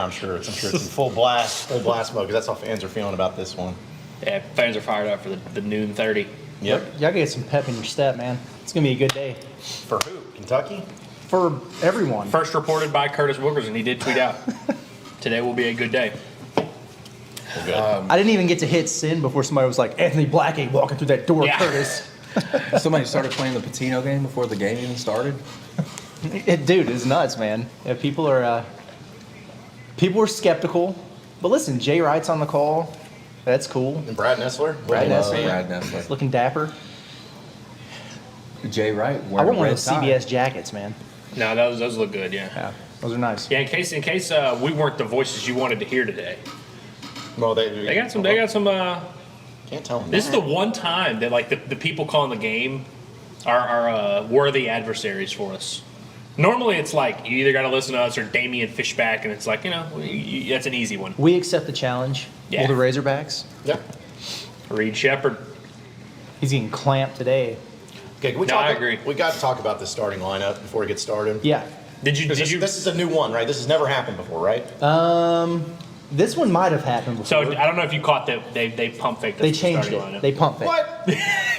I'm sure it's in full blast mode because that's how fans are feeling about this one. Yeah, fans are fired up for the noon 30. Yep. Y'all gotta get some pep in your step, man. It's gonna be a good day. For who? Kentucky? For everyone. First reported by Curtis Wilkerson. He did tweet out, "Today will be a good day." Well, good. I didn't even get to hit send before somebody was like, Anthony Blackgate walking through that door, Yeah. Curtis. Somebody started playing the Patino game before the game even started. Dude, it's nuts, man. Yeah, people are skeptical. But listen, Jay Wright's on the call. That's cool. And Brad Nessler? Brad Nessler. Brad Nessler. Looking dapper. Jay Wright I wearing want one a of red those tie. CBS jackets, man. No, those look good. Yeah. Yeah, those are nice. Yeah. In case we weren't the voices you wanted to hear today, Well, they got some. Can't tell them This is that. the one time that like the people calling the game are worthy adversaries for us. Normally, it's like you either got to listen to us or Damian Fishback, and it's like that's an easy one. We accept the challenge. Yeah. Will the Razorbacks? Yep. Reed Shepard. He's getting clamped today. Okay, can we No, talk? I agree. We got to talk about the starting lineup before we get started. Yeah. Did you? This is a new one, right? This has never happened before, right? This one might have happened before. So I don't know if you caught that they pump faked us They the changed starting it. lineup. They pump it. What?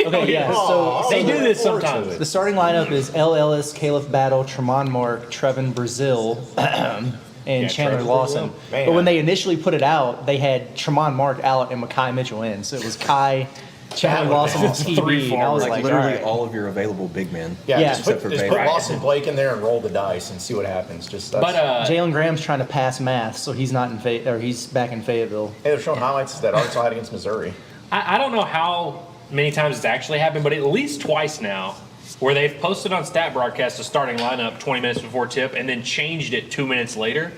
Okay, yeah. Oh, They I'm do looking this forward to sometimes. it. The starting lineup is L. Ellis, Caleb Battle, Tremont Mark, Trevin Brazil, and Chandler Trevin Lawson. Brazil. Man. But when they initially put it out, they had Tremont Mark out and Mekhi Mitchell in. So it was Kai, Chandler Lawson on TV. And I was Like, like, literally all right. all of your available big men. Yeah, Yeah. just Except put, for just put Baylor. Lawson Blake in there and roll the dice and see what happens. Just that's, But Jalen Graham's trying to pass math, so he's not in he's back in Fayetteville. hey, they're showing highlights that Arkansas had against Missouri. I don't know how many times it's actually happened, but at least twice now, where they've posted on Stat Broadcast a starting lineup 20 minutes before tip and then changed it 2 minutes later,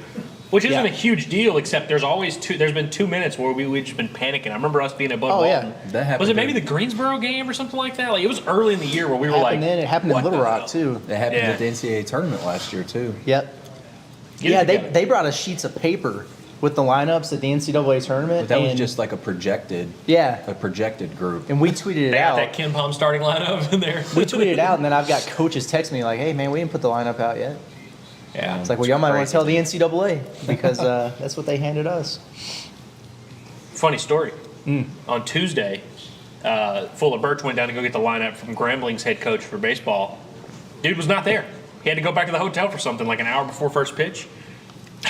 which isn't Yeah. a huge deal. Except there's been 2 minutes where we've just been panicking. I remember us being at Bud Oh, yeah. Walton. That happened Was it maybe during- the Greensboro game or something like that? Like it was early in the year where we were It happened in what Little the Rock hell? too. It happened Yeah. at the NCAA tournament last year too. Yep. Get it Yeah, together. they brought us sheets of paper with the lineups at the NCAA tournament. But that was and- just like a projected group. and we tweeted it They got out. that Ken Palm starting lineup in there. We tweeted it out, and then I've got coaches text me like, "Hey, man, we didn't put the lineup out yet." Yeah. It's like, well, y'all might want to tell the NCAA because that's what they handed us. Funny story. On Tuesday, Fuller Birch went down to go get the lineup from Grambling's head coach for baseball. Dude was not there. He had to go back to the hotel for something like an hour before first pitch.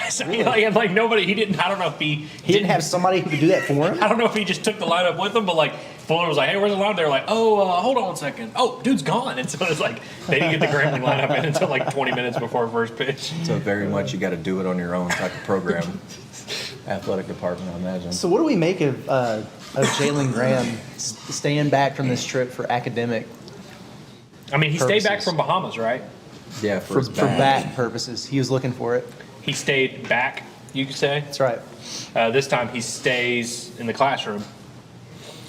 So he had like nobody. He didn't. I don't know if he He didn't have somebody who could do that for him. I don't know if he just took the lineup with him, but like Fuller was like, "Hey, where's the lineup?" They were like, "Oh, hold on 1 second. Oh, dude's gone." And so it's like they didn't get the Grambling lineup in until like 20 minutes before first pitch. So very much you got to do it on your own type of program. Athletic department, I imagine. So, what do we make of Jalen Graham staying back from this trip for academic I mean, he stayed back Purposes. from Bahamas, right? Yeah, for his back purposes? He was looking for it. He stayed back, you could say. That's right. This time he stays in the classroom.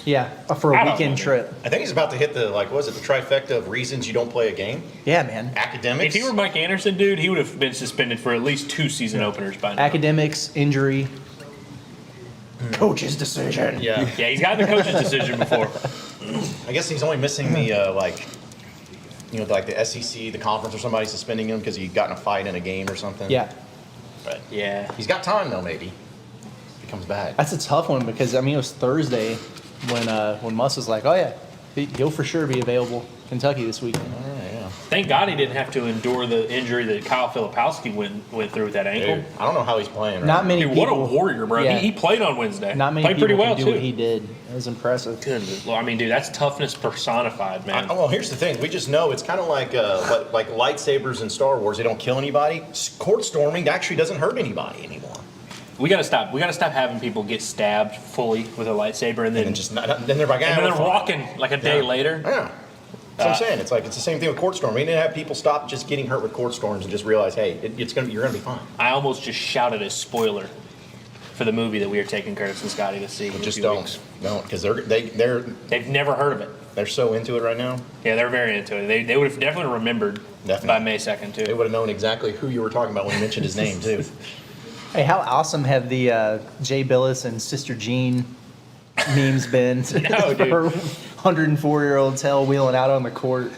Yeah, for I a don't weekend know, trip. I think he's about to hit the the trifecta of reasons you don't play a game. Yeah, man. Academics. If he were Mike Anderson, dude, he would have been suspended for at least 2 season openers by now. Academics, injury, coach's decision. yeah, Yeah, he's gotten the coach's decision before. I guess he's only missing the the SEC, the conference, or somebody suspending him because he got in a fight in a game or something. Yeah, but Yeah. he's got time though. Maybe if he comes back. that's a tough one because I mean it was Thursday when Muss was like, "Oh yeah, he'll for sure be available Kentucky this weekend." Yeah. Thank God he didn't have to endure the injury that Kyle Filipowski went through with that ankle. Dude, I don't know how he's playing. Right Not now. many Dude, people. what a warrior, bro. Yeah. He played on Wednesday. Not many played people pretty well, can do too. what he did. It was impressive. Goodness. Well, I mean, dude, that's toughness personified, man. Well, here's the thing. We just know it's kind of like lightsabers in Star Wars. They don't kill anybody. Court storming actually doesn't hurt anybody anymore. We gotta stop. We gotta stop having people get stabbed fully with a lightsaber and then Then they're like, and then they're walking like a day later. Yeah. That's what I'm saying. It's the same thing with court storming. We didn't have people stop just getting hurt with court storms and just realize, hey, you're gonna be fine. I almost just shouted a spoiler for the movie that we are taking Curtis and Scottie to see. in a Just few don't, weeks. because They've never heard of it. they're so into it right now. Yeah, they're very into it. They would have definitely remembered Definitely. by May 2nd They too. would have known exactly who you were talking about when you mentioned his name too. Hey, how awesome have the Jay Billis and Sister Jean memes been No, dude. 104-year-old tail wheeling out on the court.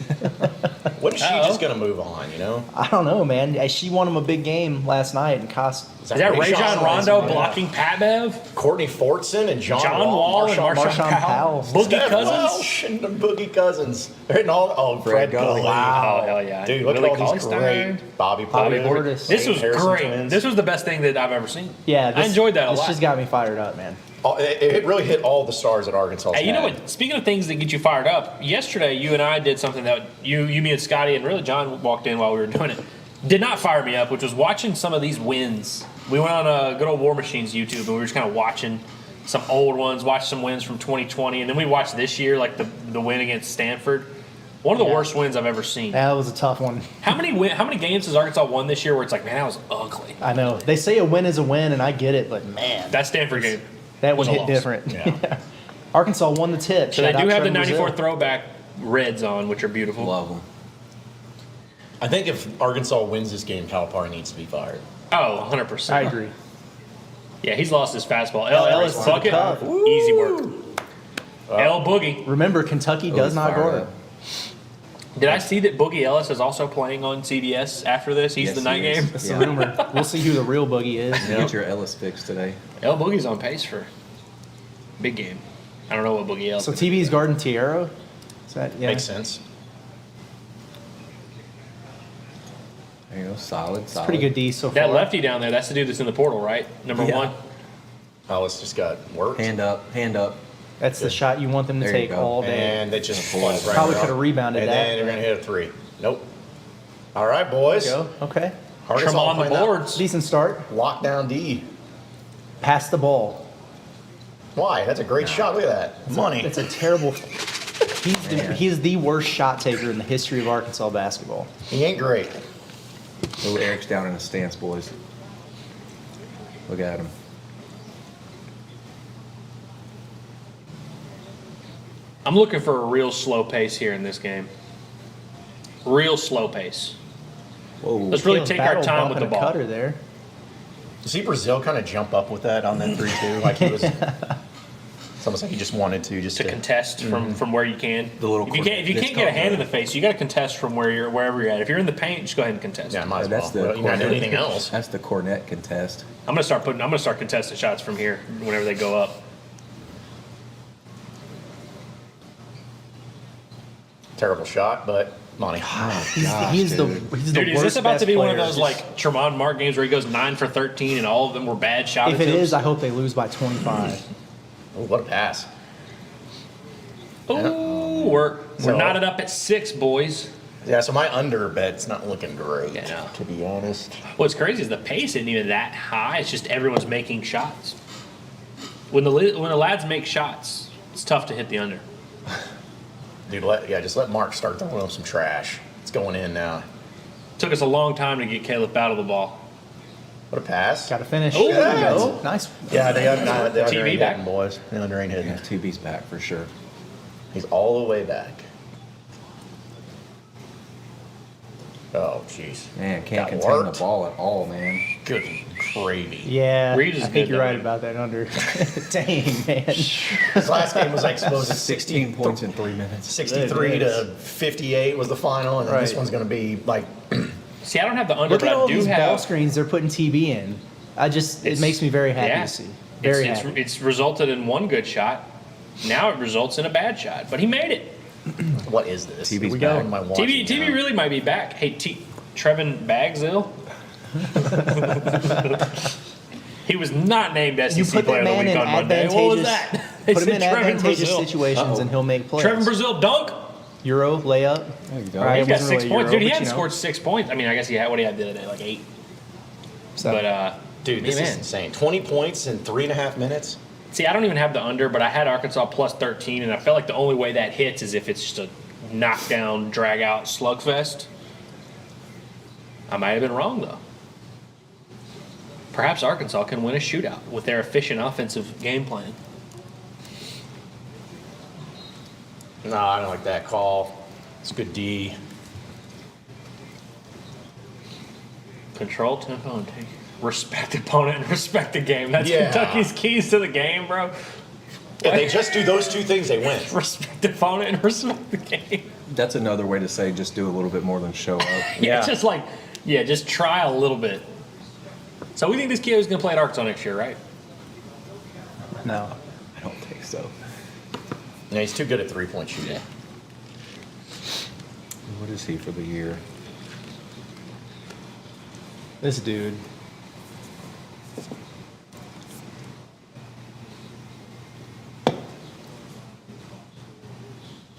When is she just going to move on, you know? I don't know, man. She won him a big game last night and cost. Is that Rajon Rondo blocking Pat Bev? Courtney Fortson and John Wall and Marshawn Powell. Powell. Boogie Steph Cousins. Welsh and the Boogie Cousins. They're hitting all, Fred Cooley. Wow. Oh, hell yeah. Dude, look Willie at all these Cauley-Stein. great Bobby Bobby Portis. Portis. This was Harrison great. twins. This was the best thing that I've ever seen. Yeah, I enjoyed that a This lot. just got me fired up, man. It really hit all the stars at Arkansas. Hey, you know what? Speaking of things that get you fired up, yesterday you and I did something that you, me, and Scottie, and really John walked in while we were doing it. Did not fire me up, which was watching some of these wins. We went on good old War Machines YouTube, and we were just kind of watching some old ones, watched some wins from 2020, and then we watched this year, like the win against Stanford. One of the worst wins I've ever seen. That was a tough one. How many games has Arkansas won this year where it's like, man, that was ugly? I know. They say a win is a win, and I get it, but man, That Stanford game. that one was a hit loss. different. Yeah. Arkansas won the tip. So they Shout do out have the Trevor 94 Brazile. throwback reds on, which are beautiful. Love them. I think if Arkansas wins this game, Calipari needs to be fired. Oh, 100%. I agree. Yeah, he's lost his fastball. Ellis to the bucket, cup. easy work. L Boogie. Remember, Kentucky does not guard. Did I see that Boogie Ellis is also playing on CBS after this? He's Yes, the night he is. game. That's Yeah. the rumor. We'll see who the real boogie is. Get your Ellis fix today. L Boogie's on pace for big game. I don't know what Boogie Ellis. So TV's guarding Tiero? Is that Makes sense. There you go. Solid. Pretty good D so far. That lefty down there, that's the dude that's in the portal, right? Number Yeah. one. Ellis just got worked. Hand up. Hand up. That's the shot you want them to There you take go. all day. And they just Boy, flies right Probably up. could have rebounded And that. then they're going to hit a three. Nope. All right, boys. Go. Okay. Arkansas Tremont the playing that boards. Decent start. Lockdown D. Pass the ball. Why? That's a great shot. Look at that. Money. It's a terrible. He's the worst shot taker in the history of Arkansas basketball. He ain't great. Little Eric's down in the stance, boys. Look at him. I'm looking for a real slow pace here in this game. Real slow pace. Whoa. Let's really Caleb's take our battle time with bumping the a ball. cutter there. You see Brazil kind of jump up with that on that 3-2? Like he was. It's almost like he just wanted to To contest from where you can. The little if you can't it's get a called hand in the- the face, you got to contest from wherever you're at. If you're in the paint, just go ahead and contest. Yeah, might as That's well. the You not do anything else. That's the cornet contest. I'm gonna start contesting shots from here whenever they go up. Terrible shot, but money. He's the Dude, is worst this about best to be one of player. those like Tremont Mark games where he goes 9 for 13 and all of them were bad shot If it attempts? is, I hope they lose by 25. Ooh, what a pass. Ooh, we're So- knotted up at 6, boys. Yeah, so my under bet's not looking great, Yeah, no. to be honest. What's crazy is the pace isn't even that high. It's just everyone's making shots. When the lads make shots, it's tough to hit the under. Dude, just let Mark start throwing up some trash. It's going in now. Took us a long time to get Caleb out of the ball. What a pass. Got to finish. Oh, there you yeah. go. Nice. Yeah, the under TV ain't back. hitting, boys. The under ain't hitting. Yeah, TB's back for sure. He's all the way back. Oh, jeez. Man, can't Got contain worked. the ball at all, man. Good gravy. Yeah, Reed is I think good, you're right though. about that under. Dang, man. His last game was like supposed to 16 points in 3 minutes. 63 to 58 was the final, and then this Right. one's going to be like See, I don't have the under, Look but at I all do these ball have. screens they're putting TV in. It makes me very happy Yeah. to see. Very it's, happy. it's resulted in one good shot. Now it results in a bad shot, but he made it. what is this? TV's What back. am I watching TV now? really might be back. Hey, Trevin Bagsill. He was not named SEC You put Player that of the man Week in on Monday. What was advantageous. that? They Put him in said Trevin advantageous Brazil. situations and he'll make plays. Trevin Brazil dunk. Euro layup. There you go. Right. He's It got wasn't 6 really points. Euro, Dude, he but hadn't you know. scored 6 points. I mean, I guess he had, what he had the other day, like 8. So, But, Dude, this yeah, is man. insane. 20 points in 3.5 minutes. See, I don't even have the under, but I had Arkansas plus 13, and I felt like the only way that hits is if it's just a knockdown, drag-out slugfest. I might have been wrong, though. Perhaps Arkansas can win a shootout with their efficient offensive game plan. No, I don't like that call. It's good D. Control tempo and take respect the opponent and respect the game. That's Yeah. Kentucky's keys to the game, bro. Yeah, they just do those two things, they win. Respect the opponent and respect the game. That's another way to say just do a little bit more than show up. Yeah, it's just like, just try a little bit. So we think this kid is going to play at Arkansas next year, right? No. I don't think so. Yeah, he's too good at three-point shooting. Yeah. What is he for the year? This dude.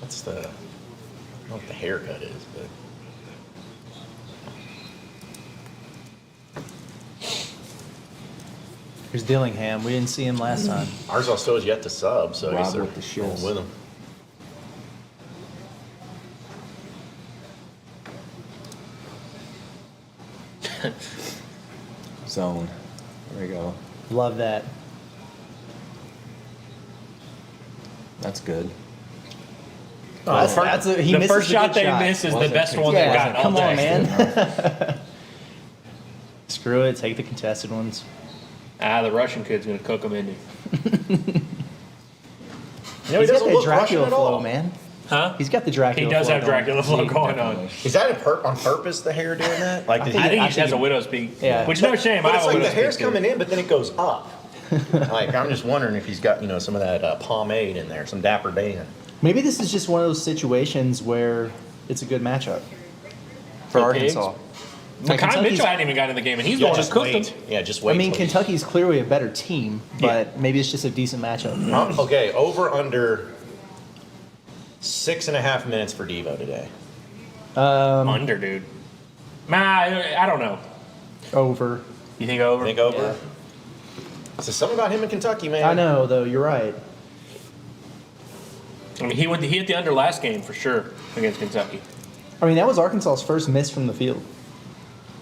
That's the, I don't know what the haircut is, but. Here's Dillingham. We didn't see him last time. Arzal still has yet to sub, so Rob I guess they're with the shits. rolling with him. Zone. There you go. Love that. That's good. Oh, he the misses first a shot good they miss is the Wasn't best it? one Yeah, they've gotten all come on, day. man. Screw it. Take the contested ones. The Russian kid's going to cook them into. You know, he He's got doesn't that look Russian Dracula at all. flow, man. Huh? He's got the Dracula He does flow have going. Dracula flow going on. Definitely. Is that on purpose, the hair doing that? Like, did think I think I he just has a think- widow's peak. Yeah. Which, no shame. But I it's have a like the widow's hair's peak, too. coming in, but then it goes up. Like, I'm just wondering if he's got, some of that pomade in there, some Dapper Dan. Maybe this is just one of those situations where it's a good matchup for For Pigs? Arkansas. Makai Kentucky's- Mitchell hadn't even got in the game, and he's the one who just cooked wait. him. Yeah, just I wait. mean, till he- Kentucky's clearly a better team, but maybe it's just a decent matchup. Okay, over under 6.5 minutes for Devo today. Under, dude. I don't know. Over. You think over? Think over? So something about him in Kentucky, man. I know, though. You're right. I mean, he hit the under last game for sure against Kentucky. I mean, that was Arkansas's first miss from the field.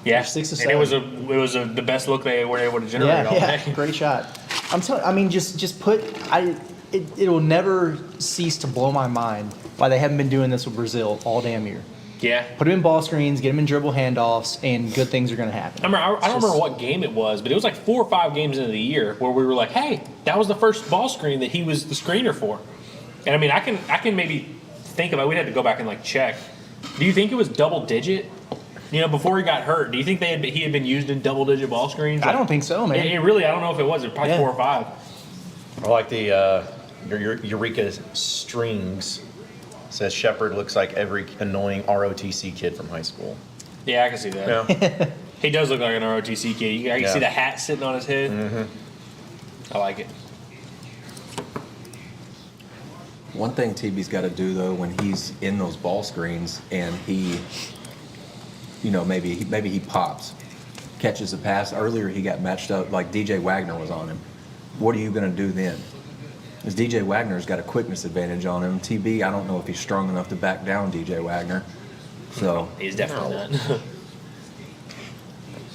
Yeah, 6 or and it 7. was the best look they were able to generate all Yeah, day. great shot. I'm telling. I mean, just put. It will never cease to blow my mind why they haven't been doing this with Brazil all damn year. Yeah. Put him in ball screens, get him in dribble handoffs, and good things are going to happen. I don't remember what game it was, but it was like 4 or 5 games into the year where we were like, "Hey, that was the first ball screen that he was the screener for." And I mean, I can maybe think about. We'd have to go back and like check. Do you think it was double digit? Before he got hurt, do you think he had been used in double digit ball screens? I don't think so, man. It really, I don't know if it was. It was probably Yeah. 4 or 5. I like the Eureka Strings says Shepard looks like every annoying ROTC kid from high school. Yeah, I can see that. Yeah. He does look like an ROTC kid. I can Yeah. see the hat sitting on his head. Mm-hmm. I like it. One thing TB's got to do though, when he's in those ball screens and he, maybe he pops, catches a pass. Earlier he got matched up like DJ Wagner was on him. What are you going to do then? Because DJ Wagner's got a quickness advantage on him. TB, I don't know if he's strong enough to back down DJ Wagner. So He's definitely not.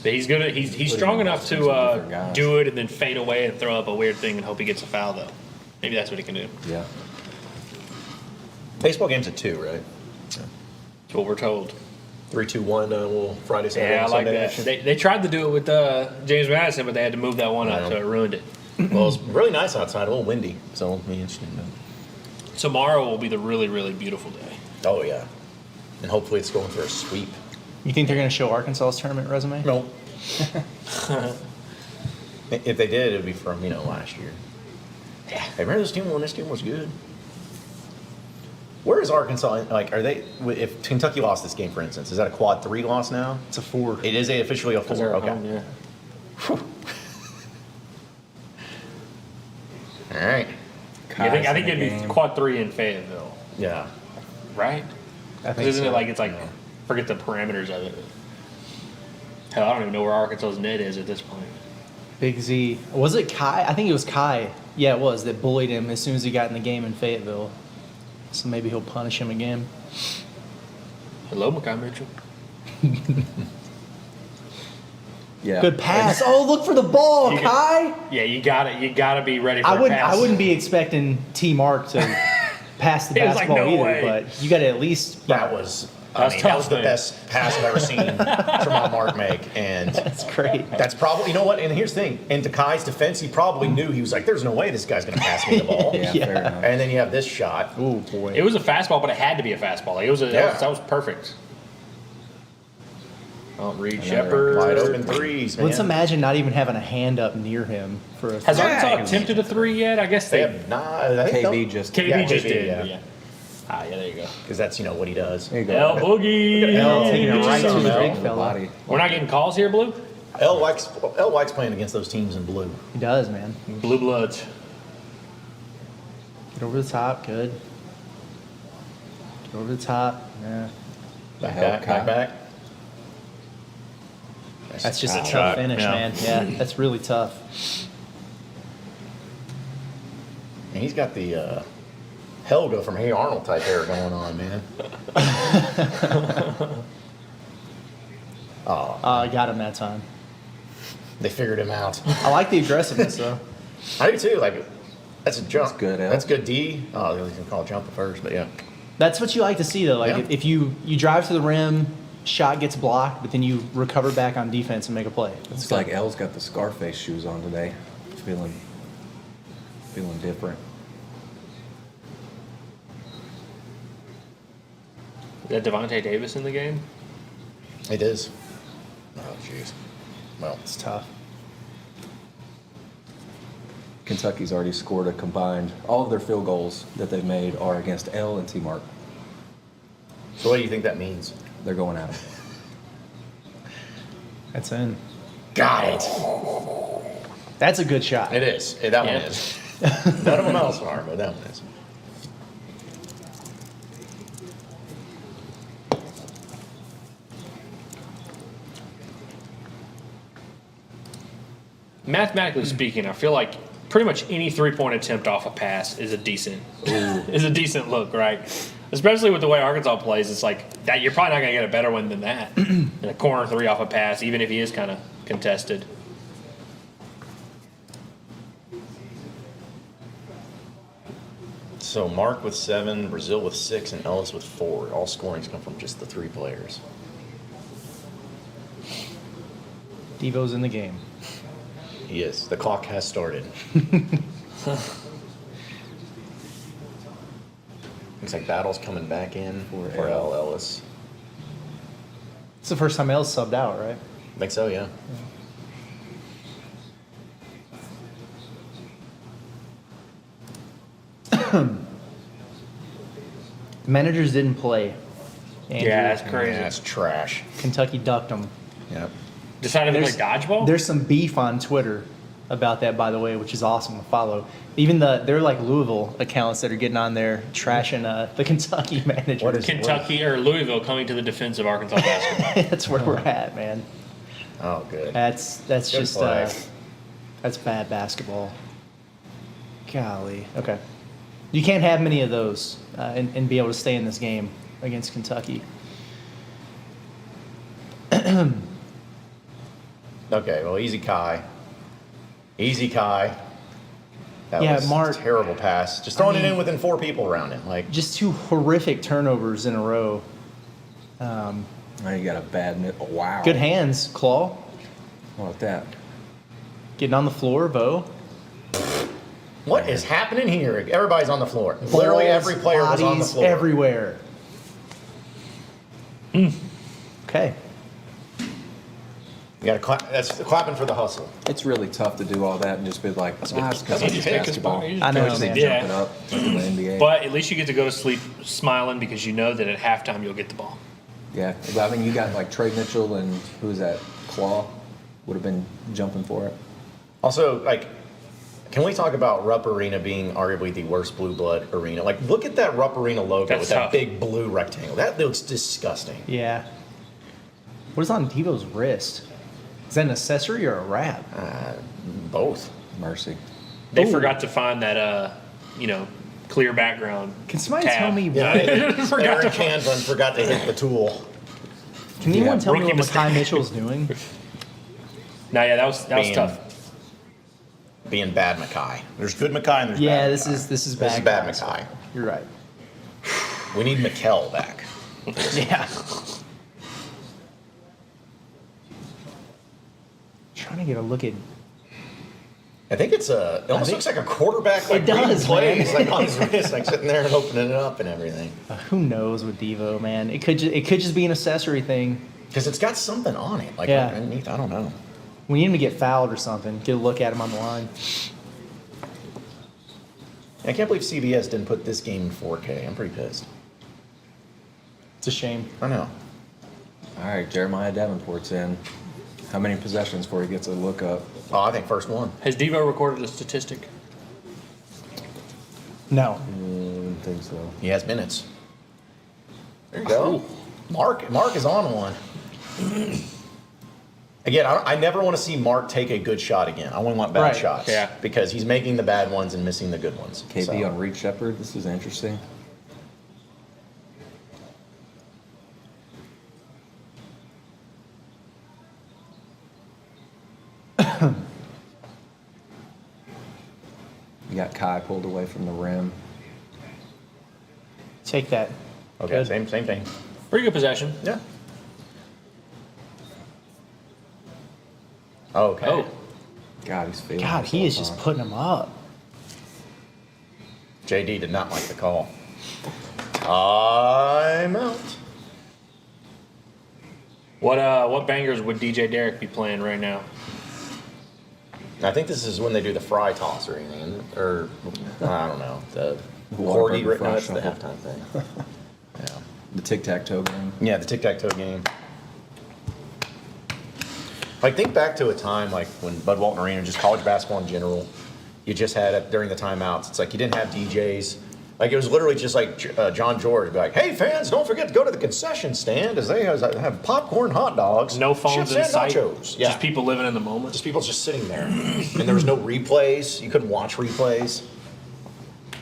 But he's good. He's strong him enough against some different to guys. do it and then fade away and throw up a weird thing and hope he gets a foul though. Maybe that's what he can do. yeah, Baseball game's at 2, right? That's what we're told. 3, 2, 1. Little Friday, Saturday, Yeah, I like Sunday that. action. They tried to do it with James Madison, but they had to move that one up, so it ruined it. Well, it's really nice outside, a little windy, so it'll be interesting. Tomorrow will be the really, really beautiful day. Oh yeah, and hopefully it's going for a sweep. You think they're going to show Arkansas's tournament resume? No. If they did, it'd be from last year. Yeah. Hey, remember this team when this team was good? Where is Arkansas? Like, are they? If Kentucky lost this game, for instance, is that a quad 3 loss now? It's a 4. It is officially a 4. Okay. Yeah. All right. I think it'd be quad 3 in Fayetteville, Yeah. right? I think Isn't so. it like it's like forget the parameters of it? Hell, I don't even know where Arkansas's net is at this point. Big Z. Was it Kai? I think it was Kai. Yeah, it was, that bullied him as soon as he got in the game in Fayetteville. So maybe he'll punish him again. Hello, Makai Mitchell. yeah. Good pass. Oh, look for the ball, You Kai. Yeah, you got it. You got to be ready for a pass. I wouldn't be expecting T Mark to pass the It was like, basketball no either, way. but you got to at least That was I That's mean, tough, that was the man. best pass I've ever seen Tremont Mark make. And That's great. that's probably, you know what? And here's the thing. In Takai's defense, he probably knew. He was like, there's no way this guy's going to pass me the ball. Yeah, Yeah. fair enough. And then you have this shot. Oh boy. It was a fastball, but it had to be a fastball. Like, that was perfect. Oh, Reed Shepard. Wide open threes, man. Let's imagine not even having a hand up near him for a. Has Yeah, Arkansas he was- attempted a 3 yet? I guess They they. have not. I think KB just. KB Yeah, just KB, did. yeah. Yeah. Ah, yeah, there you go. Because that's, what he does. There you go. El Boogie. L taking it right to the L. big The fella. body. We're not getting calls here, Blue? L White's playing against those teams in blue. He does, man. Blue Bloods. Get over the top. Good. Get over the top. Yeah. Back. That's just a Nice tough shot. finish, Yeah. man. Yeah, that's really tough. And he's got the Helga from Hey Arnold type hair going on, man. Oh, I got him that time. they figured him out. I like the aggressiveness though. I do too. Like, that's a jump. That's good, Al. That's good D. Oh, they was gonna call it jump at first, but yeah. That's what you like to see though. Like Yeah. if you drive to the rim, shot gets blocked, but then you recover back on defense and make a play. It's like L's got the Scarface shoes on today. Feeling different. Is that Devontae Davis in the game? It is. Oh, jeez. Well, It's tough. Kentucky's already scored a combined. All of their field goals that they've made are against L and T Mark. so what do you think that means? They're going at it. That's in. Got it. That's a good shot. It is. That one Yeah. is. None of them else are, but that one is. Mathematically speaking, I feel like pretty much any 3-point attempt off a pass is a decent look, right? Especially with the way Arkansas plays, it's like that you're probably not going to get a better one than that. And a corner 3 off a pass, even if he is kind of contested. So Mark with 7, Brazil with 6, and Ellis with 4. All scorings come from just the 3 players. Devo's in the game. He is. The clock has started. Looks like Battle's coming back in for L. Ellis. It's the first time L's subbed out, right? I think so, yeah. Managers didn't play. Andrew. Yeah, that's crazy. Yeah, it's trash. Kentucky ducked them. Yep. Decided to play dodgeball? There's some beef on Twitter about that, by the way, which is awesome to follow. Even they're like Louisville accounts that are getting on there trashing the Kentucky manager. What is- Kentucky or Louisville coming to the defense of Arkansas basketball. That's where we're at, man. Oh, good. That's Good just play. that's bad basketball. Golly. Okay. You can't have many of those and be able to stay in this game against Kentucky. Okay, well, easy Kai. Easy Kai. That Yeah, was Mark- a terrible pass. Just throwing it in within 4 people around him. Like, Just 2 horrific turnovers in a row. Now you got a bad wow. Good hands, Claw. How about that? Getting on the floor, Bo. what is happening here? Everybody's on the floor. Literally Balls, every player was on the bodies floor. everywhere. Okay. You got to clap. That's clapping for the hustle. It's really tough to do all that and just be like, it's because that's it's what basketball. I know, Coach, they man. jump Yeah. it up in the NBA. But at least you get to go to sleep smiling because you know that at halftime you'll get the ball. Yeah, I mean, you got like Trey Mitchell and who's that? Claw would have been jumping for it. Also, like, can we talk about Rupp Arena being arguably the worst blue blood arena? Like, look at that Rupp Arena logo That's with tough. that big blue rectangle. That looks disgusting. Yeah. What is on Devo's wrist? Is that an accessory or a wrap? Both. Mercy. They Ooh. forgot to find that, clear background. Can somebody tab. tell me? Yeah, Forgot to Aaron Canvan forgot to hit the tool. Can anyone Yeah, tell me rookie what mistake. Makai Mitchell's doing? No, yeah, that was Being- tough. Being bad Mackay. There's good Mackay and there's Yeah, bad this Mackay. is bad. This is bad guys. Mackay. You're right. We need McKell back. Yeah. Trying to get a look at. I think it almost looks like a quarterback like It does, reading plays man. like on his wrist, like sitting there and opening it up and everything. Who knows with Devo, man? It could just be an accessory thing. Because it's got something on it, like Yeah. underneath. I don't know. We need him to get fouled or something. Get a look at him on the line. I can't believe CBS didn't put this game in 4K. I'm pretty pissed. It's a shame. I know. All right, Jeremiah Davenport's in. How many possessions before he gets a look up? Oh, I think first one. Has Devo recorded a statistic? No. I don't think so. He has minutes. There you go. Mark is on one. Again, I never want to see Mark take a good shot again. I only want bad Right. shots. Yeah. Because he's making the bad ones and missing the good ones. KB So. on Reed Shepard. This is interesting. You got Kai pulled away from the rim. Take that. Okay, Good. same thing. Pretty good possession. Yeah. Okay. Oh, God, he's feeling God, he is himself, just putting him up. JD did not like the call. I'm out. what bangers would DJ Derrick be playing right now? I think this is when they do the fry toss or anything, or I don't know. The Whataburger Corgi, fry no, it's the shuffle. halftime thing. Yeah. The tic-tac-toe game. Yeah, the tic-tac-toe game. Like, think back to a time like when Bud Walton Arena, just college basketball in general, you just had it during the timeouts. It's like you didn't have DJs. Like, it was literally just like John George would be like, hey, fans, don't forget to go to the concession stand as they have popcorn, hot dogs, No phones chips in and sight. nachos. Yeah. Just people living in the moment. Just people just sitting there. And there was no replays. You couldn't watch replays.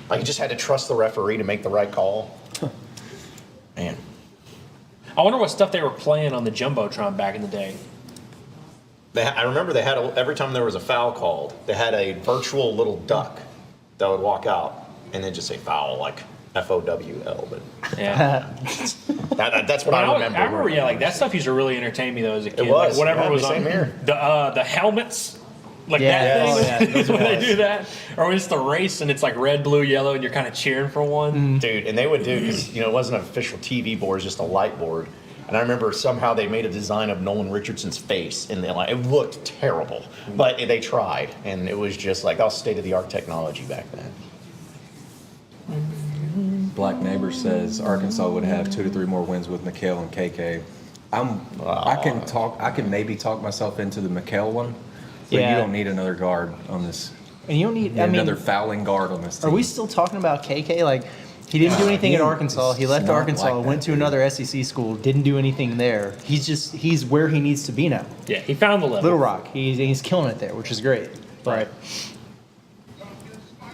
Like, you just had to trust the referee to make the right call. Man. I wonder what stuff they were playing on the Jumbotron back in the day. I remember they had, every time there was a foul called, they had a virtual little duck that would walk out and then just say foul, like F-O-W-L. But Yeah. that's what I remember. I remember, yeah, like that stuff used to really entertain me though as a kid. was, Like, whatever yeah, was same on here. the helmets, like Yeah, that oh, thing. yeah, those when they ones. do that, or when it's the race and it's like red, blue, yellow, and you're kind of cheering for one. Dude, and they would do, because, it wasn't an official TV board, it was just a light board. And I remember somehow they made a design of Nolan Richardson's face, and it looked terrible. But they tried, and it was just like, that was state-of-the-art technology back then. Black Neighbor says Arkansas would have 2 to 3 more wins with McHale and KK. I can maybe talk myself into the McHale one, but Yeah. you don't need another guard on this. And you don't need. You I need mean, another fouling guard on this are team. we still talking about KK? Like, he didn't do anything at Arkansas. He left not Arkansas, like went that, to dude. another SEC school, didn't do anything there. He's where he needs to be now. Yeah, he found the level. Little Rock, he's killing it there, which is great. But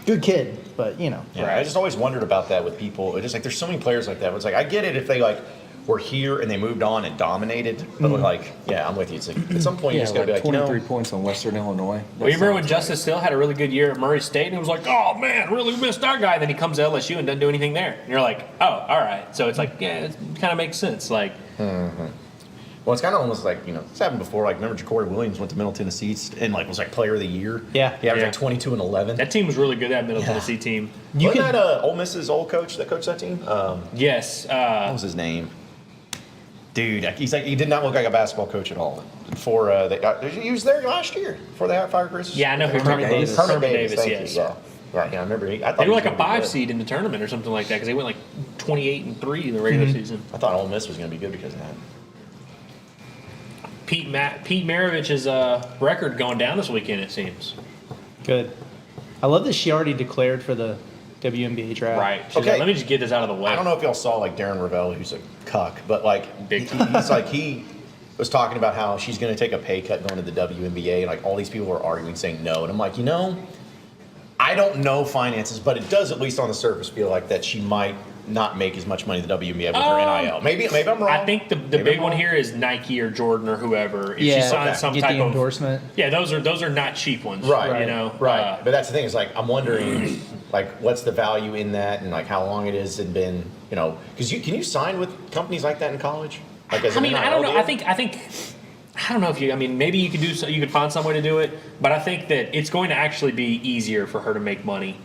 good kid, but Yeah, I just always wondered about that with people. It's just like, there's so many players like that. It's like, I get it if they were here and they moved on and dominated, but I'm with you. It's like, at some point you Yeah, just gotta like be like, 23 points on Western Illinois. Well, you remember when Justice Hill had a really good year at Murray State, and it was like, oh man, really missed our guy. Then he comes to LSU and doesn't do anything there, and you're like, oh, all right. So it's like, yeah, it kind of makes sense. Like, well, it's kind of almost like, it's happened before. Like, remember Ja'Cory Williams went to Middle Tennessee and was like player of the year? Yeah. He averaged Yeah. like 22 and 11. that team was really good, that Middle Tennessee team. Wasn't that Ole Miss's old coach that coached that team? Yes. What was his name? Dude, he did not look like a basketball coach at all. Before he was there last year before they had fired Chris. Yeah, I know who you're Herman talking about. Davis. Herman Davis, thank yes. you. Yeah, I remember. I thought They he were was like a gonna be 5 good. seed in the tournament or something like that because they went like 28-3 in the regular season. I thought Ole Miss was going to be good because of that. Pete Maravich's record going down this weekend, it seems. good. I love that she already declared for the WNBA draft. Right. She's Okay. like, let me just get this out of the way. I don't know if y'all saw Darren Ravel, who's a cuck, but Big he was talking about how she's going to take a pay cut going to the WNBA, and all these people were arguing, saying no, and I'm like, I don't know finances, but it does at least on the surface feel like that she might not make as much money in the WNBA with her NIL. Maybe I'm wrong. I think the big one here is Nike or Jordan or whoever. If she signs some get type the of endorsement. Yeah, those are not cheap ones. Right. You know. Right. But that's the thing is like I'm wondering like what's the value in that and like how long it is and been because can you sign with companies like that in college? Like as I mean, I don't know. deal? I don't know if maybe you could do so. You could find some way to do it, but I think that it's going to actually be easier for her to make money,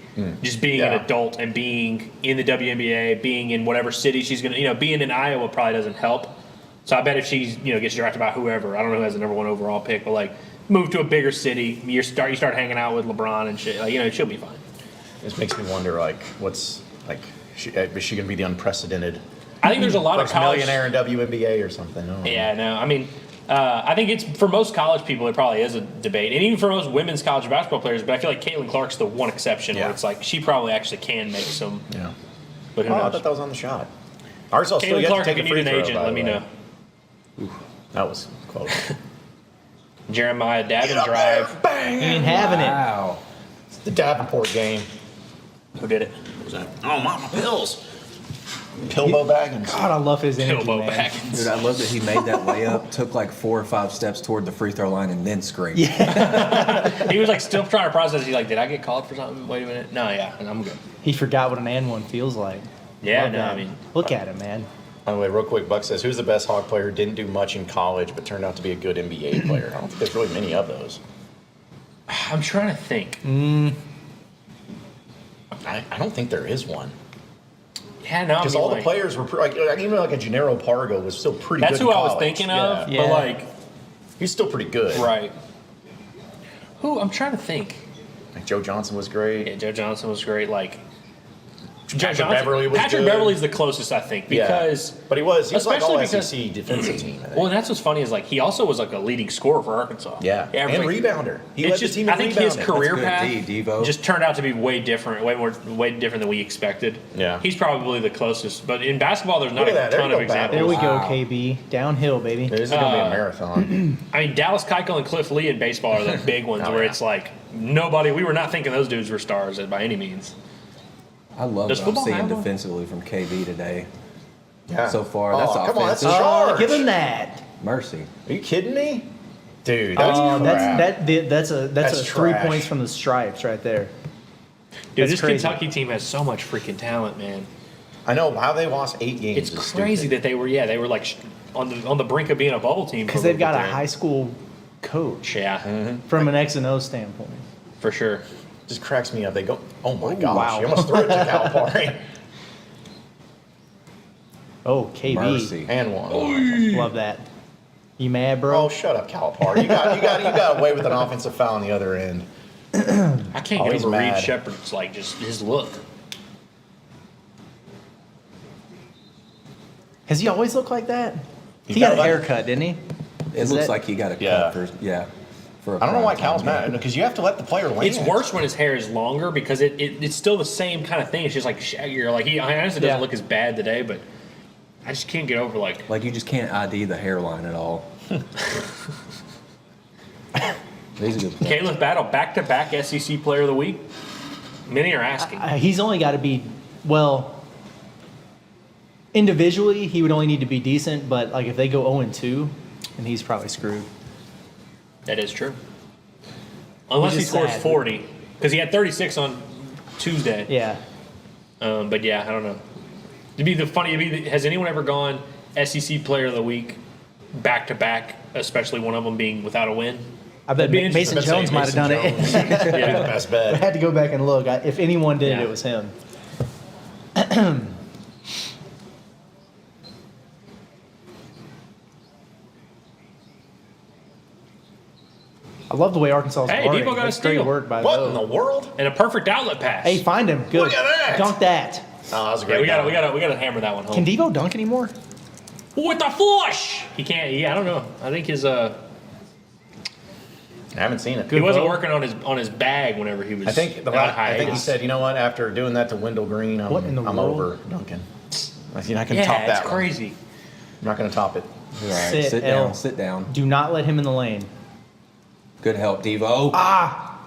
just being an adult and being in the WNBA, being in whatever city she's going to. Being in Iowa probably doesn't help. So I bet if she's gets drafted by whoever, I don't know who has the number 1 overall pick, but like move to a bigger city, you start hanging out with LeBron and shit. Like she'll be fine. This makes me wonder like what's like is she going to be the unprecedented? I think there's a lot of first college millionaire in WNBA or something. Yeah, no. I mean, I think it's for most college people, it probably is a debate, and even for most women's college basketball players. But I feel like Caitlin Clark's the one exception where it's like she probably actually can make some. Yeah. But who I knows? thought that was on the shot. Arkansas still Caitlin yet Clark, to if take you a need free an throw, agent, by let the me way. know. That was close. Jeremiah Davin drive. Bang! He ain't having it. Wow. It's the Davenport game. Who did it? What was that? Oh, my pills. Pilbo Baggins. God, I love his energy, Bilbo man. Baggins. Dude, I love that he made that layup, took like 4 or 5 steps toward the free throw line, and then screamed. He was like still trying to process. He's like, did I get called for something? Wait a minute. No, yeah, I'm good. He forgot what an and one feels like. Yeah, Love no, that. I mean, Look at him, man. By the way, real quick, Buck says, who's the best Hawk player who didn't do much in college but turned out to be a good NBA player? I don't think there's really many of those. I'm trying to think. I don't think there is one. Yeah, no, I Because mean, all like, the players were, even like a Gennaro Pargo was still pretty that's good who in I was college. thinking of. Yeah. But like, He's still pretty good. right. Who? I'm trying to think. Like Joe Johnson was great. Yeah, Joe Johnson was great. Like, Patrick Beverly was Patrick good. Beverly's the closest, I think, because But he was like especially all because- SEC defensive team. I think. well, and that's what's funny is like he also was like a leading scorer for Arkansas. Yeah, and every- rebounder. He It's led just the team I in think his rebounding. career That's good, path Devo. just turned out to be way different than we expected. Yeah. he's probably the closest. But in basketball, there's not Look a at that. There ton you of go, Battle. There we examples. go, KB. Downhill, baby. This is going to be a marathon. I mean, Dallas Keuchel and Cliff Lee in baseball are the big ones Oh, where yeah. it's like nobody. We were not thinking those dudes were stars by any means. I love Does what I'm football seeing have one? defensively from KB today. Yeah. So far, that's come on, that's a offensive. charge. Give him that. Mercy. Are you kidding me? Dude, that's crap. That's a That's 3 trash. points from the stripes right there. Dude, That's this crazy. Kentucky team has so much freaking talent, man. I know how they lost 8 games. It's is crazy stupid. that they were like on the brink of being a bubble team Because for they've got little a bit high there. school coach Yeah, from an X and O standpoint. for sure. Just cracks me up. They go, oh my Ooh, gosh, wow. you almost threw it to Calipari. Oh, KB. Mercy. And one. Love that. You mad, bro? Oh, shut up, Calipari. You got away with an offensive foul on the other end. I can't Oh, get he's over Reed mad. Shepard's like just his look. Has he always looked like that? He's He got got a like- haircut, didn't he? It Is looks that- like he got a cut Yeah. for I don't know why primetime Cal's game. mad because you have to let the player land. It's worse when his hair is longer because it's still the same kind of thing. It's just like shaggier. Like he honestly doesn't Yeah. look as bad today, but I just can't get over like Like you just can't ID the hairline at all. He's a good player. Caleb Battle back-to-back SEC Player of the Week. Many are asking. He's only got to be, well, individually, he would only need to be decent, but like if they go 0-2, then he's probably screwed. That is true. Unless he is scores sad. 40, because he had 36 on Tuesday. Yeah. But yeah, I don't know. Has anyone ever gone SEC Player of the Week back-to-back, especially one of them being without a win? I bet That'd be Mason interesting. Jones might have done it. Mason Jones. Be the Yeah. best I bet. had to go back and look. If anyone did Yeah. it was him. I love the way Arkansas is Hey, guarding. Debo got a That's great steal. work by What Bo. in the world? And a perfect outlet pass. Hey, find him. Good. Look at that. Dunk that. Oh, that was a great. Yeah, we down. gotta hammer that one home. Can Devo dunk anymore? With the flush! He can't. Yeah, I don't know. I think his I haven't seen it. he wasn't Bo. working on his bag whenever he was. I think on I think he hiatus. said, you know what? After doing that to Wendell Green, I'm What in the I'm world? over Duncan. You're not gonna Yeah, top that. it's one. crazy. I'm not gonna top it. All right, Sit, sit L. down. Sit down. Do not let him in the lane. Good help, Devo. Ah!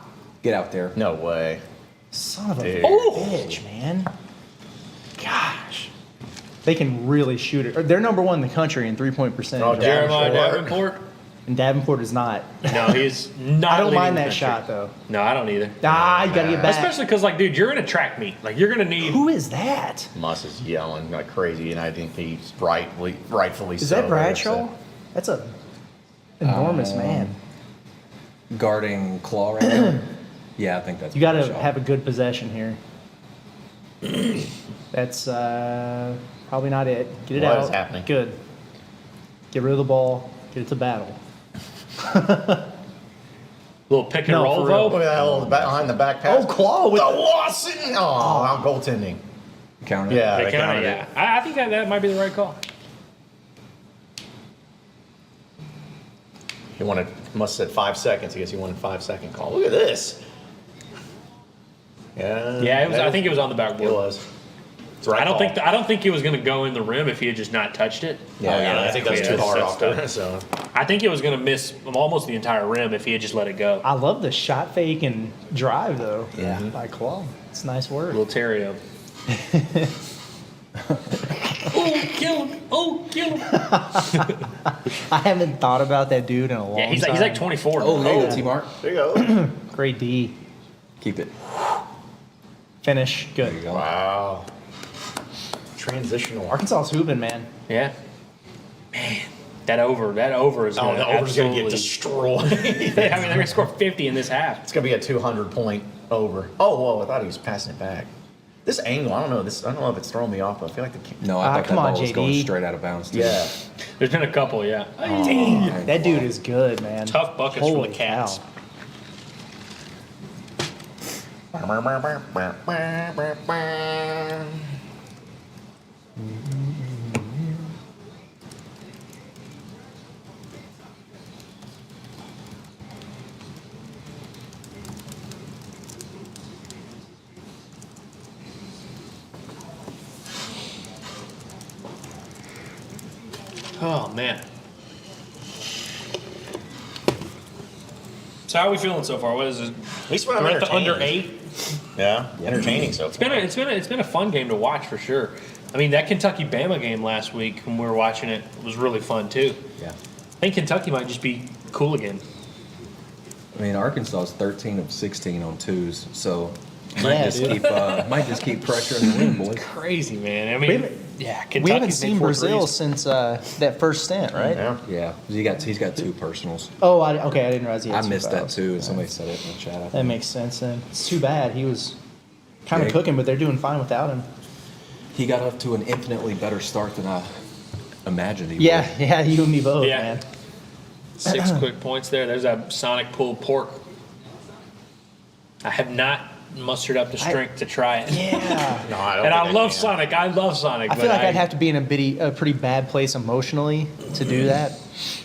Get out there. No way. Son of a Dude. bitch, man. Gosh. They can really shoot it. They're number one in the country in 3-point percentage. Oh, Jeremiah Davenport. Davenport? And Davenport is not. No, he's not. I don't leading mind the that country. shot, though. No, I don't either. You got to get back. Especially because, like, dude, you're in a track meet. Like, you're gonna need. Who is that? Muss is yelling like crazy, and I think he's rightfully Is so. that Bradshaw? That's a enormous man. Guarding Claw right now. Yeah, I think that's. You got to Bradshaw. have a good possession here. That's probably not it. Get it What out. is happening? Good. Get rid of the ball. Get it to battle. Little pick and No, roll, for real. Look though. at that little behind the back pass. Oh, Claw with the the- Lawson. Oh, out goaltending. Count it. Yeah, They they counted, counted yeah. it. I think that might be the right call. He must have said 5 seconds. I guess he wanted 5-second call. Look at this. Yeah. Yeah, it was. I think it was on the backboard. It was. It's the right I don't call. think. I don't think it was going to go in the rim if he had just not touched it. Yeah, I think that's too far off there. there. So I think it was going to miss almost the entire rim if he had just let it go. I love the shot fake and drive, though. Yeah. By Claw. It's nice work. Little Terrio. Oh, kill him! Oh, kill him! I haven't thought about that dude in a long Yeah, he's time. like 24. Oh, there you now. go, T-Mark. there you go. Great D. Keep it. Finish. There you Good. go. Wow. Transitional. Arkansas's hooping, man. Yeah. Man, that over is Oh, going the to over's going to get destroyed. I mean, they're going to score 50 in this half. It's going to be a 200-point over. Oh, whoa, I thought he was passing it back. This angle, I don't know if it's throwing me off, but I feel like the No, I thought come that on, ball was going JD. straight out of bounds. Too. yeah. There's been a couple, yeah. Dang, that dude is good, man. Tough buckets Holy from the Cats. cow. Oh, man. So how are we feeling so far? What is it? At least when I'm We're at the under entertained. 8. Yeah, entertaining so far. It's been a fun game to watch for sure. I mean, that Kentucky Bama game last week when we were watching it was really fun too. Yeah. I think Kentucky might just be cool again. I mean, Arkansas is 13 of 16 on twos, so Yeah, might just dude. keep pressuring the rim, boys. Crazy, man. I We mean, haven't- yeah, We Kentucky's haven't made seen 4 Brazil threes. since that first stint, right? Yeah. Yeah, he's got 2 personals. Oh, okay. I didn't realize he had I two missed that fouls. too, and somebody said it in the chat. I That think. makes sense then. It's too bad. He was kind of Yeah. cooking, but they're doing fine without him. He got up to an infinitely better start than I imagined he Yeah, would. yeah, you and me both, Yeah. man. 6 quick points there. There's that Sonic pulled pork. I have not mustered up the strength to try it. Yeah. No, I don't And I think love can. Sonic. I love Sonic. I feel but like I'd have to be in a pretty bad place emotionally to do that.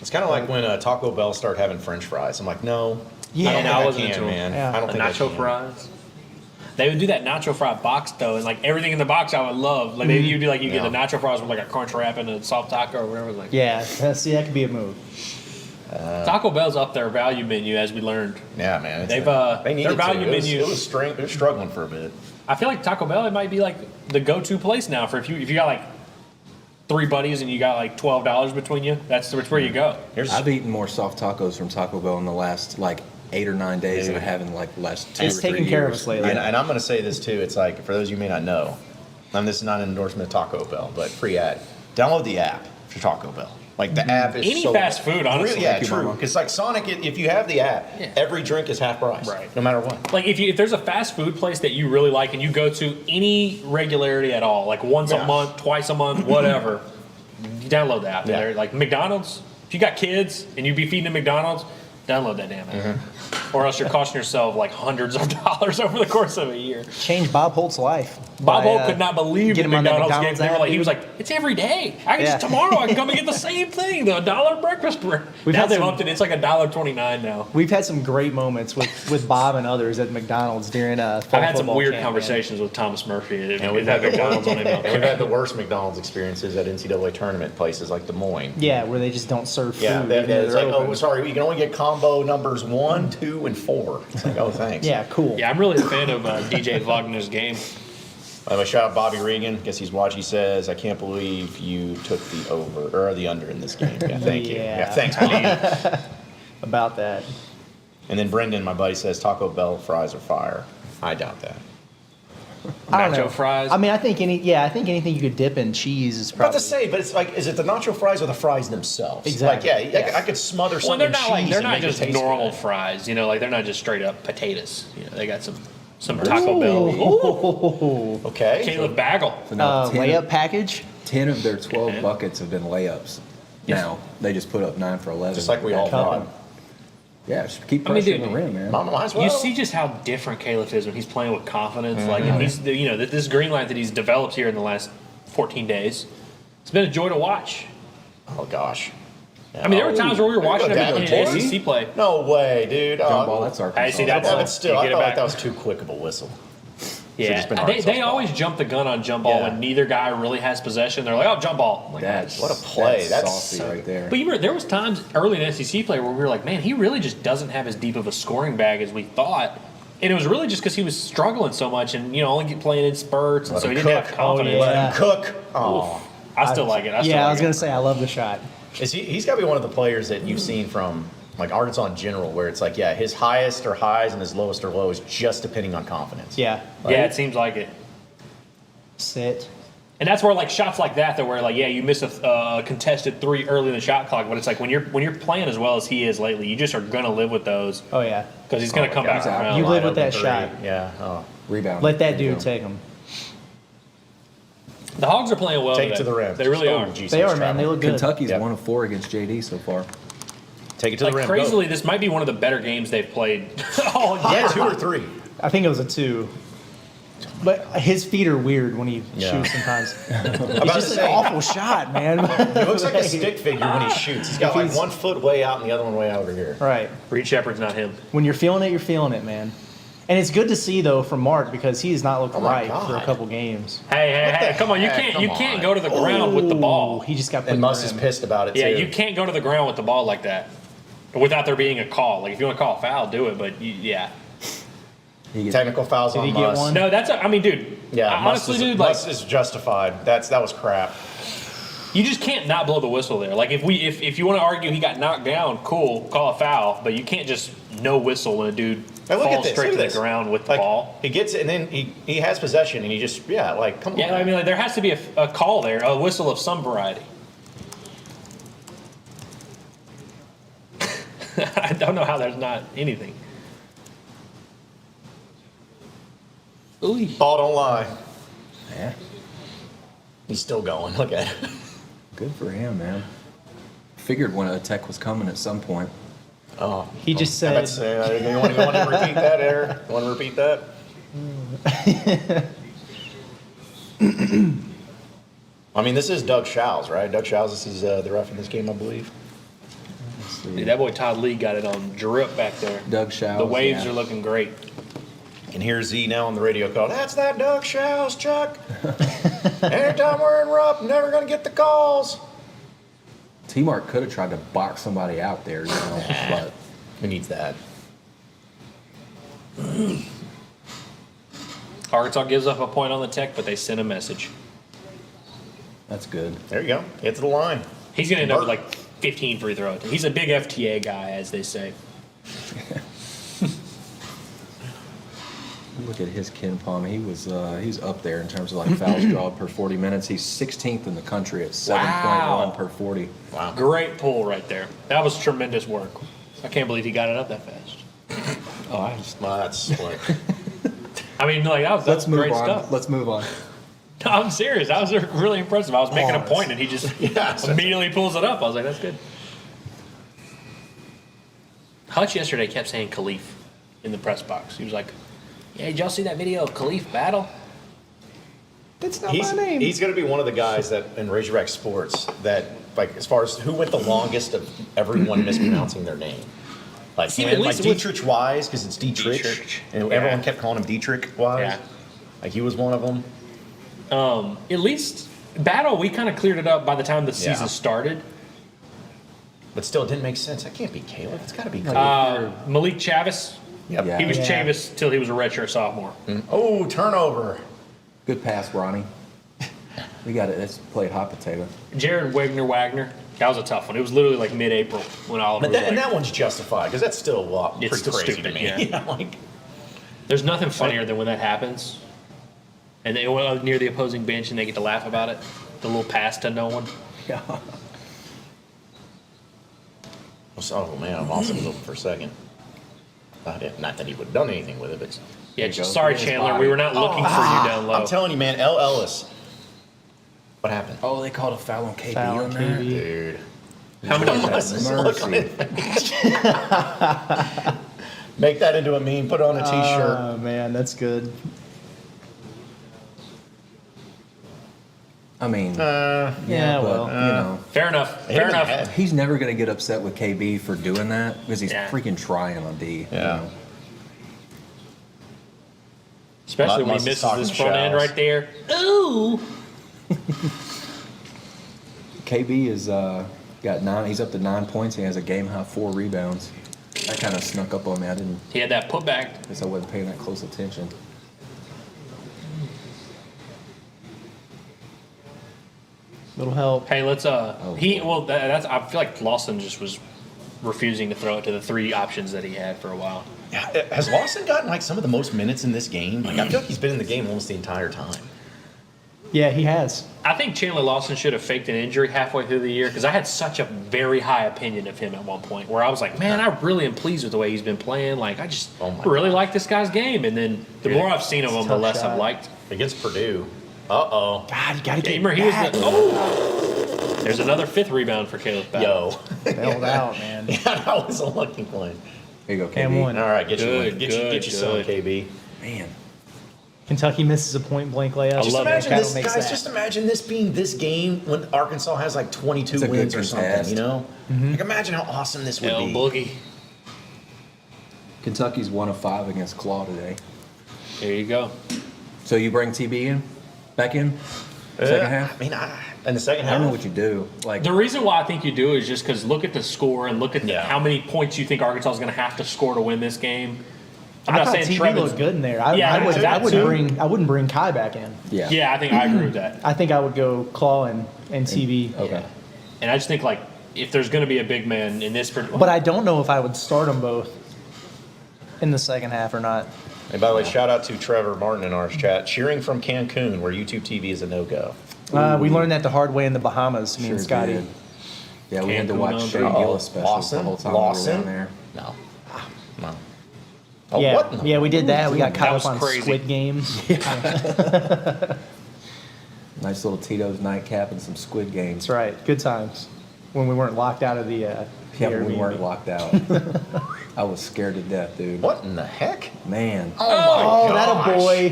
It's kind of like when Taco Bell started having French fries. I'm like, no, Yeah. I don't think I I wasn't can, into 'em. man. Yeah. I don't The think I nacho can. fries. They would do that nacho fry box though, and like everything in the box I would love. Like you'd do like you get the Yeah. nacho fries with like a crunch wrap and a soft taco or whatever. Like Yeah, see, that could be a move. Taco Bell's up their value menu as we learned. Yeah, man. It's They've, they needed their value to. menu- It was struggling for a bit. I feel like Taco Bell it might be like the go-to place now for if you got like 3 buddies and you got like $12 between you. That's where you go. Here's I've eaten more soft tacos from Taco Bell in the last like 8 or 9 days than I have in like the last 2 It's or 3 taking care of years. us lately. and I'm going to say this too. It's like for those of you who may not know, and this is not an endorsement of Taco Bell, but free ad. Download the app for Taco Bell. Like the app is Any so fast food, honestly. Really, yeah, Thank you, true. Mama. Because like Sonic, if you have the app, Yeah. every drink is half price, Right. No matter what. Like if there's a fast food place that you really like and you go to any regularity at all, like once Yeah. a month, twice a month, whatever, you download the app. Yeah. They're like McDonald's. If you got kids and you be feeding them McDonald's, download that damn app. Mm-hmm. Or else you're costing yourself like hundreds of dollars over the course of a year. Change Bob Holt's life. Bob by, Holt could not believe get the him on that McDonald's game. McDonald's They were app, like, he dude. was like, it's every day. I can Yeah. just tomorrow I can come and get the same thing, the $1 breakfast bread. We've Now had they've some- upped it. It's like $1.29 now. We've had some great moments with Bob and others at McDonald's during I've fall had some football weird camp, conversations with Thomas Murphy at, And we've at had McDonald's on and we've MLK. had the worst McDonald's experiences at NCAA tournament places like Des Moines. Man. Yeah, where they just don't serve food. Yeah, even though it's they're like, open. oh, sorry, you can only get combo numbers 1, 2, and 4. It's like, oh, thanks. Yeah, cool. Yeah, I'm really a fan of DJ Wagner's game. By the way, shout out Bobby Regan. Guess he's watching. He says, "I can't believe you took the over or the under in this game." Yeah, thank you. Yeah, thanks, Bobby. About that. And then Brendan, my buddy, says Taco Bell fries are fire. I doubt that. I don't know. Nacho fries. I mean, I think anything you could dip in cheese is About probably. to say, but it's like, is it the nacho fries or the fries themselves? Exactly. Like, yeah. I could smother well, some they're in not cheese like they're and not make it just taste normal good. fries. You know, like they're not just straight up potatoes. You know, they got some Taco Bell. Okay. Caleb Bagel. So now 10, layup package. 10 of their 12 Yeah. buckets have been layups. Now they just put up 9 for 11. Just like we all Cup. thought. Yeah, just keep I mean, pressuring dude, the rim, man. Mama, might as well. You see just how different Caleb is when he's playing with confidence. Like, and he's this green light that he's developed here in the last 14 days. It's been a joy to watch. Oh gosh. I mean, there were times where we were watching him Devin in Torres? the SEC play. No way, dude. Jump ball, that's Arkansas. Hey, see, that's- But still, You I get it felt like back. that was too quick of a whistle. Yeah, just been they Arkansas's ball. always jump the gun on jump ball Yeah. when neither guy really has possession. They're like, oh, jump ball. I'm like, That's What a play. That's saucy so- right there. But you remember, there was times early in SEC play where we were like, man, he really just doesn't have as deep of a scoring bag as we thought. And it was really just because he was struggling so much and, only playing in spurts. And Let so he him didn't cook. have confidence. Let Yeah. him cook. Oh. I still like it. I was gonna say I love the shot. He's got to be one of the players that you've seen from like Arkansas in general, where it's like, yeah, his highest are highs and his lowest are lows, just depending on confidence. Yeah. Yeah, it seems like it. Sit. And that's where like shots like that, where like you miss a contested three early in the shot clock, but it's like when you're playing as well as he is lately, you just are gonna live with those Oh yeah. because he's gonna come God. back around. You live Wide with that open shot. three. Yeah. Oh. Rebound. Let that There you dude go. take him. The Hogs are playing well. Take it today. to the rim. They really Oh, are. geez, They he's are, man. They traveling. look good. Kentucky's Yep. 1 of 4 against JD so far. Take it to Like the rim. crazily, this might be one of the better games they've played all Go. year. Yeah, 2 or 3. I think it was a 2. But his feet are weird when he Yeah. shoots sometimes. About It's to just an say, awful shot, man. it looks like a stick figure when he shoots. He's got If like he's- 1 foot way out and the other one way out over here. Right. Reed Shepard's not him. When you're feeling it, you're feeling it, man. And it's good to see though from Mark because he has not looked Oh my right for a God. couple games. Hey, come on! You heck? can't Come you can't on. go to the ground with the ball. He just got put And in the Muss is rim. pissed about it Yeah, too. you can't go to the ground with the ball like that without there being a call. Like if you want to call a foul, do it. But yeah, He gets, Technical fouls Did on he get Muss. one? no, I mean, dude. Yeah, honestly, Muss is, dude, like Muss is justified. That was crap. you just can't not blow the whistle there. Like if you want to argue he got knocked down, cool, call a foul. But you can't just no whistle when a dude Hey, look at falls this. straight Look to at the this. ground with the Like, ball. he gets it, and then he has possession, and he just come on. Yeah, I mean, like, there has to be a call there, a whistle of some variety. I don't know how there's not anything. Ooh. Ball don't lie. yeah, He's still going. Look at it. good for him, man. Figured when a tech was coming at some point. Oh, He just I bet said, you want to repeat that, Eric? You want to repeat that? I mean, this is Doug Shows, right? Doug Shows, this is the ref in this game, I believe. Let's see. Dude, that boy Todd Lee got it on drip back there. Doug Shows. The waves yeah. are looking great. You can hear Z now on the radio call. That's that Doug Shows, Chuck. Anytime we're in Rupp, never going to get the calls. T-Mark could have tried to box somebody out there, but Who needs that? Arkansas gives up a point on the tech, but they send a message. that's good. There you go. Get to the line. He's going to end up with like 15 free throws. He's a big FTA guy, as they say. Look at his Ken Palm. He's up there in terms of like fouls drawn per 40 minutes. He's 16th in the country at 7.1 Wow. per 40. Wow. Great pull right there. That was tremendous work. I can't believe he got it up that fast. Oh, I just Well, that's like, I mean, like that was let's move great on. stuff. Let's move on. No, I'm serious. That was really impressive. I was making a point, and he just Yes. immediately pulls it up. I was like, "That's good." Hutch yesterday kept saying Khalif in the press box. He was like, "Yeah, did y'all see that video of Khalif battle?" "That's not he's my name." he's going to be one of the guys that in Razorback sports that, like, as far as who went the longest of everyone mispronouncing their name. Like, See, and, at like least with- Dietrich Wise, because it's Dietrich, Dietrich, and yeah. everyone kept calling him Dietrich Wise. Yeah. Like, he was one of them. At least battle, we kind of cleared it up by the time the Yeah. season started. But still, it didn't make sense. That can't be Caleb. It's got to be Caleb. Malik Chavis, Yep. Yeah. he was Yeah. Chavis till he was a redshirt sophomore. Oh, turnover. Good pass, Ronnie. We got it. Let's play hot potato. Jared Wagner. That was a tough one. It was literally like mid-April when Oliver But was and like, that one's justified because that's still It's pretty still crazy stupid, to me. yeah. Like there's nothing funnier than when that happens. And they went near the opposing bench and they get to laugh about it. The little pass to no one. Yeah. oh man, Lawson was open for a second. Not that he would have done anything with it, but Yeah, you go. sorry, His Chandler. body. We were not looking for you down low. I'm telling you, man, Ellis. What happened? Oh, they called a foul on KB Foul on on that? KB. Dude. How many? Ellis's look on his face. Make that into a meme, put it on a t-shirt. Oh, man, that's good. I mean, Yeah, but, well. you know. Fair enough. Hit him Fair in the enough. head. He's never going to get upset with KB for doing that because he's Yeah. freaking trying on D. Yeah. You know? Especially when Must he have misses talked his to front end Shells. right there. Ooh. KB is got 9. He's up to 9 points. He has a game high 4 rebounds. That kind of snuck up on me. I He had that putback. guess I wasn't paying that close attention. Little help. Hey, let's Oh, that's I feel like Lawson just was refusing to throw it to the 3 options that he had for a while. Yeah, has Lawson gotten like some of the most minutes in this game? Like I feel like he's been in the game almost the entire time. Yeah, he has. I think Chandler Lawson should have faked an injury halfway through the year because I had such a very high opinion of him at one point where I was like, man, I really am pleased with the way he's been playing. Like, I just Oh my really God. like this guy's game. And then the more I've seen of him, the Tough less shot. I've liked. Against Purdue. Uh-oh. God, you got to get Gamer, he was back. There's another 5th rebound for Caleb Battle. Yo. Bailed out, man. Yeah, that was a lucky play. There you go, KB. And one. All right, get Good, you some, good. KB. Man. Kentucky misses a point-blank layup. I Just love it. imagine Chicago this, makes guys. that. Just imagine this being this game when Arkansas has like 22 It's a good wins or something. contest. You know, like imagine how awesome this would El be. Boogie. Kentucky's 1 of 5 against Claw today. There you go. So you bring TB in? Back in? Second half? I mean, in the second I half, don't know what you do. Like, The reason why I think you do is just because look at the score and look at Yeah. how many points you think Arkansas is going to have to score to win this game. I'm I not thought saying TV Trevin's looked good in there. I, Yeah, I, would, I I, would too. bring. I wouldn't bring Kai back in. yeah. Yeah, I think I agree with that. I think I would go Claw and TV. Okay. And I just think like if there's going to be a big man in this, But I don't know if I would start them both in the second half or not. And by the way, shout out to Trevor Martin in our chat, cheering from Cancun, where YouTube TV is a no-go. We learned that the hard way in the Bahamas. Me and Sure Scotty. did. Yeah, we had to Cancun watch on Shane three. Gillis specials the whole time we were down there. No. No. Oh, Yeah, what in the yeah, we did that. We got That caught was up on crazy. Squid Games. Nice little Tito's nightcap and some Squid Games. That's right. Good times when we weren't locked out of the. Yeah, but we Airbnb. weren't locked out. I was scared to death, dude. What in the heck? Man. Oh, that a gosh. boy!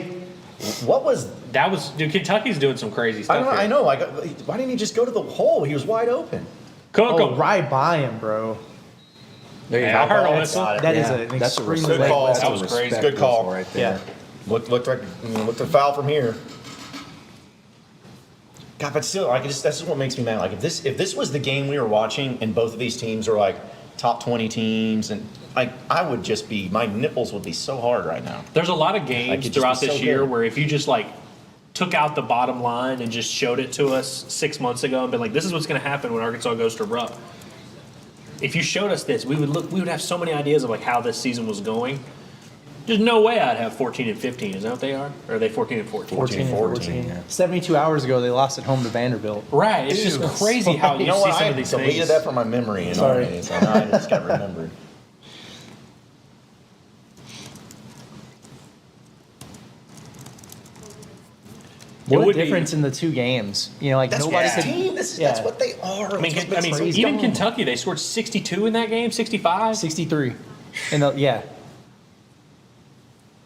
What was? that was dude. Kentucky's doing some crazy stuff. here. I know. Like, why didn't he just go to the hole? He was wide open. Cook Oh, 'em. right by him, bro. There you Hey, go. I heard a That's- whistle. That is Yeah, an that's a extremely respect- Good call. that's That a was respect crazy. Good call. whistle right there. Yeah. Looked like a foul from here. God, but still, like, that's just what makes me mad. Like, if this was the game we were watching, and both of these teams are like top 20 teams, and like, I would just be, my nipples would be so hard right now. There's a lot of I games could just throughout be so this year good. where if you just like took out the bottom line and just showed it to us 6 months ago and been like, this is what's going to happen when Arkansas goes to Rupp. If you showed us this, we would have so many ideas of like how this season was going. There's no way I'd have 14 and 15. Is that what they are? Or are they 14 and 14? 14 and 14, 14. yeah. 72 hours ago, they lost at home to Vanderbilt. Right. It's Dude, just crazy how you, You know see what? some I of these deleted things. that from my memory. Sorry. So now I just got remembered. What would a be- difference in the two games. You know, like That's nobody what could. team. That's yeah. what they are. I mean, That's what's crazy. even Kentucky, they scored 62 in that game, 65. 63. And yeah,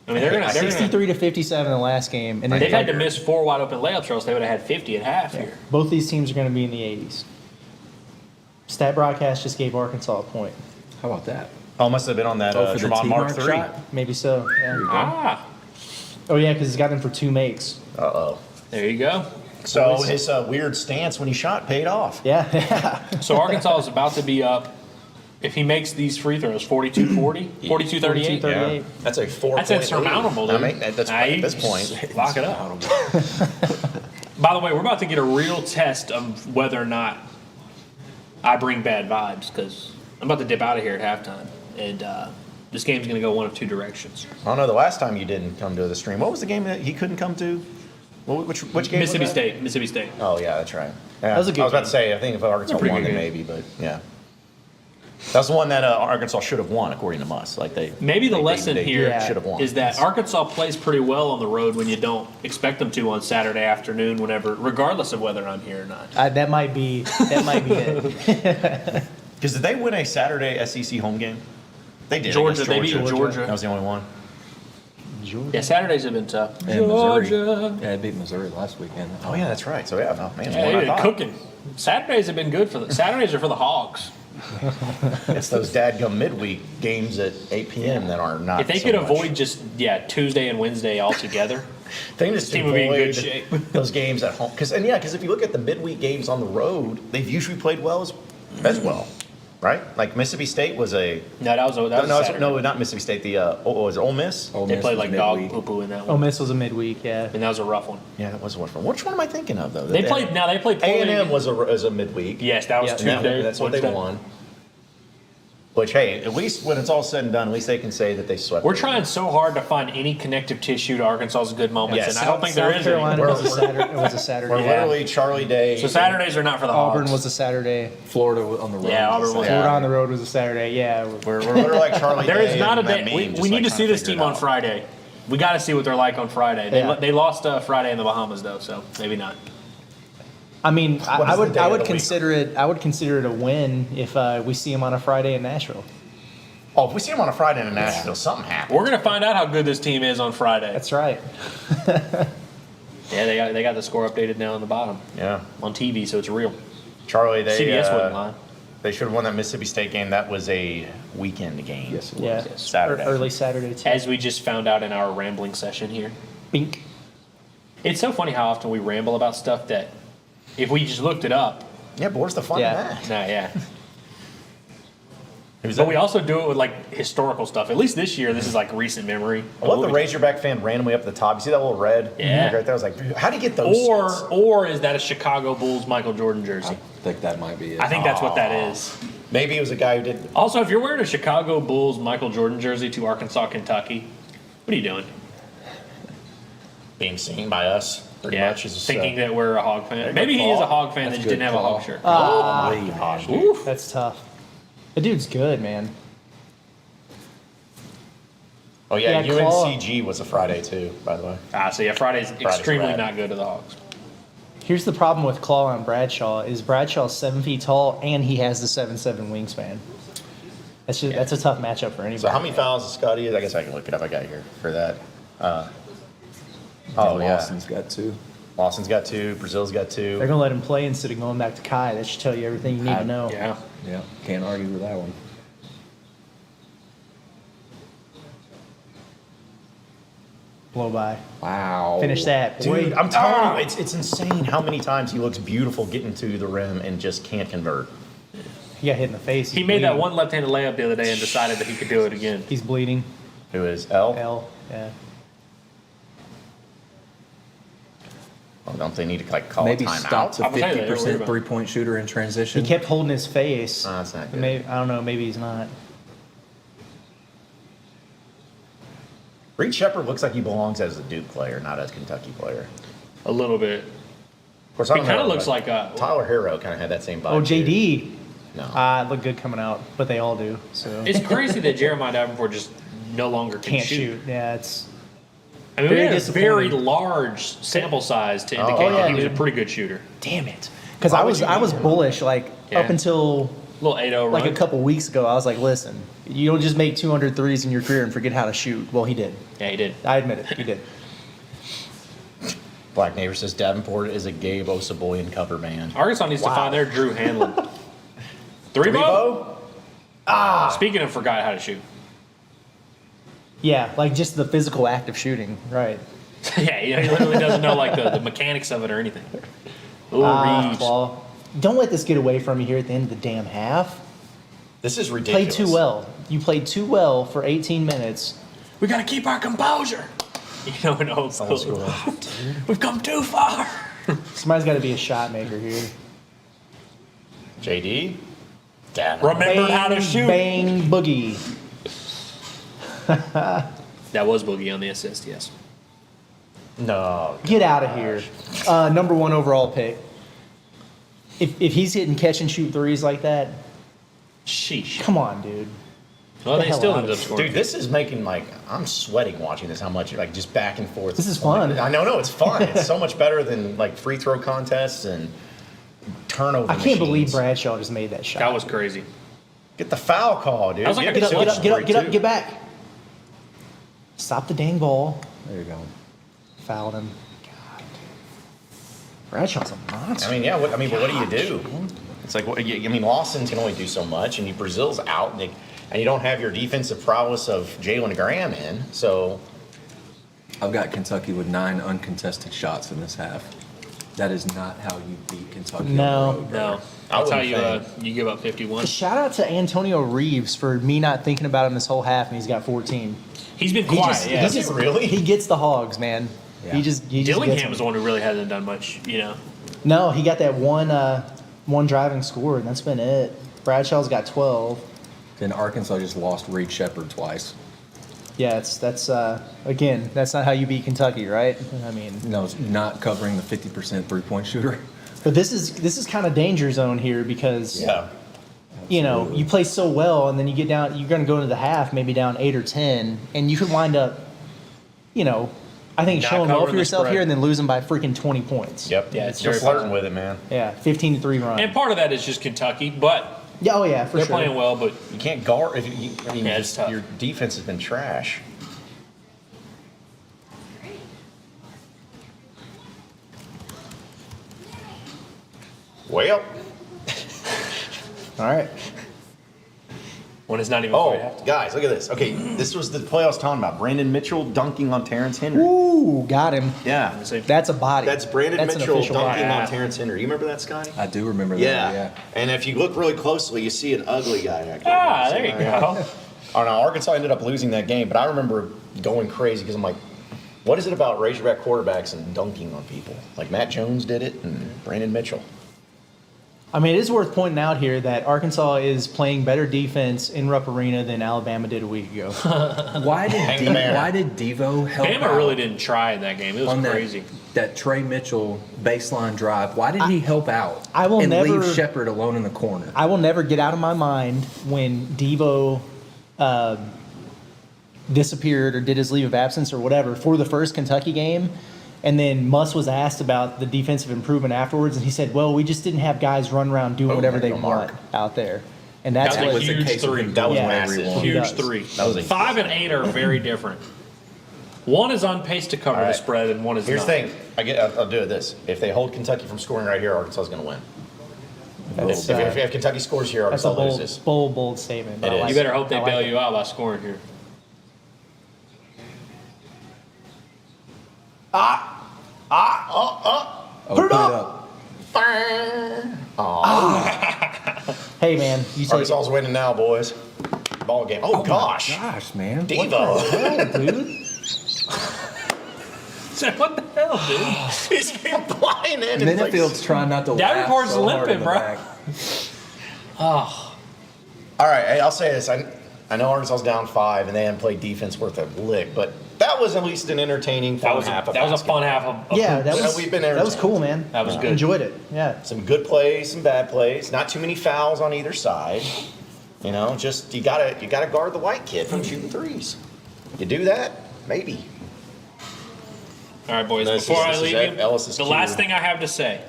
I mean, they're gonna 63 to 57 in the last game, and then they've had to miss 4 wide open layups, or else they would have had 50 at half here. both these teams are going to be in the 80s. Stat broadcast just gave Arkansas a point. How about that? Oh, must have been on that Oh, for the Tremont Mark T-mark 3. shot? Maybe so. Yeah. Ah, Oh yeah, because he's got them for 2 makes. Uh-oh. there you go. So Boys. his weird stance when he shot paid off. Yeah, yeah. So Arkansas is about to be up if he makes these free throws, 42-40, 42-38. 42-38. Yeah. That's a 4 That's insurmountable, dude. I mean, that's at this point. Lock it up. By the way, we're about to get a real test of whether or not I bring bad vibes because I'm about to dip out of here at halftime, and this game's going to go one of two directions. I don't know. The last time you didn't come to the stream, what was the game that he couldn't come to? Which game? Mississippi was that? State. Mississippi State. Oh yeah, that's right. Yeah. That was a good I was about game. to say, I think if Arkansas pretty won, good then game. maybe, but yeah. That's the one that Arkansas should have won, according to Muss. Like Maybe the lesson here Yeah. should have won. is that Arkansas plays pretty well on the road when you don't expect them to on Saturday afternoon, whenever, regardless of whether I'm here or not. That might be it. Because did they win a Saturday SEC home game? They did. Georgia, against they beat Georgia. That was the only one. Yeah, Saturdays have been tough. And Missouri. Yeah, they beat Missouri last weekend. Oh yeah, that's right. So yeah, no, man, Yeah, more than I they're thought. cooking. Saturdays have been good for the Saturdays are for the Hogs. It's those dadgum midweek games at 8 p.m. that are not. If they so could much. avoid just Tuesday and Wednesday altogether, They can just team would be in good avoid shape. those games at home. Because if you look at the midweek games on the road, they've usually played well as well, right? Like Mississippi State was a no, that was Saturday. no, not Mississippi State. Was it Ole Miss? Ole They Miss played was like dog midweek. poo poo in that Oh, one, Miss was a midweek, yeah. and that was a rough one. Yeah, that was one. Which one am I thinking of though? They played A&M was a midweek. Yes, that was Yeah. Tuesday. That's what they Wednesday. won. Which, hey, at least when it's all said and done, at least they can say that they swept. We're it. trying so hard to find any connective tissue to Arkansas's good moments, Yes. and I don't think there South is Carolina any. was a Saturday. It was a Saturday. We're Yeah. literally Charlie Day. So Saturdays are not for the Auburn Hogs. was a Saturday. Florida on the road. Yeah, Auburn was- Florida on the road was a Saturday. Yeah. We're literally like Charlie There Day. is not a and that day. meme, just We need like to trying see this figure team it on out. Friday. We got to see what they're like on Friday. Yeah. They lost Friday in the Bahamas though, so maybe not. I mean, What I is the would day I of would the week? consider it a win if we see him on a Friday in Nashville. Oh, if we see them on a Friday in Nashville, something happened. We're gonna find out how good this team is on Friday. That's right. Yeah, they got the score updated now on the bottom Yeah, on TV, so it's real. Charlie, CBS wouldn't lie. they should have won that Mississippi State game. That was a weekend game. Yes, it was. Yeah. Saturday. Early Saturday too. As we just found out in our rambling session here, Bink. it's so funny how often we ramble about stuff that if we just looked it up, Yeah, but where's the fun Yeah. in that? nah, yeah. Who's But that? we also do it with like historical stuff. At least this year, this is like recent memory. I love the Razorback fan randomly up at the top. You see that little red? Yeah. Like right there. I was like, dude, how do you get those? seats? Or is that a Chicago Bulls Michael Jordan jersey? I think that might be it. I think that's what that is. Maybe it was a guy who did. Also, if you're wearing a Chicago Bulls Michael Jordan jersey to Arkansas, Kentucky, what are you doing? Being seen by us, pretty much. Is thinking that we're a Hog There you fan. go, Maybe he is a Claw. Hog fan that That's just good, didn't have a Claw. Hog shirt. Oh my gosh, dude. Oof. That's tough. The dude's good, man. Oh yeah, Yeah, Claw. UNCG was a Friday too, by the way. So yeah, Friday's extremely rad. not good to the Hogs. Here's the problem with Claw and Bradshaw is Bradshaw's 7 feet tall and he has the 7'7" wingspan. That's a tough matchup for anybody. So how many fouls does Scottie is? I guess I can look it up. I got here for that. Oh yeah, Lawson's got two. Lawson's got 2. Brazil's got 2. They're gonna let him play instead of going back to Kai. That should tell you everything you need to know. Yeah. Yeah, can't argue with that one. Blow by. Wow. Finish that. Dude, boy. I'm telling you, it's insane how many times he looks beautiful getting to the rim and just can't convert. He got hit in the face. He He's made that bleeding. one left-handed layup the other day and decided that he could do it again. He's bleeding. Who is L? L. Yeah. Well, don't they need to like call Maybe a stop timeout? the I'm gonna say they were worried 50% about- three-point shooter in transition. He kept holding his face. Oh, that's not good. Maybe, I don't know. Maybe he's not. Reed Shepherd looks like he belongs as a Duke player, not as a Kentucky player. A little bit. Of course, I He don't kind know, of looks but like Tyler Hero kind of had that same vibe. Oh, too. JD. No. Look good coming out, but they all do. So It's crazy that Jeremiah Davenport just no longer can can't shoot. Yeah, it's I mean, we Very had a very disappointing. large sample size to indicate yeah, that he was a dude. pretty good shooter. damn it. Because Why I would was you I do was that? bullish like Yeah. up until Little 8-0 run. like a couple weeks ago. I was like, listen, you don't just make 200 threes in your career and forget how to shoot. Well, he did. Yeah, he did. I admit it. He did. Black Neighbor says Davenport is a Gabe Osaboyan cover band. Arkansas needs to find their Drew Hanlon. Three-bo? Speaking of forgot how to shoot. Yeah, like just the physical act of shooting. Right. Yeah, he literally doesn't know like the mechanics of it or anything. Ooh, Reeves. Claw. Don't let this get away from you here at the end of the damn half. This is ridiculous. Played too well. You played too well for 18 minutes. We got to keep our composure. You know, in old school. Old school. We've come too far. Somebody's got to be a shot maker here. JD? Damn. Remembered how to Bang, shoot. Bang boogie. That was Boogie on the assist, yes. No. Get out of here. Number 1 overall pick. If he's hitting catch and shoot threes like that, Sheesh. come on, dude. Well, the they hell still out ended of up scoring. Dude, this is making I'm sweating watching this. How much just back and forth. This is fun. I know, it's fun. It's so much better than free throw contests and turnover. I can't believe machines. Bradshaw just made that shot. That was crazy. Get the foul call, dude. That was like You a have to Get up, see get up, the get up, story, get up, too. get back. Stop the dang ball. There you go. Fouled him. God. Bradshaw's a monster. I mean, yeah. But what do you do? It's like, Lawson can only do so much, and Brazil's out, and you don't have your defensive prowess of Jalen Graham in. So I've got Kentucky with 9 uncontested shots in this half. That is not how you beat Kentucky No. on the road. No. I That's how wouldn't you give up 51. Shout out to Antonio Reeves for me not thinking about him this whole half, and he's got 14. He's been He quiet, just, yeah. he just Really? he gets the hogs, man. Yeah. He just gets Dillingham is the them. one who really hasn't done much, you know. No, he got that one driving score, and that's been it. Bradshaw's got 12. Then Arkansas just lost Reed Shepherd twice. Yeah, that's again, that's not how you beat Kentucky, right? I mean, No, it's not covering the 50% three-point shooter. but this is kind of danger zone here because yeah. you know, Absolutely. you play so well, and then you get down, you're going to go into the half, maybe down 8 or 10, and you could wind up, you know, I think Not showing well covering for the yourself spread. here and then losing by freaking 20 points. Yep. Yeah, it's You're very flirting possible. with it, man. Yeah, 15-3 run. And part of that is just Kentucky, but Yeah, oh yeah, for they're sure. playing well, but You can't guard. Yeah, it's tough. Your defense has been trash. Well, All right. when it's not even oh, quite half. guys, look at this. Okay, this was the play I was talking about. Brandon Mitchell dunking on Terrence Henry. Ooh, got him. Yeah, That's a body. that's Brandon That's an Mitchell official dunking body. on Terrence Henry. You remember that, Scotty? I do remember that. Yeah. And if you look really closely, you see an ugly guy. Actually. Ah, there you go. Oh no, Arkansas ended up losing that game, but I remember going crazy because I'm like, what is it about Razorback quarterbacks and dunking on people? Like Matt Jones did it and Brandon Mitchell. I mean, it is worth pointing out here that Arkansas is playing better defense in Rupp Arena than Alabama did a week ago. Why Hang the banner. Why did Devo help Bama out really didn't try in that game. It was on crazy. that Trey Mitchell baseline drive? Why did he help out I will and never- leave Shepard alone in the corner? I will never get out of my mind when Devo disappeared or did his leave of absence or whatever for the first Kentucky game. And then Muss was asked about the defensive improvement afterwards, and he said, well, we just didn't have guys run around doing Oh, whatever there they you go, want Mark. out there. And that's That what was a huge case of three. him That was doing Yeah. massive. whatever he He Huge does. three. That was a- 5 and 8 are very different. One is on pace to cover All the right. spread, and one is Here's not. the thing. I'll do it this. If they hold Kentucky from scoring right here, Arkansas is going to win. that's, If Kentucky scores here, that's a Arkansas bold, loses. bold statement. but It I is. like You better hope they I like bail it. you out by scoring here. Put it up. Aw. Hey, man, you take Arkansas's it. winning now, boys. Ball game. Oh, gosh. Gosh, man. Devo. Hell, dude. What the hell, dude? He's been flying in. and like- Minifield's trying not to laugh Davenport's so hard limping, in the bro. back. All right, hey, I'll say this. I know Arkansas's down 5, and they haven't played defense worth a lick, but that was at least an entertaining That fun was half a, of that was a fun basketball. half of Yeah, that Yeah, was, we've been that was entertained. cool, man. That was good. Enjoyed it. Yeah. Some good plays, some bad plays. Not too many fouls on either side. You know, just you gotta guard the white kid from shooting threes. You do that, maybe. All right, boys. This Before is- I this leave is you, Ellis's the cue. last thing I have to say: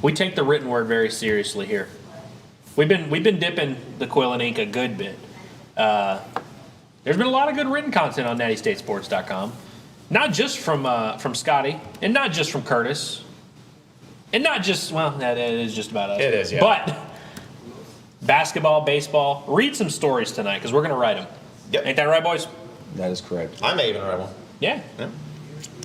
we take the written word very seriously here. We've been dipping the quill and ink a good bit. There's been a lot of good written content on NattyStateSports.com, not just from Scottie, and not just from Curtis, and not just that is just about us. It is, yeah. But basketball, baseball. Read some stories tonight because we're gonna write them. Yep. Ain't that right, boys? That is correct. I may even write one. Yeah. Yeah.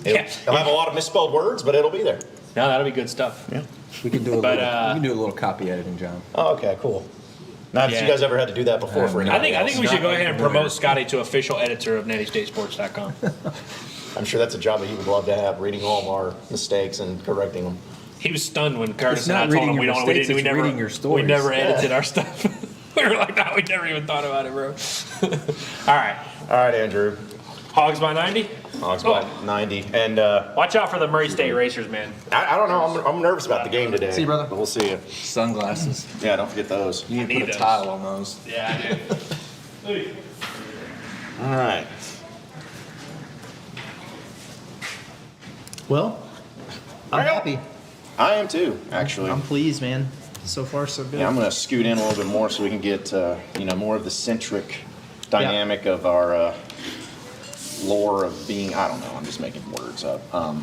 Yeah. It'll have a lot of misspelled words, but it'll be there. No, that'll be good stuff. Yeah. We can do a But, little, we can do a little copy editing, John. Oh, okay, cool. Not that Yeah. you guys ever had to do that before for I anybody think else. we should go ahead and promote Scottie to official editor of NattyStateSports.com. I'm sure that's a job that he would love to have, reading all of our mistakes and correcting them. He was stunned when Curtis It's and I not told reading him your we mistakes, it's never reading your we stories. never edited our stuff. We were like, no, we never even thought about it, bro. All right, All right, Andrew. Hogs by 90. Hogs by 90. And Watch out for the Murray State Racers, man. I don't know. I'm nervous about the game today. See you, brother. But we'll see you. Sunglasses. Yeah, don't forget those. You need to need put a those. tile on those. Yeah, I do. All right. Well, I'm happy. I am too, actually. I'm pleased, man. So far, so good. Yeah, I'm going to scoot in a little bit more so we can get more of the centric dynamic of our lore of being. I don't know. I'm just making words up. All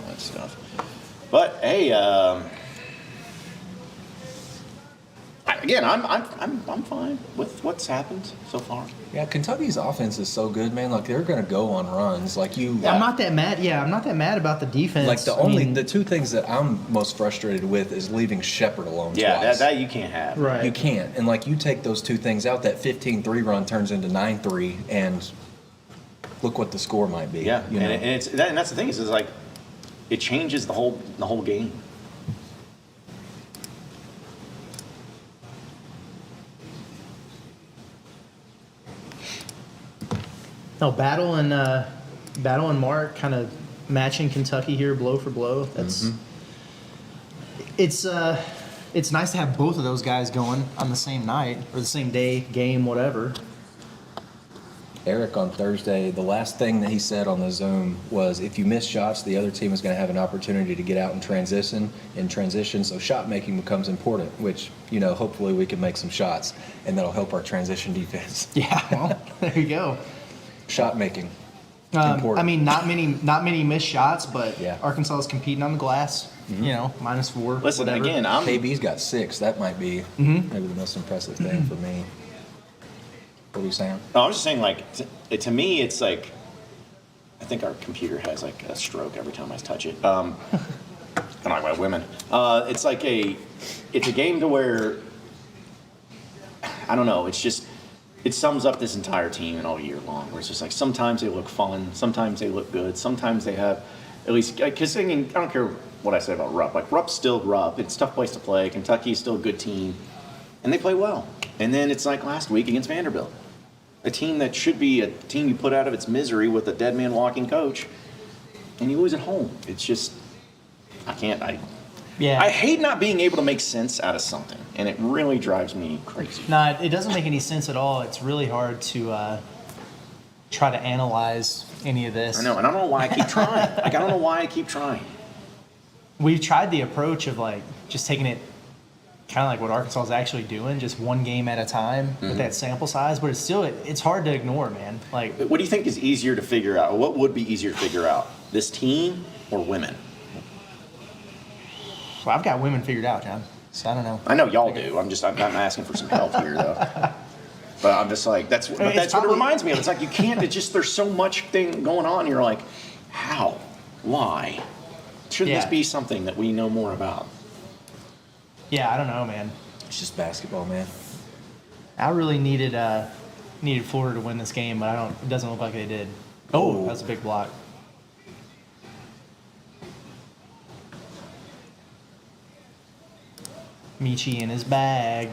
that stuff. But hey, again, I'm fine with what's happened so far. Yeah, Kentucky's offense is so good, man. Like they're going to go on runs. Like you. I'm not that mad. Yeah, I'm not that mad about the defense. Like the two things that I'm most frustrated with is leaving Shepard alone. Yeah, twice. that you can't have. Right. You can't. And like you take those two things out, that 15-3 run turns into 9-3, and look what the score might be. Yeah, you know? and that's the thing is like it changes the whole game. No, Battle and Mark kind of matching Kentucky here, blow for blow. That's it's nice to have both of those guys going on the same night or the same day, game, whatever. Eric on Thursday, the last thing that he said on the Zoom was, if you miss shots, the other team is going to have an opportunity to get out and transition. So shot making becomes important, which, hopefully we can make some shots, and that'll help our transition defense. Yeah, well, there you go. Shot making, important. I mean, not many missed shots, but Yeah. Arkansas is competing on the glass. -4. Listen, whatever. again, KB's got 6. That might be maybe the most impressive thing for me. What are you saying? No, I was just saying, like, to me, it's like, I think our computer has like a stroke every time I touch it. I'm not about women. It's like it's a game to where, I don't know, it sums up this entire team and all year long, where it's just like, sometimes they look fun, sometimes they look good, sometimes they have, at least, because I don't care what I say about Rupp. Like, Rupp's still Rupp. It's a tough place to play. Kentucky's still a good team, and they play well. And then it's like last week against Vanderbilt, a team that should be a team you put out of its misery with a dead man walking coach, and you lose at home. It's just, I hate not being able to make sense out of something, and it really drives me crazy. No, it doesn't make any sense at all. It's really hard to try to analyze any of this. I know, and I don't know why I keep trying. Like, I don't know why I keep trying. We've tried the approach of like just taking it kind of like what Arkansas is actually doing, just one game at a time with that sample size, but it's hard to ignore, man. Like, What do you think is easier to figure out? Or what would be easier to figure out? This team or women? well, I've got women figured out, John. So I don't know. I know y'all do. I'm asking for some help here, though. But I'm just like, that's what it reminds me of. It's like, you can't, there's so much thing going on. You're like, how? Why? Shouldn't this Yeah. be something that we know more about? Yeah, I don't know, man. It's just basketball, man. I really needed Florida to win this game, but it doesn't look like they did. Oh, that's a big block. Michi in his bag.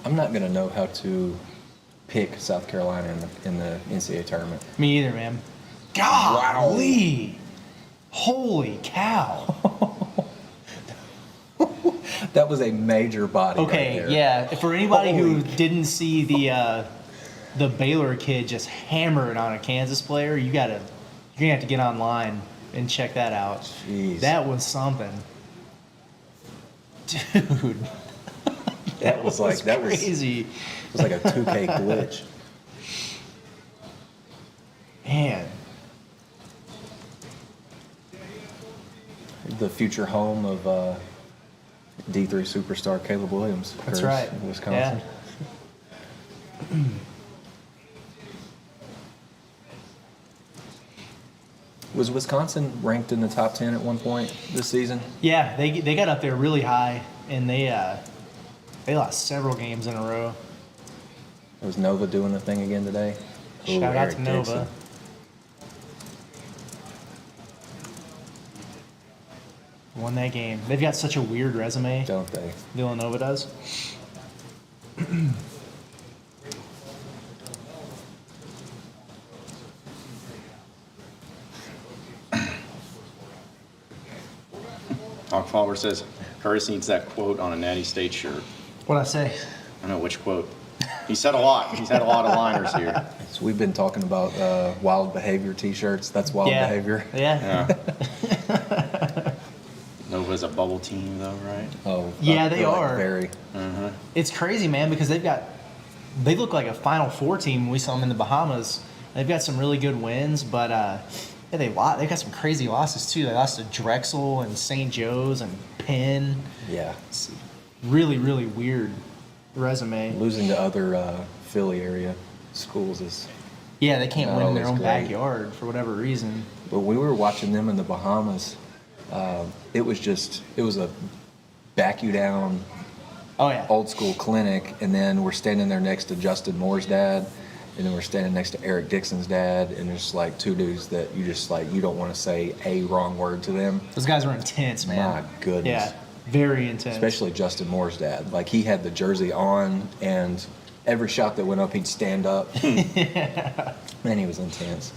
I'm not going to know how to pick South Carolina in the NCAA tournament. Me either, man. Golly! Holy cow! That was a major body. Okay, right there. yeah. For anybody who Holy. didn't see the Baylor kid just hammer it on a Kansas player, you're gonna have to get online and check that out. Jeez. That was something, dude. That was crazy. It was like a 2K glitch. Man, The future home of D3 superstar Caleb Williams. that's occurs right. in Wisconsin. Yeah. Was Wisconsin ranked in the top 10 at one point this season? Yeah, they got up there really high, and they lost several games in a row. Was Nova doing the thing again today? Shout out Eric to Nova. Dixon. Won that game. They've got such a weird resume. Don't they? Villanova does. Hawk Follower says Curtis needs that quote on a Natty State shirt. What'd I say? I don't know which quote. He said a lot. He's had a lot of liners here. So we've been talking about wild behavior T-shirts. That's wild behavior. Yeah. Yeah. Nova's a bubble team, though, right? Oh, Yeah, I they feel like are. very. It's crazy, man, because they look like a Final Four team. We saw them in the Bahamas. They've got some really good wins, but they've got some crazy losses too. They lost to Drexel and St. Joe's and Penn. Yeah. It's really, really weird resume. Losing to other Philly area schools is. Yeah, they can't Not win in their always own great. backyard for whatever reason. But we were watching them in the Bahamas. It was a back you down Oh yeah. old school clinic, and then we're standing there next to Justin Moore's dad, and then we're standing next to Eric Dixon's dad, and there's like two dudes that you don't want to say a wrong word to them. Those guys were intense, man. My goodness. Yeah, very intense. Especially Justin Moore's dad. Like he had the jersey on, and every shot that went up, he'd stand up. Man, he was intense.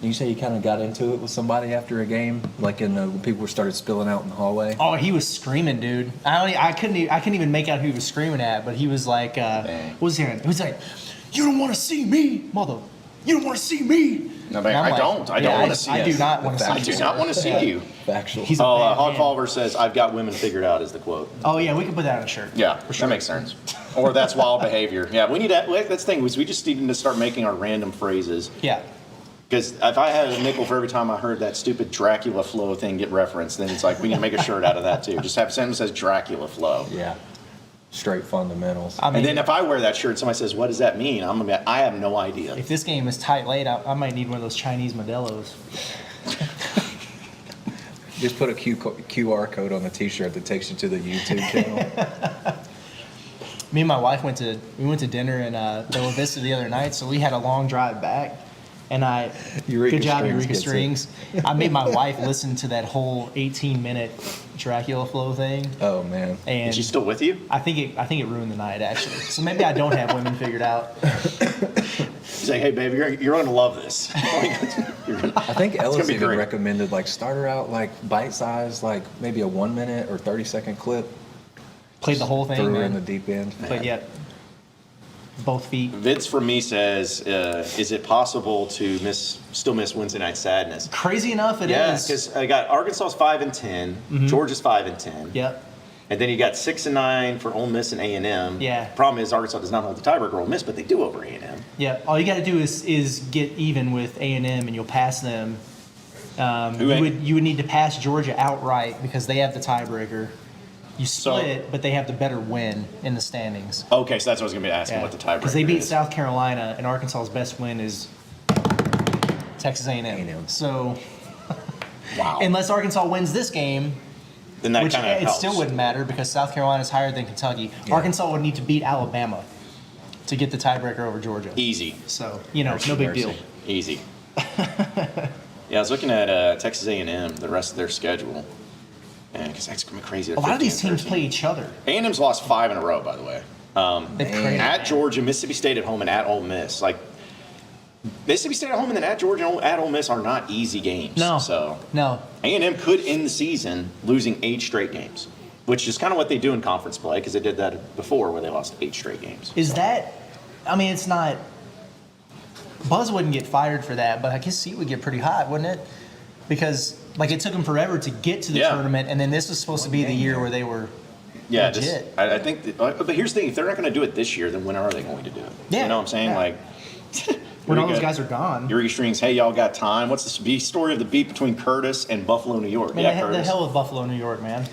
You say you kind of got into it with somebody after a game, like when people started spilling out in the hallway. Oh, he was screaming, dude. I couldn't even make out who he was screaming at, but he was like, what was he saying? He was like, "You don't want to see me, mother. You don't want to see me." No, And man, I'm I like, don't. I yeah, don't want to see I you. do not want to see I you. do not want to see you. Factual. He's a bad Hog man. Follower says, "I've got women figured out," is the quote. Oh yeah, we can put that on a shirt. Yeah, for sure. that makes sense. Or that's wild behavior. Yeah, we need that. That's the thing. We just need to start making our random phrases. Yeah. Because if I had a nickel for every time I heard that stupid Dracula flow thing get referenced, then it's like we can make a shirt out of that too. Just have a sentence that says Dracula flow. Yeah. Straight fundamentals. I mean, And then if I wear that shirt, somebody says, "What does that mean?" I'm gonna be, I have no idea. if this game is tight late, I might need one of those Chinese Modelos. Just put a QR code on the T-shirt that takes you to the YouTube channel. Me and my wife went to dinner in Bella Vista the other night, so we had a long drive back. And Eureka good job, Strings Eureka gets it. Strings. I made my wife listen to that whole 18-minute Dracula flow thing, Oh man. and Is she still with you? I think it ruined the night actually. So maybe I don't have women figured out. She's like, "Hey, baby, you're gonna love this." You're gonna- I think Ellis gonna be even great. recommended like start her out like bite size, like maybe a 1 minute or 30-second clip. Played the whole thing, Threw her man. in the deep end. But yet, both feet. Vince from me says, "Is it possible to still miss Wednesday night sadness?" Crazy enough, it is. Yeah, because I got Arkansas's 5-10, Georgia's 5-10. Yep. And then you got 6-9 for Ole Miss and A&M. Yeah. Problem is Arkansas does not hold the tiebreaker Ole Miss, but they do over A&M. Yeah. All you got to do is get even with A&M, and you'll pass them. Who You would need to pass Georgia outright because they have the tiebreaker. You split, but they have the better win in the standings. Okay, so that's what I was going to be asking, what the tiebreaker is. Because they beat South Carolina, and Arkansas's best win is Texas A&M. A&M. So Wow. unless Arkansas wins this game, then that which kind of it helps. still wouldn't matter because South Carolina's higher than Kentucky. Yeah. Arkansas would need to beat Alabama to get the tiebreaker over Georgia. Easy. So, no big Mercy. deal. Easy. Yeah, I was looking at Texas A&M, the rest of their schedule. And because that's going to be crazy. A lot of these teams play each other. A&M's lost 5 in a row, by the way. They've created At Georgia, Mississippi State at home, and at Ole Miss. Like, Mississippi State at home and then at Georgia and at Ole Miss are not easy games. No. So No. A&M could end the season losing 8 straight games, which is kind of what they do in conference play because they did that before where they lost 8 straight games. Is that, it's not, Buzz wouldn't get fired for that, but I guess he would get pretty hot, wouldn't it? Because, it took him forever to get to the Yeah. tournament, and then this was supposed to be the year where they were Yeah, legit. I think. But here's the thing: if they're not going to do it this year, then when are they going to do it? Yeah, You know what I'm saying? yeah. Like, when all Eureka- those guys are gone. Eureka Strings, hey, y'all got time? What's the story of the beat between Curtis and Buffalo, New York? Man, yeah, the Curtis. hell with Buffalo, New York, man.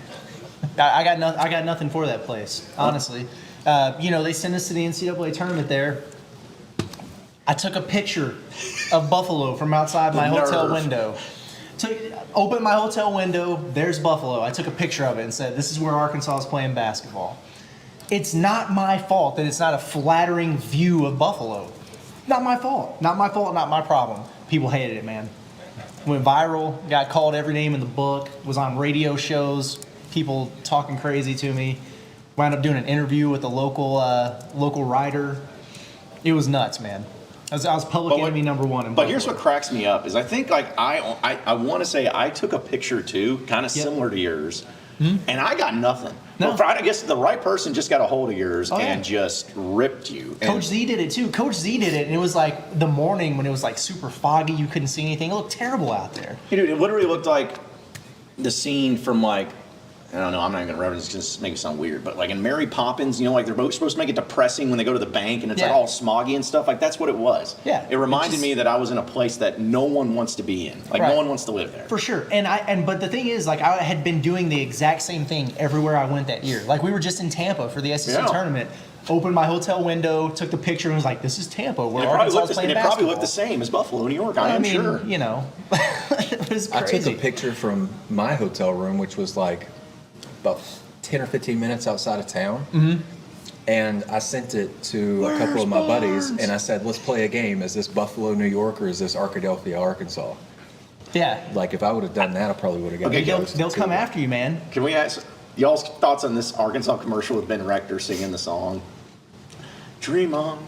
I got nothing for that place, honestly. They send us to the NCAA tournament there. I took a picture of Buffalo from outside my hotel nerve. window. Opened my hotel window, there's Buffalo. I took a picture of it and said, this is where Arkansas is playing basketball. It's not my fault that it's not a flattering view of Buffalo. Not my fault. Not my fault, not my problem. People hated it, man. Went viral, got called every name in the book, was on radio shows, people talking crazy to me. Wound up doing an interview with a local writer. It was nuts, man. I was public enemy number one in But Buffalo. here's what cracks me up is I think like I want to say I took a picture too, kind of similar to yours, and I got nothing. No. Well, I guess the right person just got a hold of yours Oh, and yeah. just ripped you. Coach Z did it too. Coach Z did it, and it was like the morning when it was like super foggy. You couldn't see anything. It looked terrible out there. Dude, it literally looked like the scene from like, I don't know, I'm not even going to reference it because it's making it sound weird, but like in Mary Poppins, you know, like they're both supposed to make it depressing when they go to the bank and it's like Yeah. all smoggy and stuff. Like that's what it was. Yeah. It reminded It just- me that I was in a place that no one wants to be in. Like Right. no one wants to live there. For sure. But the thing is, like, I had been doing the exact same thing everywhere I went that year. Like, we were just in Tampa for the SEC Yeah. tournament. Opened my hotel window, took the picture, and was like, "This is Tampa, where And it probably Arkansas looked is playing it basketball." probably looked the same as Buffalo, New York. I am mean, sure. you know, it was I crazy. took a picture from my hotel room, which was like about 10 or 15 minutes outside of town. Mm-hmm. And I sent it to a couple of my buddies, and I said, let's play a game. Is this Buffalo, New York, or is this Arkadelphia, Arkansas? Yeah, Like, if I would have done that, I probably would have gotten Okay, they'll come after you, man. Can we ask y'all's thoughts on this Arkansas commercial with Ben Rector singing the song? Dream on,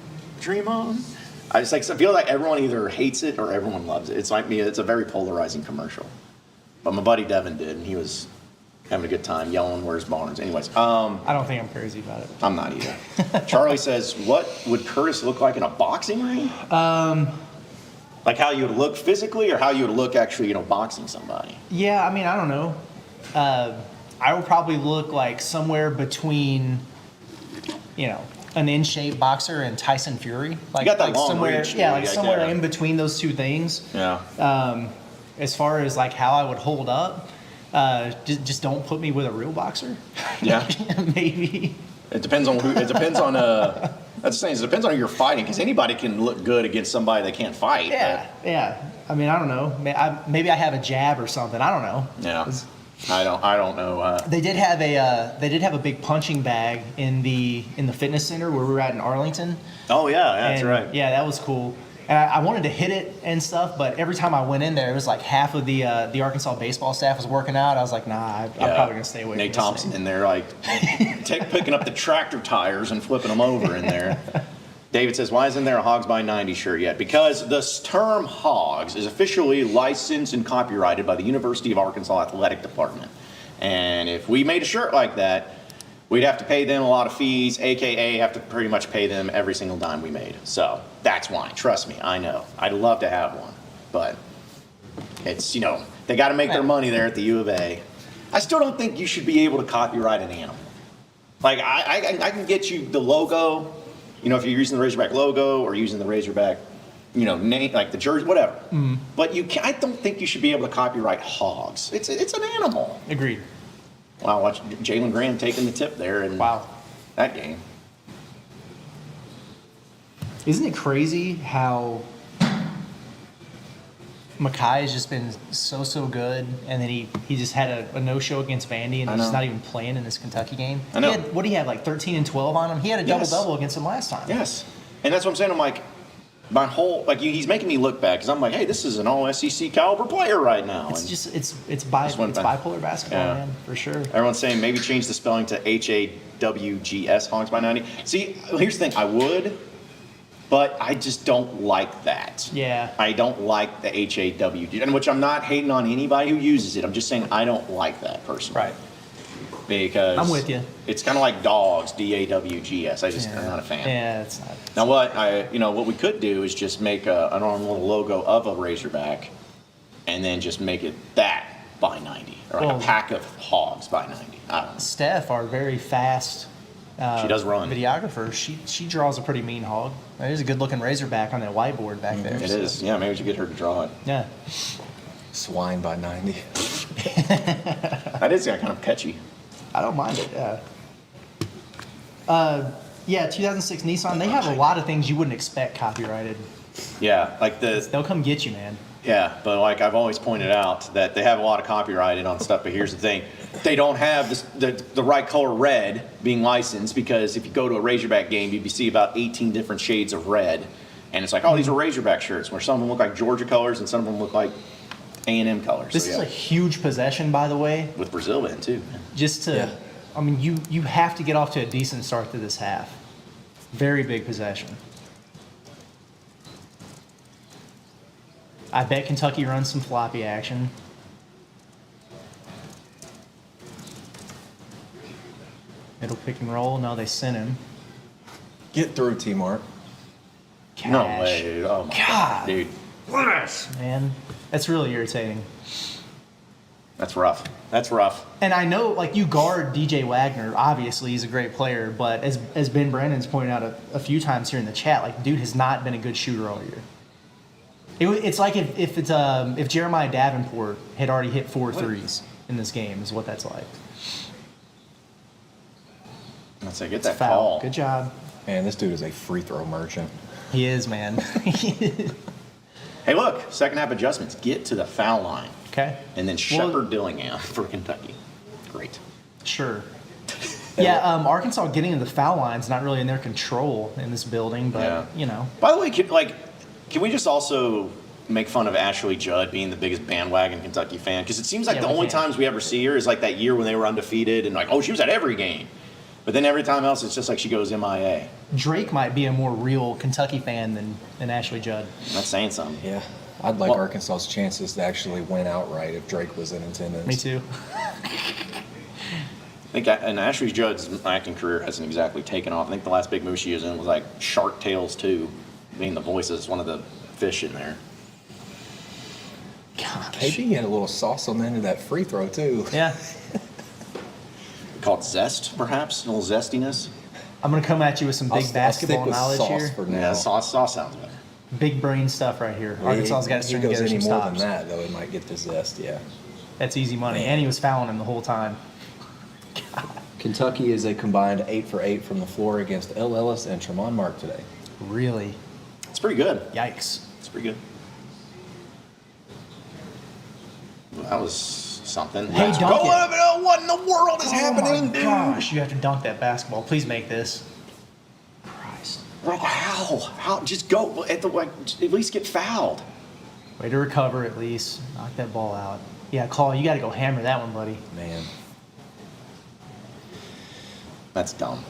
dream on. I just like I feel like everyone either hates it or everyone loves it. It's like me. It's a very polarizing commercial. But my buddy Devin did, and he was having a good time yelling, "Where's Barnes?" Anyways, I don't think I'm crazy about it. I'm not either. Charlie says, "What would Curtis look like in a boxing ring?" Like how you would look physically, or how you would look actually, you know, boxing somebody. Yeah, I mean, I don't know. I would probably look like somewhere between, you know, an in-shape boxer and Tyson Fury. Like, You got that like long somewhere, reach, yeah, dude, like like somewhere that. in between those two things. Yeah. As far as like how I would hold up, just don't put me with a real boxer. Yeah. Maybe. It depends on who. It depends on. That's the thing. It depends on who you're fighting, because anybody can look good against somebody that can't fight. Yeah, yeah. I mean, I don't know. Maybe I have a jab or something. I don't know. But, yeah. I don't know. They did have a big punching bag in the fitness center where we were at in Arlington. Oh yeah, that's And, right. Yeah, that was cool. And I wanted to hit it and stuff, but every time I went in there, it was like half of the Arkansas baseball staff was working out. I was like, nah, I'm probably gonna stay away. Nate from this Thompson thing. in there, like picking up the tractor tires and flipping them over in there. David says, "Why isn't there a Hogs by 90 shirt yet?" Because the term Hogs is officially licensed and copyrighted by the University of Arkansas Athletic Department. And if we made a shirt like that, we'd have to pay them a lot of fees, aka have to pretty much pay them every single dime we made. So that's why. Trust me, I know. I'd love to have one, but it's, you know, they got to make their money there at the U of A. I still don't think you should be able to copyright an animal. Like I can get you the logo. You know, if you're using the Razorback logo or using the Razorback, you know, name, like the jersey, whatever. But I don't think you should be able to copyright Hogs. It's an animal. Agreed. Wow, watch Jalen Graham taking the tip there in Wow. that game. Isn't it crazy how Makai has just been so good, and then he just had a no-show against Vandy, and I he's just know. not even playing in this Kentucky game. I know. What do he have, like 13 and 12 on him? He had a Yes. double-double against him last time. Yes, and that's what I'm saying. I'm like, my whole he's making me look bad because I'm like, hey, this is an all SEC caliber player right now. It's And just it's one thing. bipolar basketball, Yeah. man, for sure. everyone's saying maybe change the spelling to HAWGS, Hogs by 90. See, here's the thing, I would, but I just don't like that. Yeah. I don't like the HAWG, and which I'm not hating on anybody who uses it. I'm just saying I don't like that personally. Right. Because I'm with you. It's kind of like dogs, DAWGS. I'm not a fan. Yeah, it's not. Now what we could do is just make an little logo of a Razorback, and then just make it that by 90, or like Well- a pack of Hogs by 90. I don't know. Steph, our very fast She does run. videographer, she draws a pretty mean hog. There's a good-looking Razorback on that whiteboard back there. It so- is. Yeah, maybe we should get her to draw it. Yeah. Swine by 90. That is kind of catchy. I don't mind it. Yeah. Yeah, 2006 Nissan. They have a lot of things you wouldn't expect copyrighted. Yeah, like They'll come get you, man. Yeah, but like I've always pointed out that they have a lot of copyrighted on stuff, but here's the thing. They don't have the right color red being licensed, because if you go to a Razorback game, you see about 18 different shades of red. And it's like, oh, these are Razorback shirts, where some of them look like Georgia colors and some of them look like A&M colors. This is a huge possession, by the way. with Brazil in too. Just to, Yeah. I mean, you have to get off to a decent start to this half. Very big possession. I bet Kentucky runs some floppy action. Middle pick and roll. No, they sent him. Get through, T-Mark. Cash. No way, dude. Oh my God, dude. Man, that's really irritating. That's rough. That's rough. And I know, like, you guard DJ Wagner. Obviously, he's a great player. But as Ben Brandon's pointed out a few times here in the chat, like, dude has not been a good shooter all year. It's like if Jeremiah Davenport had already hit 4 threes in this game, is what that's like. Let's say, get It's a that foul. call. Good job. Man, this dude is a free throw merchant. He is, man. Hey, look, second half adjustments. Get to the foul line. Okay. And then Well- Shepard Dillingham for Kentucky. Great. Sure. Yeah, Arkansas getting to the foul line's not really in their control in this building, but, Yeah. you know. By the way, can we just also make fun of Ashley Judd being the biggest bandwagon Kentucky fan? Because it seems like Yeah, the we only can. times we ever see her is like that year when they were undefeated and like, oh, she was at every game. But then every time else, it's just like she goes MIA. Drake might be a more real Kentucky fan than Ashley Judd. That's saying something. Yeah. I'd like Well- Arkansas's chances to actually win outright if Drake was in attendance. Me too. I think, and Ashley Judd's acting career hasn't exactly taken off. I think the last big movie she was in was like Shark Tales 2, being the voice as one of the fish in there. Gosh. KB had a little sauce on the end of that free throw, too. Yeah. Called Zest, perhaps? A little zestiness? I'm going to come at you with some big basketball I'll stick with knowledge sauce here. for now. Yeah, sauce sounds better. Big brain stuff right here. Arkansas's got to If string he goes together any some more stops. than that, though, it might get the zest, yeah. That's easy money. Man. And he was fouling him the whole time. Kentucky is a combined 8 for 8 from the floor against Ellis and Tremont Mark today. Really? It's pretty good. Yikes. It's pretty good. Well, that was something. Hey, Let's dunk go. it. What in the world is happening, Oh my dude? gosh, you have to dunk that basketball. Please make this. Christ. Like, how? Just go at least get fouled. Way to recover at least. Knock that ball out. Yeah, Call, you got to go hammer that one, buddy. Man. That's dumb.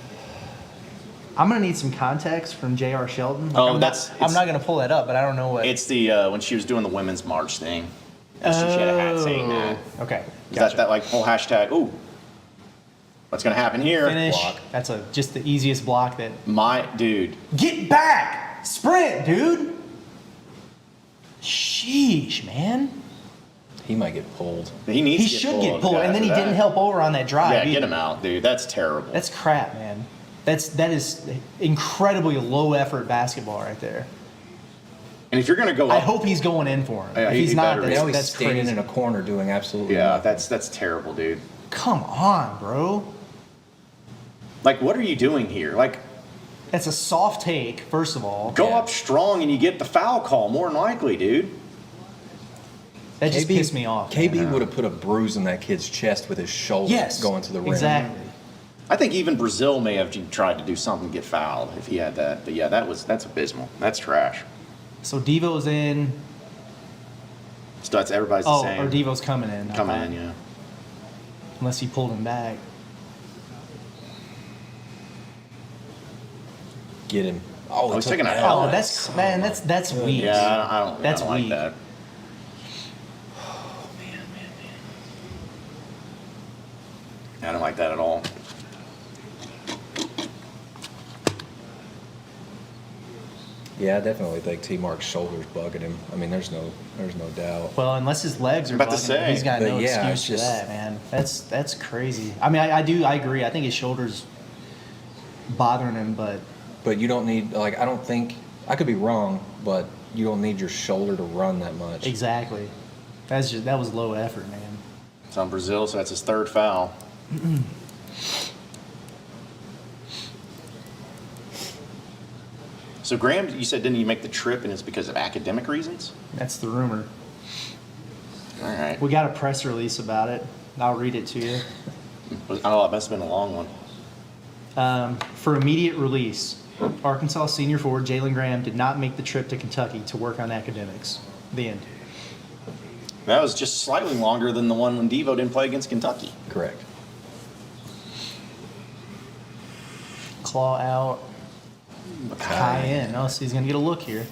I'm going to need some context from J.R. Sheldon. Oh, I'm it's- not going to pull that up, but I don't know what. It's the when she was doing the women's march thing. And she had a hat saying that. Okay. Is Gotcha. that like whole hashtag? Ooh, what's gonna happen here? Finish. Block. That's just the easiest block that. My dude. Get back! Sprint, dude! Sheesh, man. He might get pulled. He needs. He to should get pulled, and then he after didn't that. help over on that drive. Yeah, either. get him out, dude. That's terrible. That's crap, man. That is incredibly low effort basketball right there. and if you're gonna go I up, hope he's going in for him. Yeah, If he he's not, better be. that's, Now he's that's standing crazy. in a corner doing absolutely yeah, nothing. that's terrible, dude. Come on, bro. Like, what are you doing here? Like, That's a soft take, first of all. go Yeah. up strong and you get the foul call more than likely, dude. That just pissed me off. KB man. would have put a bruise in that kid's chest with his shoulder Yes. going to the rim. Exactly. I think even Brazil may have tried to do something to get fouled if he had that. But yeah, that's abysmal. That's trash. So Devo's in. So that's everybody's the Oh, same. or Devo's coming in. I Coming thought. in, yeah. Unless he pulled him back. Get him. Oh, he's he took taking a that. hell. Oh, that's that's weak. Yeah, I don't That's like weak. that. I don't like that at all. Yeah, I definitely think T Mark's shoulders bugging him. I mean, there's no doubt. Well, unless his legs are About to bugging, say, he's got but no yeah, excuse it's for just- that, man. That's crazy. I mean, I agree. I think his shoulders bothering him, but But you don't need I don't think I could be wrong, but you don't need your shoulder to run that much. exactly. That was low effort, man. It's on Brazil, so that's his third foul. So Graham, you said didn't he make the trip and it's because of academic reasons? That's the rumor. All right. We got a press release about it. I'll read it to you. Oh, it must have been a long one. For immediate release, Arkansas senior forward Jalen Graham did not make the trip to Kentucky to work on academics. The end. That was just slightly longer than the one when Devo didn't play against Kentucky. Correct. Claw out. High in. Oh, so he's going to get a look here.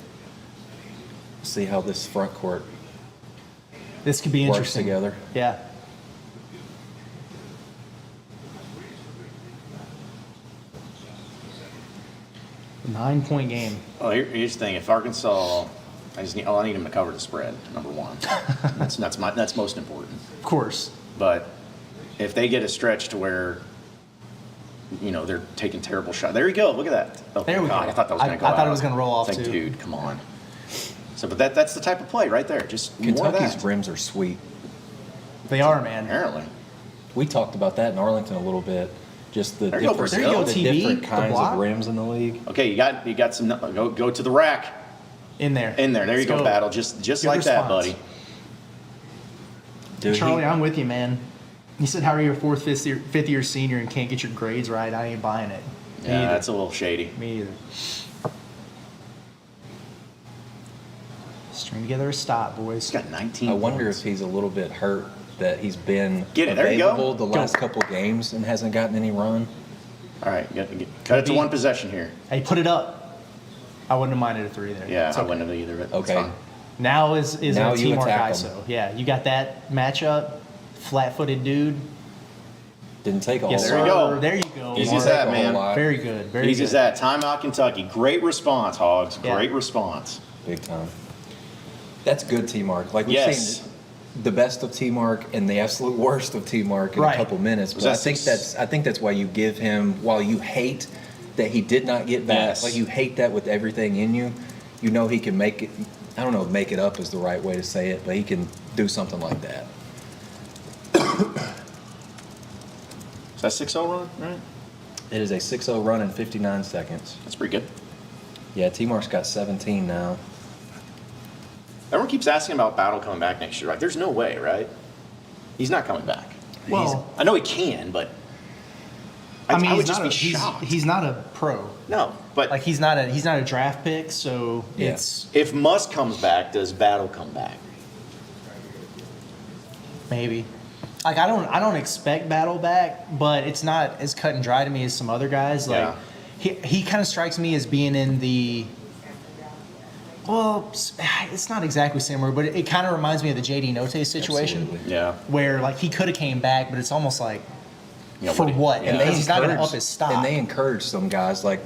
See how this front court This could be works interesting. together. Yeah. Nine-point game. Oh, here's the thing. If Arkansas, I need him to cover the spread. Number one. that's most important. Of course. But if they get a stretch to where, they're taking terrible shots. There you go. Look at that. Oh, There we God, go. I thought that was going to go I thought out. it was gonna roll off, It's like, too. dude, come on. So, but that's the type of play right there. Just more of Kentucky's that. rims are sweet. They are, man. Apparently. We talked about that in Arlington a little bit. Just the There you go, different, Brazil. There you go, the TV, different the kinds block. of rims in the league. Okay, you got some. Go to the rack. In there. In there. There you Let's go, Battle. Just Good like that, response. buddy. Dude, Charlie, I'm with you, man. You said, how are you a fifth year senior and can't get your grades right? I ain't buying it. Me Yeah, either. that's a little shady. Me either. String together a stop, boys. He's got 19 I wonder points. if he's a little bit hurt that he's been Get it, there you go. available the last couple games and hasn't gotten any run. All right, cut it to one possession here. Hey, put it up. I wouldn't have minded a three there. Yeah, It's I okay. wouldn't have either. But it's Okay. fine. Now is Now a you teamwork attack 'em. ISO. Yeah, you got that matchup, flat-footed dude. Didn't take a Yes, whole There sir. you go. There you go. Easy Mark. as that, Take a whole man. lot. Very good. Very Easy good. as that. Timeout, Kentucky. Great response, Hogs. Yeah. Great response. Big time. That's good T-Mark. Like we've Yes. seen the best of T-Mark and the absolute worst of T-Mark in Right. a couple minutes. Was But that I think that's why you give him, while you hate that he did not get back, Yes. like you hate that with everything in you, you know he can make it. I don't know if make it up is the right way to say it, but he can do something like that. Is that 6-0 run? Right. It is a 6-0 run in 59 seconds. That's pretty good. Yeah, T-Mark's got 17 now. Everyone keeps asking about Battle coming back next year. Right? There's no way, right? He's not coming back. Well, I know he can, but I mean, would he's just not be a, shocked. he's not a pro. No, but Like he's not a draft pick, so Yeah. it's if Musk comes back, does Battle come back? maybe. Like I don't expect Battle back, but it's not as cut and dry to me as some other guys. Like he kind of strikes me as being in the. Well, it's not exactly similar, but it kind of reminds me of the JD Notte situation, Absolutely. Yeah. where like he could have came back, but it's almost like Yeah, for what? yeah. Because he's not going to encourage- up his stock. And they encourage some guys like,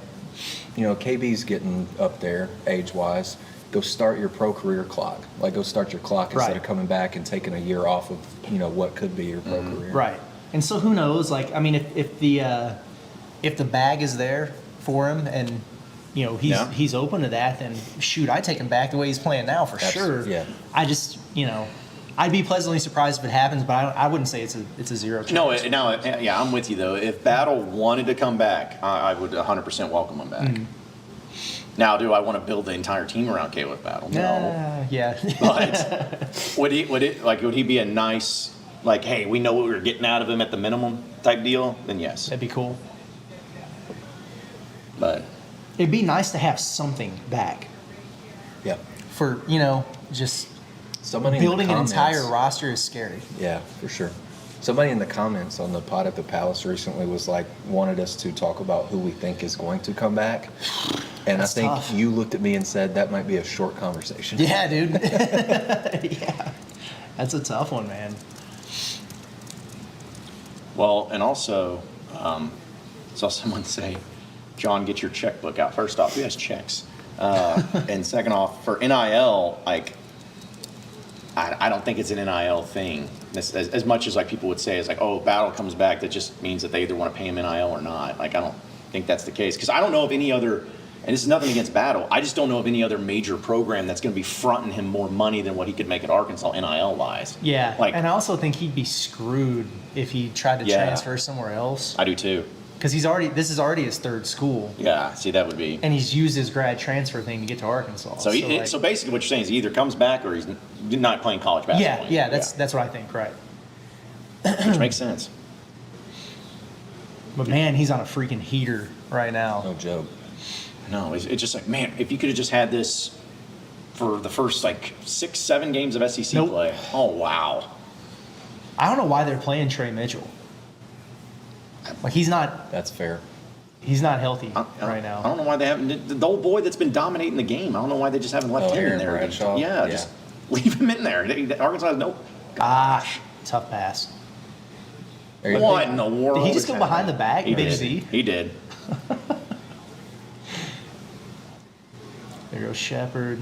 KB's getting up there age-wise. Go start your pro career clock. Like go start your clock instead Right. of coming back and taking a year off of what could be your pro career. Right. And so who knows? Like, I mean, if the bag is there for him, and he's open to that, then shoot, I take him back the way he's playing now for sure. Yeah. I just I'd be pleasantly surprised if it happens, but I wouldn't say it's a zero chance. Yeah, I'm with you though. If Battle wanted to come back, I would 100% welcome him back. Now, do I want to build the entire team around Caleb Battle? No. Yeah. But would he be a nice, like, hey, we know what we're getting out of him at the minimum type deal? Then yes. That'd be cool. But It'd be nice to have something back Yeah. for just Somebody building in the an entire comments- roster is scary. Yeah, for sure. Somebody in the comments on the Pod at the Palace recently was like, wanted us to talk about who we think is going to come back. And That's I think tough. you looked at me and said that might be a short conversation. Yeah, dude. Yeah. That's a tough one, man. well, and also saw someone say, John, get your checkbook out. First off, who has checks? And second off, for NIL, like, I don't think it's an NIL thing. As much as like people would say, is like, oh, Battle comes back, that just means that they either want to pay him NIL or not. Like, I don't think that's the case. Because I don't know of any other, and this is nothing against Battle, I just don't know of any other major program that's going to be fronting him more money than what he could make at Arkansas NIL-wise. Yeah, Like, and I also think he'd be screwed if he tried to Yeah. transfer somewhere else. I do too. because this is already his third school, Yeah, see, that would be. and he's used his grad transfer thing to get to Arkansas. So, so basically, what you're saying is he either comes back or he's not playing college basketball. yeah, that's what I think, right? Which makes sense. But man, he's on a freaking heater right now. No joke. No, it's just like, man, if you could have just had this for the first like 6-7 games of SEC Nope. play. Oh wow. I don't know why they're playing Trey Mitchell. Like he's not That's fair. healthy right I now. don't know why they haven't. The old boy that's been dominating the game. I don't know why they just haven't left him in Aaron there. Bradshaw? Yeah, just leave him in there. Arkansas has no. Gosh, tough pass. What in the world? Did he just is go behind happening? the back? He Big did. Z? He did. There goes Shepard.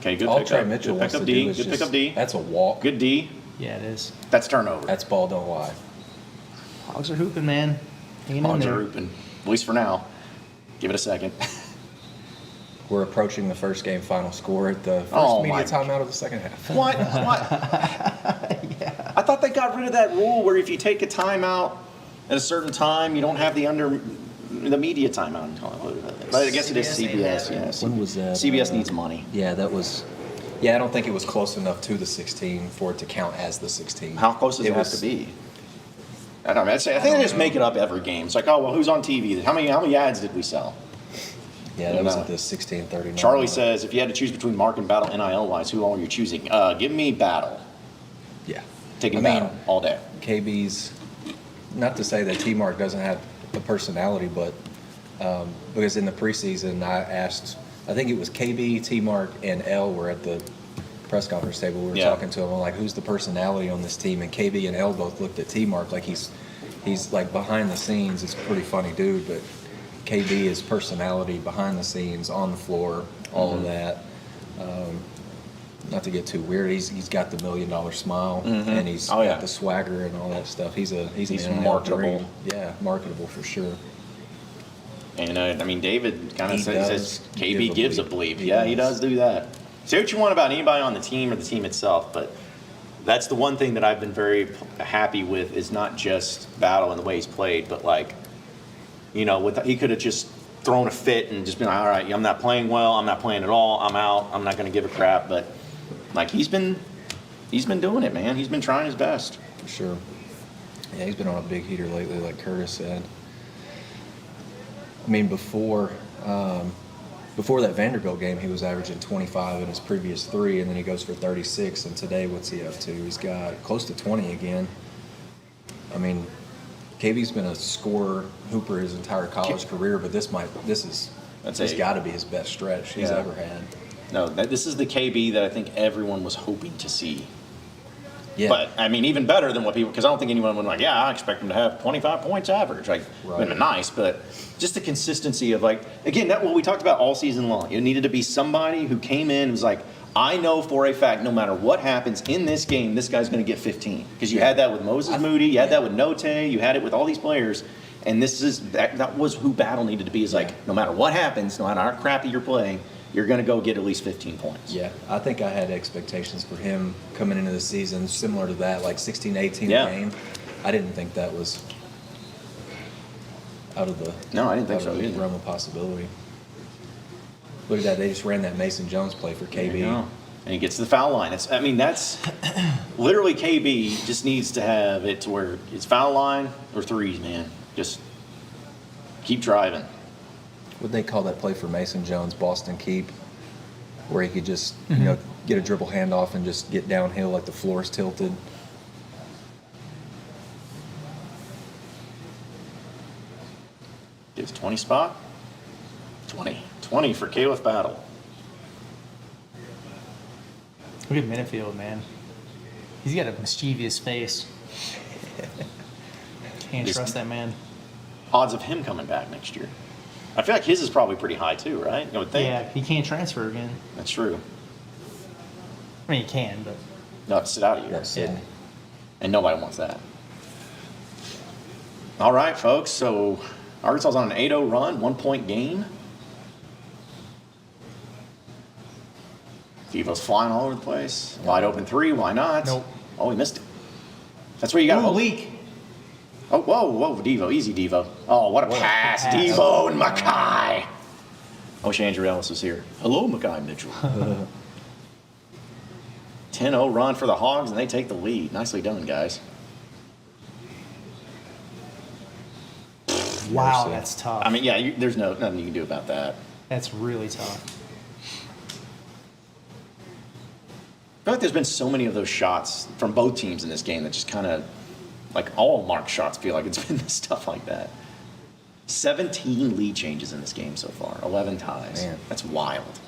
Okay, good All pick Trey up. Mitchell Good wants pick up to D. do is Good just, pick up D. That's a walk. Good D. Yeah, it is. That's turnover. That's ball don't lie. Hogs are hooping, man. Hanging in Hogs there. are hooping. At least for now. Give it a second. We're approaching the first game final score at the first Oh, media my- timeout of the second half. What? I thought they got rid of that rule where if you take a timeout at a certain time, you don't have the media timeout. But I guess it is CBS. Yes. When was that? CBS needs money. Yeah, that was. Yeah, I don't think it was close enough to the 16 for it to count as the 16. How close does it have to be? I don't know. I think they just make it up every game. It's like, oh well, who's on TV? How many ads did we sell? Yeah, that was at the 16:39. Charlie says, if you had to choose between Mark and Battle NIL wise, who are you choosing? Give me Battle. Yeah. Taking I mean, Battle all day. KB's, not to say that T-Mark doesn't have a personality, but because in the preseason I asked, I think it was KB, T-Mark, and L were at the press conference table. We were talking to him. I'm like, who's the personality on this team? And KB and L both looked at T-Mark like he's like behind the scenes. It's a pretty funny dude, but KB is personality behind the scenes, on the floor, all of that. Not to get too weird, he's got the $1 million smile, and he's got the swagger and all that stuff. He's marketable. dream. Yeah, marketable for sure. And I mean, David kind of He says does KB give gives a a bleep. bleep. He Yeah, he does. does do that. Say what you want about anybody on the team or the team itself, but that's the one thing that I've been very happy with is not just Battle and the way he's played, but like, you know, he could have just thrown a fit and just been like, all right, I'm not playing well, I'm not playing at all, I'm out, I'm not going to give a crap. But like he's been doing it, man. He's been trying his best. For sure. Yeah, he's been on a big heater lately, like Curtis said. I mean, before that Vanderbilt game, he was averaging 25 in his previous 3, and then he goes for 36. And today, what's he up to? He's got close to 20 again. I mean, KB's been a scorer, hooper his entire college career, but this has got to be his best stretch he's ever had. No, this is the KB that I think everyone was hoping to see. Yeah. But, I mean, even better than what people, because I don't think anyone would like, yeah, I expect him to have 25 points average. Like, would have been nice, but just the consistency of, like, again, that what we talked about all season long. It needed to be somebody who came in and was like, I know for a fact no matter what happens in this game, this guy's going to get 15. Because you had that with Moses Moody, you had that with Note, you had it with all these players. And that was who Battle needed to be, is like, no matter what happens, no matter how crappy you're playing, you're going to go get at least 15 points. Yeah, I think I had expectations for him coming into the season similar to that, like 16-18 game. I didn't think that was out of the I didn't think so either. realm of possibility. Look at that, they just ran that Mason Jones play for KB. And he gets to the foul line. That's literally KB just needs to have it to where it's foul line or threes, man. Just keep driving. What they call that play for Mason Jones, Boston Keep, where he could just get a dribble handoff and just get downhill like the floor is tilted. Gives 20 spot. 20 for Caliph Battle. Look at Minifield, man. He's got a mischievous face. Can't trust that man. Odds of him coming back next year. I feel like his is probably pretty high too, right? I would think. Yeah, he can't transfer again. That's true. I mean, he can, but No, sit out a year. Yes. And nobody wants that. All right, folks. So Arkansas's on an 8-0 run, 1-point game. Devo's flying all over the place. Wide open 3, why not? Nope. Oh, he missed it. That's where you got ooh, to leak. Oh, whoa, Devo. Easy, Devo. Oh, what a pass. Devo and Mackay. I wish Andrew Ellis was here. Hello, Mackay Mitchell. 10-0 run for the Hogs, and they take the lead. Nicely done, guys. Wow, that's tough. I mean, yeah, there's nothing you can do about that. That's really tough. I feel like there's been so many of those shots from both teams in this game that just kind of, like all Mark shots feel like it's been stuff like that. 17 lead changes in this game so far, 11 ties. Man. That's wild.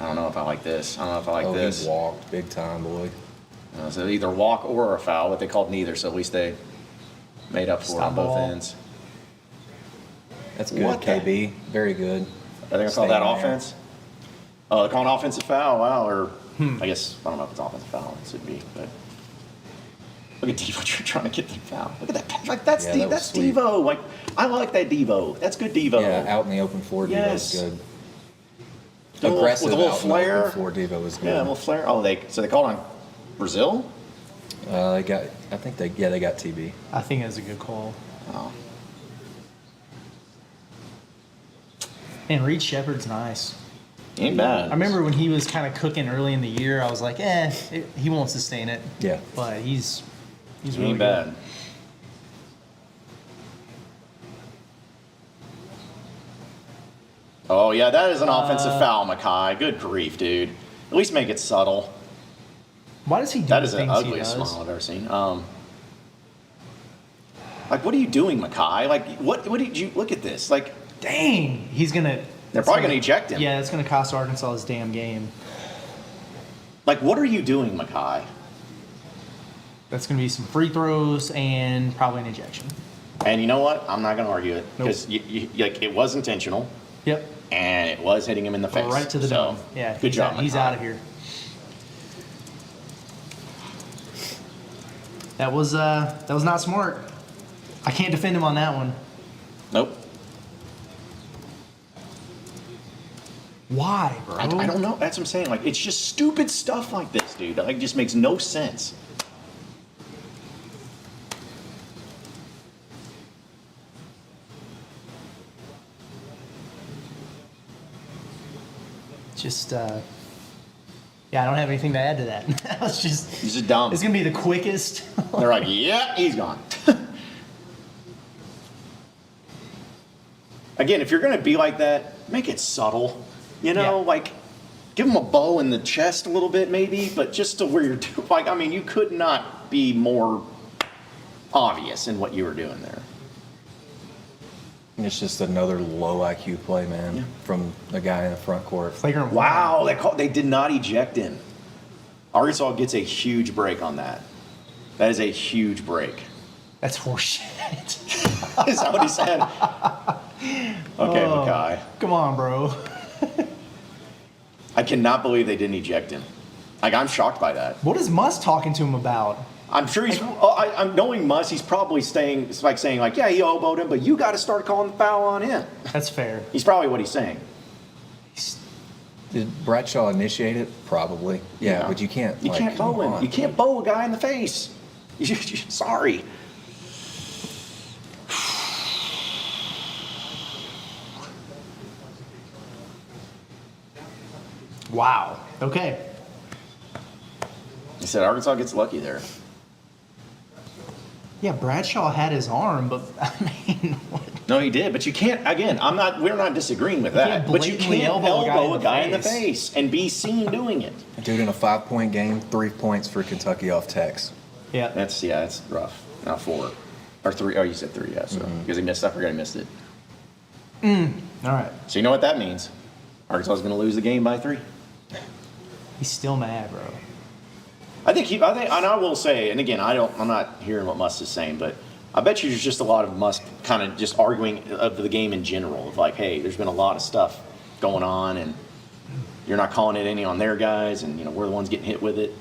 I don't know if I like this. I don't know if I like this. He walked big time, boy. So either walk or a foul, but they called neither, so at least they made up for it on both ends. That's good, What the- KB. Very good. Are they going to call that Staying there. offense? Oh, they're calling offensive foul. Wow, or I guess, I don't know if it's offensive foul. It should be, but look at Devo trying to get the foul. Look at that pass. Like, that's, Yeah, that was that's sweet. Devo. Like, I like that Devo. That's good Devo. Yeah, out in the open floor, Devo Yes. was good. With a little- Aggressive with a little out in the flair. open floor, Devo was good. Yeah, a little flare. Oh, so they called on Brazil? They got TB. I think that's a good call. Oh. And Reed Shepard's nice. Ain't bad. I remember when he was kind of cooking early in the year, I was like, he won't sustain it. Yeah. But he's He really ain't good. bad. Oh, yeah, that is an offensive foul, Mackay. Good grief, dude. At least make it subtle. Why does he do That the is the things he ugliest does? smile I've ever seen. Like, what are you doing, Mackay? Like, what did you look at this? Like, Dang, he's gonna. they're probably going to eject him. Yeah, it's gonna cost Arkansas his damn game. Like, what are you doing, Mackay? That's gonna be some free throws and probably an ejection. And you know what? I'm not going to argue it Nope. because like it was intentional Yep. and it was hitting him in the face. Right to the So, dome. Yeah. Good job. He's Mackay. out of here. That was not smart. I can't defend him on that one. Nope. Why, bro? I don't know. That's what I'm saying. Like, it's just stupid stuff like this, dude. Like, it just makes no sense. Just yeah, I don't have anything to add to that. That was just. He's just dumb. It's gonna be the quickest. They're like, yeah, he's gone. Again, if you're going to be like that, make it subtle. You know, Yeah. like, give him a bow in the chest a little bit, maybe, but just to where you're like, I mean, you could not be more obvious in what you were doing there. It's just another low IQ play, man, Yeah. from a guy in the front court. Flagrant. Wow, they did not eject him. Arkansas gets a huge break on that. That is a huge break. That's horseshit. Is that what he said? Okay, Mackay. Come on, bro. I cannot believe they didn't eject him. Like, I'm shocked by that. What is Musk talking to him about? I'm sure he's. I'm knowing Muss. He's probably saying, yeah, he elbowed him, but you got to start calling the foul on him. That's fair. He's probably what he's saying. Did Bradshaw initiate it? Probably. Yeah, but you can't. You can't bow come him. on. You can't bow a guy in the face. Sorry. Wow. Okay. He said Arkansas gets lucky there. Yeah, Bradshaw had his arm, but I mean, what? No, he did, but you can't. Again, we're not disagreeing with that. can't But you blatantly can't elbow elbow a guy in the face and be seen doing it. Dude, in a 5-point game, 3 points for Kentucky off Tex. Yeah. That's rough. Not 4 or 3. Oh, you said 3, yeah. So because he missed, I forgot he missed it. All right. So you know what that means? Arkansas is going to lose the game by 3. He's still mad, bro. I think, and I will say, and again, I'm not hearing what Muss is saying, but I bet you there's just a lot of Muss kind of just arguing of the game in general, of like, hey, there's been a lot of stuff going on, and you're not calling it any on their guys, and we're the ones getting hit with it.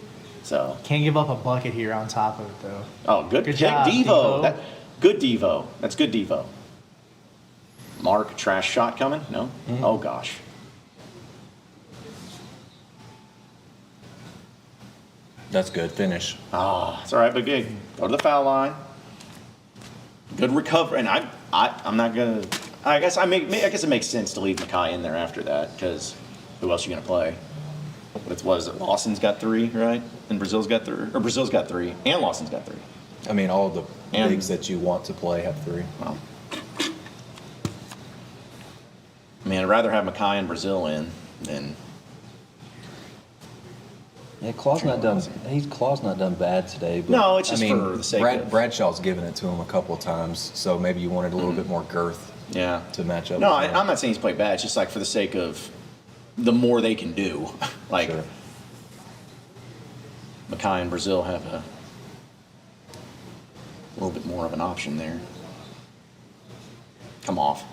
So, Can't give up a bucket here on top of it, though. oh, good job, Devo. Good Devo. That's good Devo. Mark, trash shot coming? No? Oh, gosh. That's good. Finish. It's all right, but good. Go to the foul line. Good recovery, and I'm not gonna. I guess it makes sense to leave Makai in there after that because who else are you gonna play? Was it Lawson's got 3, right? And Brazil's got 3, or Brazil's got 3, and Lawson's got 3. I mean, all the And- bigs that you want to play have 3. Well, I mean, I'd rather have Makai and Brazil in than. Yeah, Claw's not done bad today. But, No, it's just for the sake of- Bradshaw's given it to him a couple of times, so maybe you wanted a little bit more girth Yeah. to match up. No, with him. I'm not saying he's played bad. It's just like for the sake of the more they can do. Like Sure. Makai and Brazil have a little bit more of an option there. Come off.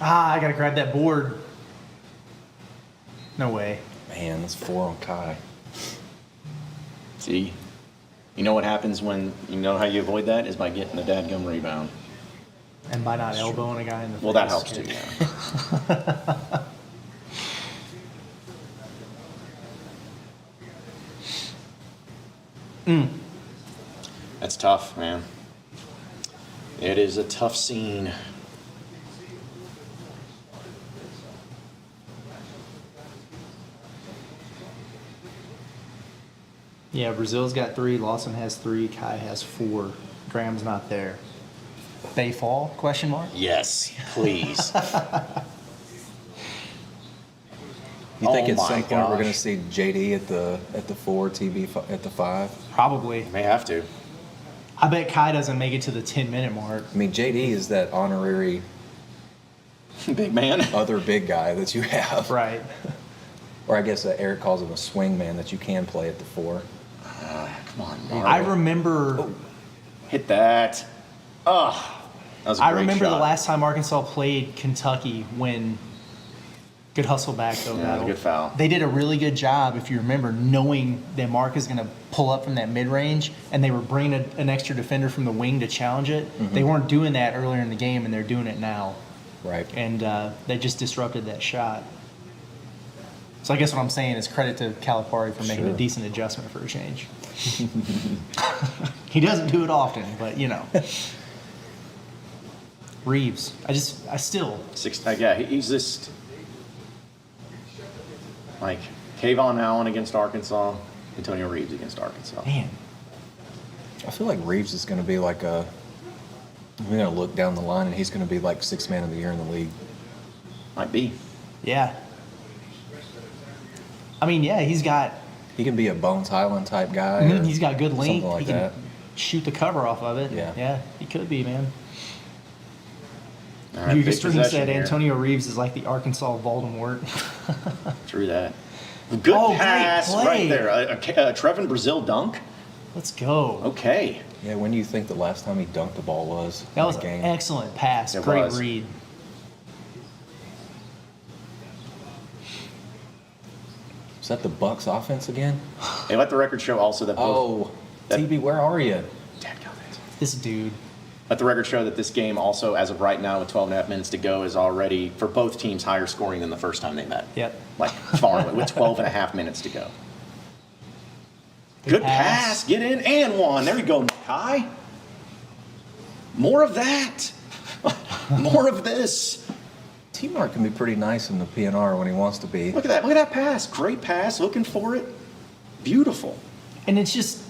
I gotta grab that board. No way. Man, that's 4 on Kai. See? You know what happens when you know how you avoid that is by getting a dadgum rebound. And by not elbowing a guy in the face. Well, that helps too, yeah. That's tough, man. It is a tough scene. Yeah, Brazil's got 3, Lawson has 3, Kai has 4. Graham's not there. They fall? Question mark. Yes, please. You think Oh at some my point we're going to gosh. see JD at the 4, TB at the 5? Probably. May have to. I bet Kai doesn't make it to the 10-minute mark. I mean, JD is that honorary Big man. other big guy that you have. Right. Or I guess Eric calls him a swing man that you can play at the 4. Come on, Mark. I remember. Hit that. That was a I great remember shot. the last time Arkansas played Kentucky when. Good hustle back though, Yeah, Battle. good foul. They did a really good job, if you remember, knowing that Mark is going to pull up from that mid-range, and they were bringing an extra defender from the wing to challenge it. Mm-hmm. They weren't doing that earlier in the game, and they're doing it now. Right. And they just disrupted that shot. So I guess what I'm saying is credit to Calipari for making a Sure. decent adjustment for a change. He doesn't do it often, but you know. Reeves, I still. Yeah, he's just like Kayvon Allen against Arkansas, Antonio Reeves against Arkansas. Man, I feel like Reeves is going to be like we're going to look down the line and he's going to be like 6th man of the year in the league. Might be. yeah. I mean, yeah, He can be a Bones Highland type guy. or he's got good length. Something like he can that. shoot the cover off of it. Yeah. Yeah, he could be, man. All right, You big Stream possession said here. Antonio Reeves is like the Arkansas Voldemort. Through that. Good Oh, great pass play. right there. A Trevin Brazil dunk. Let's go. Okay. Yeah, when do you think the last time he dunked the ball was? That in was a an game? excellent pass. It Great was. read. Is that the Bucks offense again? Hey, let the record show also that both. Oh, TB, where are you? Dadgummit. This dude. Let the record show that this game also, as of right now, with 12 and a half minutes to go, is already, for both teams, higher scoring than the first time they met. Yep. Like, far away, with 12 and a half minutes to go. Good pass. Get in and one. There we go, Kai. More of that. More of this. T-Mark can be pretty nice in the PNR when he wants to be. Look at that. Look at that pass. Great pass. Looking for it. Beautiful. And it's just,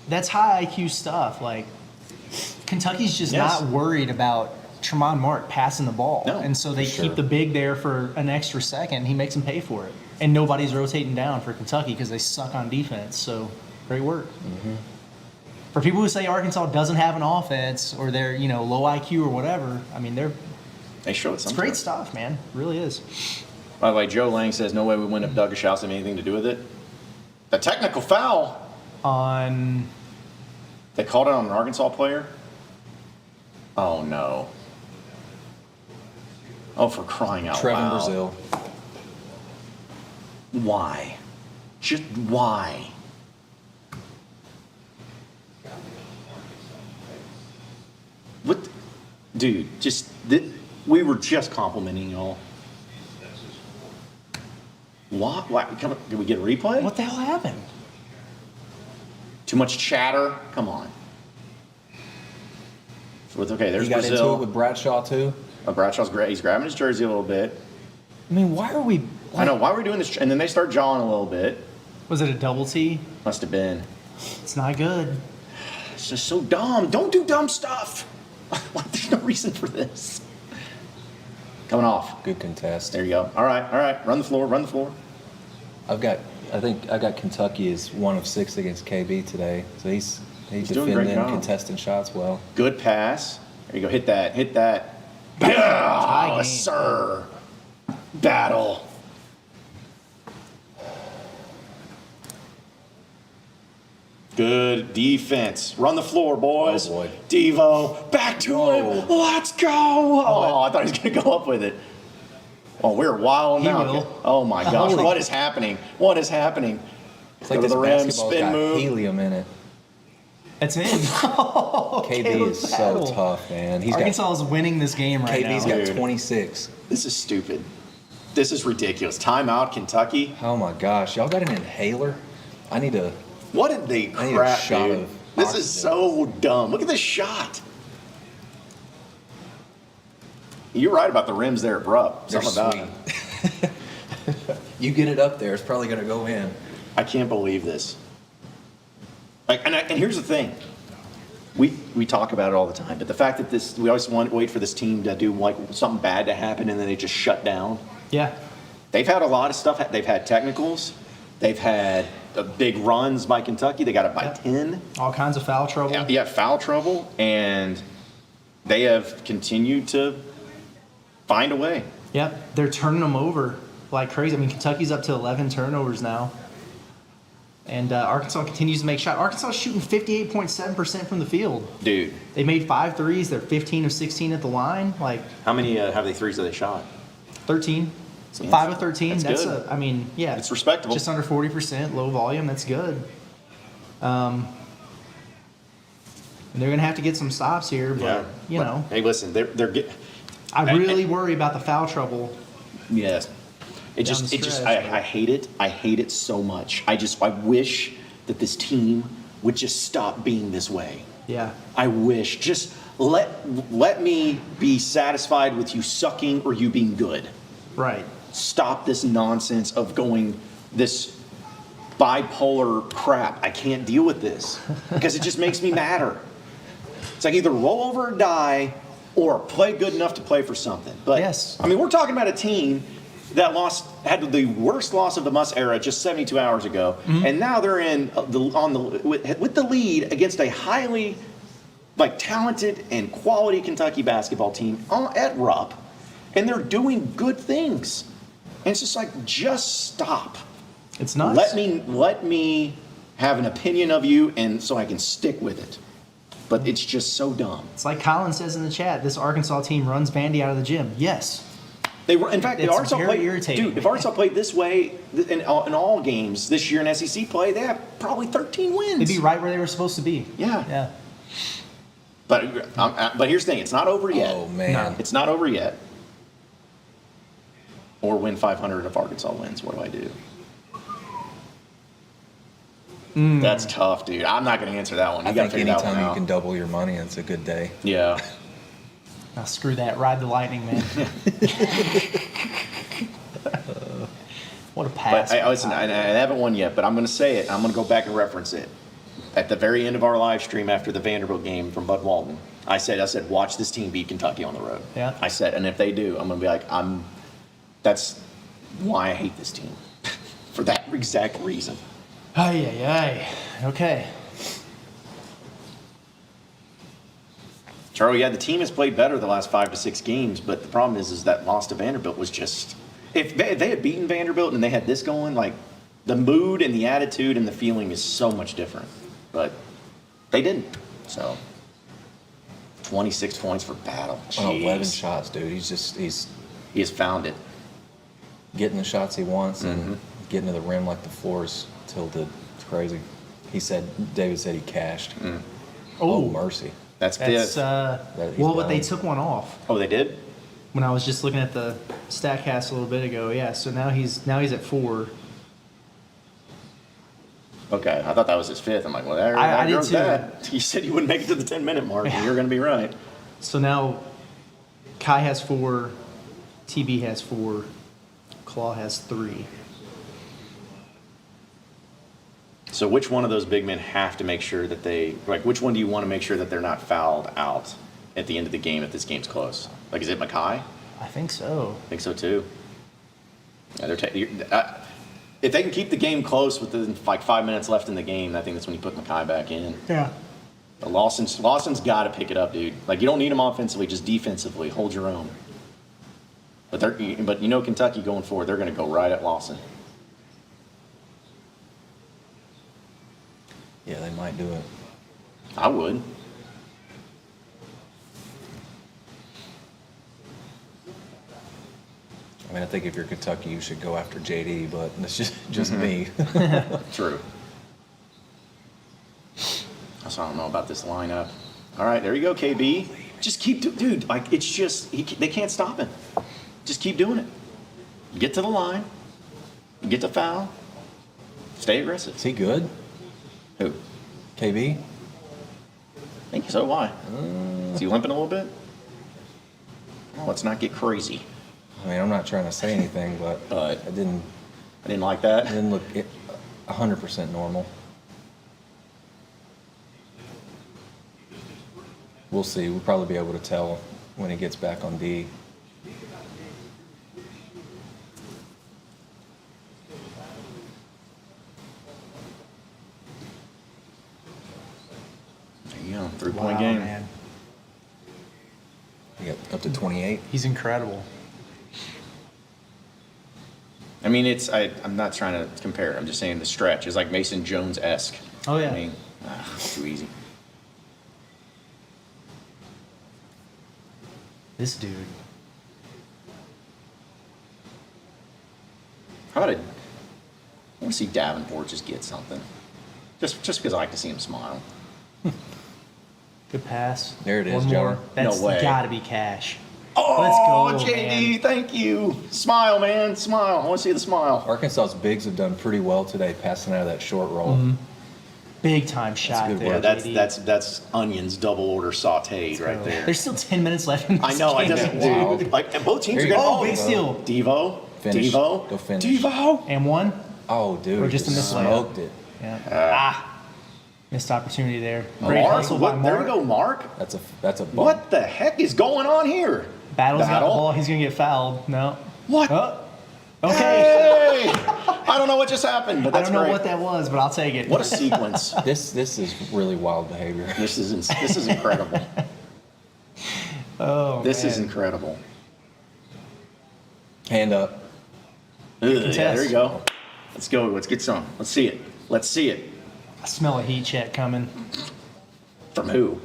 that's high IQ stuff. Like, Kentucky's just Yes. not worried about Tremont Mark passing the ball. No, and so they for sure. keep the big there for an extra second. He makes them pay for it. And nobody's rotating down for Kentucky because they suck on defense. So, great work. Mm-hmm. For people who say Arkansas doesn't have an offense or they're, low IQ or whatever, I mean, They showed it's something. great stuff, man. It really is. By the way, Joe Lang says, no way we win if Doug Schaus have anything to do with it. The technical foul. On, They called it on an Arkansas player? Oh, no. Oh, for crying out Trevin loud. Brazil. Why? Just why? What? Dude, we were just complimenting y'all. Why? Did we get a replay? what the hell happened? Too much chatter. Come on. Okay, there's He got Brazil. into it with Bradshaw too. Bradshaw's great. He's grabbing his jersey a little bit. I mean, why are we? I know. Why are we doing this? And then they start jawing a little bit. Was it a double T? Must have been. It's not good. It's just so dumb. Don't do dumb stuff. Like, there's no reason for this. Coming off. Good contest. There you go. All right. Run the floor. I think I got Kentucky as 1 of 6 against KB today. So he's doing a great defending, job. contesting shots well. Good pass. There you go. Hit that. Tie Yeah, game. sir. Battle. Good defense. Run the floor, boys. Oh, boy. Devo, back to him. Let's go. Oh, I thought he was going to go up with it. Oh, we're wild He now. will. Oh, my gosh. Holy- What is happening? What is happening? It's like Go to this the rim, basketball's spin got move. helium in it. That's in. KB Caleb is so Battle. tough, man. Arkansas is winning this game right KB's now. got Dude. 26. This is stupid. This is ridiculous. Timeout, Kentucky. Oh my gosh, y'all got an inhaler? I need a. What did they I need a crap, shot dude? of This oxygen. is so dumb. Look at this shot. You're right about the rims there at Rupp. They're Something about sweet. You get it up there, it's probably gonna go in. I can't believe this. Like, and here's the thing. We talk about it all the time, but the fact that we always wait for this team to do like something bad to happen and then they just shut down. Yeah. They've had a lot of stuff. They've had technicals. They've had big runs by Kentucky. They got it by Yep. 10. All kinds of foul trouble. Yeah, foul trouble, and they have continued to find a way. Yep. They're turning them over like crazy. I mean, Kentucky's up to 11 turnovers now. And Arkansas continues to make shots. Arkansas is shooting 58.7% from the field. Dude, They made 5 threes. They're 15 of 16 at the line. Like how many have they threes that they shot? 13. So Yeah, 5 of 13. that's That's good. I mean, yeah. It's respectable. Just under 40%, low volume. That's good. And they're going to have to get some stops here, but, you But, know. Hey, listen, they're getting. I really worry about the foul trouble. Yes. It Down just, the it just, stretch. I hate it. I hate it so much. I wish that this team would just stop being this way. Yeah. I wish. Just let me be satisfied with you sucking or you being good. Right. Stop this nonsense of going this bipolar crap. I can't deal with this because it just makes me madder. It's like either roll over or die or play good enough to play for something. But Yes. I mean, we're talking about a team that had the worst loss of the Muss era just 72 hours ago, and now they're with the lead against a highly talented and quality Kentucky basketball team at Rupp, and they're doing good things. And it's just like, just stop. It's nuts. Let me have an opinion of you, and so I can stick with it. But it's just so dumb. It's like Colin says in the chat, this Arkansas team runs Vandy out of the gym. Yes. They were, in fact, It's if Arkansas very played, irritating. dude, if Arkansas played this way in all games this year in SEC play, they have probably 13 wins. They'd be right where they were supposed to be. Yeah. Yeah. But here's the thing, it's not over yet. Oh man. No. It's not over yet. Or win 500 if Arkansas wins. What do I do? That's tough, dude. I'm not going to answer that one. You I got to think figure that one anytime you out. can double your money, it's a good day. Yeah. Now screw that. Ride the lightning, man. What a pass. But listen, I haven't won yet, but I'm going to say it. I'm going to go back and reference it. At the very end of our live stream after the Vanderbilt game from Bud Walton, I said, watch this team beat Kentucky on the road. Yeah. I said, and if they do, I'm going to be like, that's why I hate this team. For that exact reason. Ay. Okay. Charlie, yeah, the team has played better the last 5 to 6 games, but the problem is that loss to Vanderbilt was just, if they had beaten Vanderbilt and they had this going, like, the mood and the attitude and the feeling is so much different. But they didn't. So 26 points for Battle. On 11 Jeez. shots, dude. He's He has found it. getting the shots he wants Mm-hmm. and getting to the rim like the floor is tilted. It's crazy. David said he cashed. Oh, mercy. That's That's, fifth. he's but they done. took one off Oh, they did? when I was just looking at the StatCast a little bit ago. Yeah, so now he's at 4. Okay, I thought that was his 5th. I'm like, well, there, I that did goes too. that. He said he wouldn't make it to the 10-minute mark, and you're going to be right. So now Kai has 4, TB has 4, Claw has 3. So which one of those big men have to make sure that which one do you want to make sure that they're not fouled out at the end of the game if this game's close? Like, is it Mackay? I think so. I think so too. Yeah, if they can keep the game close with like 5 minutes left in the game, I think that's when you put Mackay back in. Yeah. But Lawson's got to pick it up, dude. Like, you don't need him offensively, just defensively. Hold your own. But you know Kentucky going forward, they're going to go right at Lawson. Yeah, they might do it. I would. I mean, I think if you're Kentucky, you should go after JD, but it's just me. True. So I don't know about this lineup. All right, there you go, KB. Just keep dude. Like, it's just they can't stop him. Just keep doing it. Get to the line. Get the foul. Stay aggressive. Is he good? Who? KB? I think so. Why? Is he limping a little bit? Oh, let's not get crazy. I mean, I'm not trying to say anything, but But- it didn't I didn't like that. look 100% normal. We'll see. We'll probably be able to tell when he gets back on D. There you go. 3-point Wow, game. man. He got up to 28. He's incredible. I mean, I'm not trying to compare it. I'm just saying the stretch is like Mason Jones-esque. Oh, yeah. I mean, too easy. This dude. How about I want to see Davenport just get something. Just because I like to see him smile. Good pass. There it is, One more. John. That's No way. got to be cash. Oh, Let's go, JD, man. thank you. Smile, man, smile. I want to see the smile. Arkansas's bigs have done pretty well today, passing out of that short roll. Big time shot good there. work. Yeah, JD. that's onions double order sautéed right there. There's still 10 minutes left in this I know. I game. just Wow. dude. Like, and both teams There are you going. go. Oh, big steal. Devo. Finish. Devo. Go finish. Devo. And one. Oh, dude. Or just a he miss layup. smoked it. Yeah. Missed opportunity there. Great Mark. hustle by What, there Mark. you go, Mark. That's a bump. What the heck is going on here? Battle's got the Battle? ball. He's going to get fouled. No. What? Oh. Okay. Hey! I don't know what just happened, but I that's don't know great. what that was, but I'll take it. What a sequence. This is really wild behavior. This is incredible. Oh, This is man. incredible. Hand up. Ugh, yeah, contest. there you go. Let's go. Let's get some. Let's see it. Let's see it. I smell a heat check coming From who?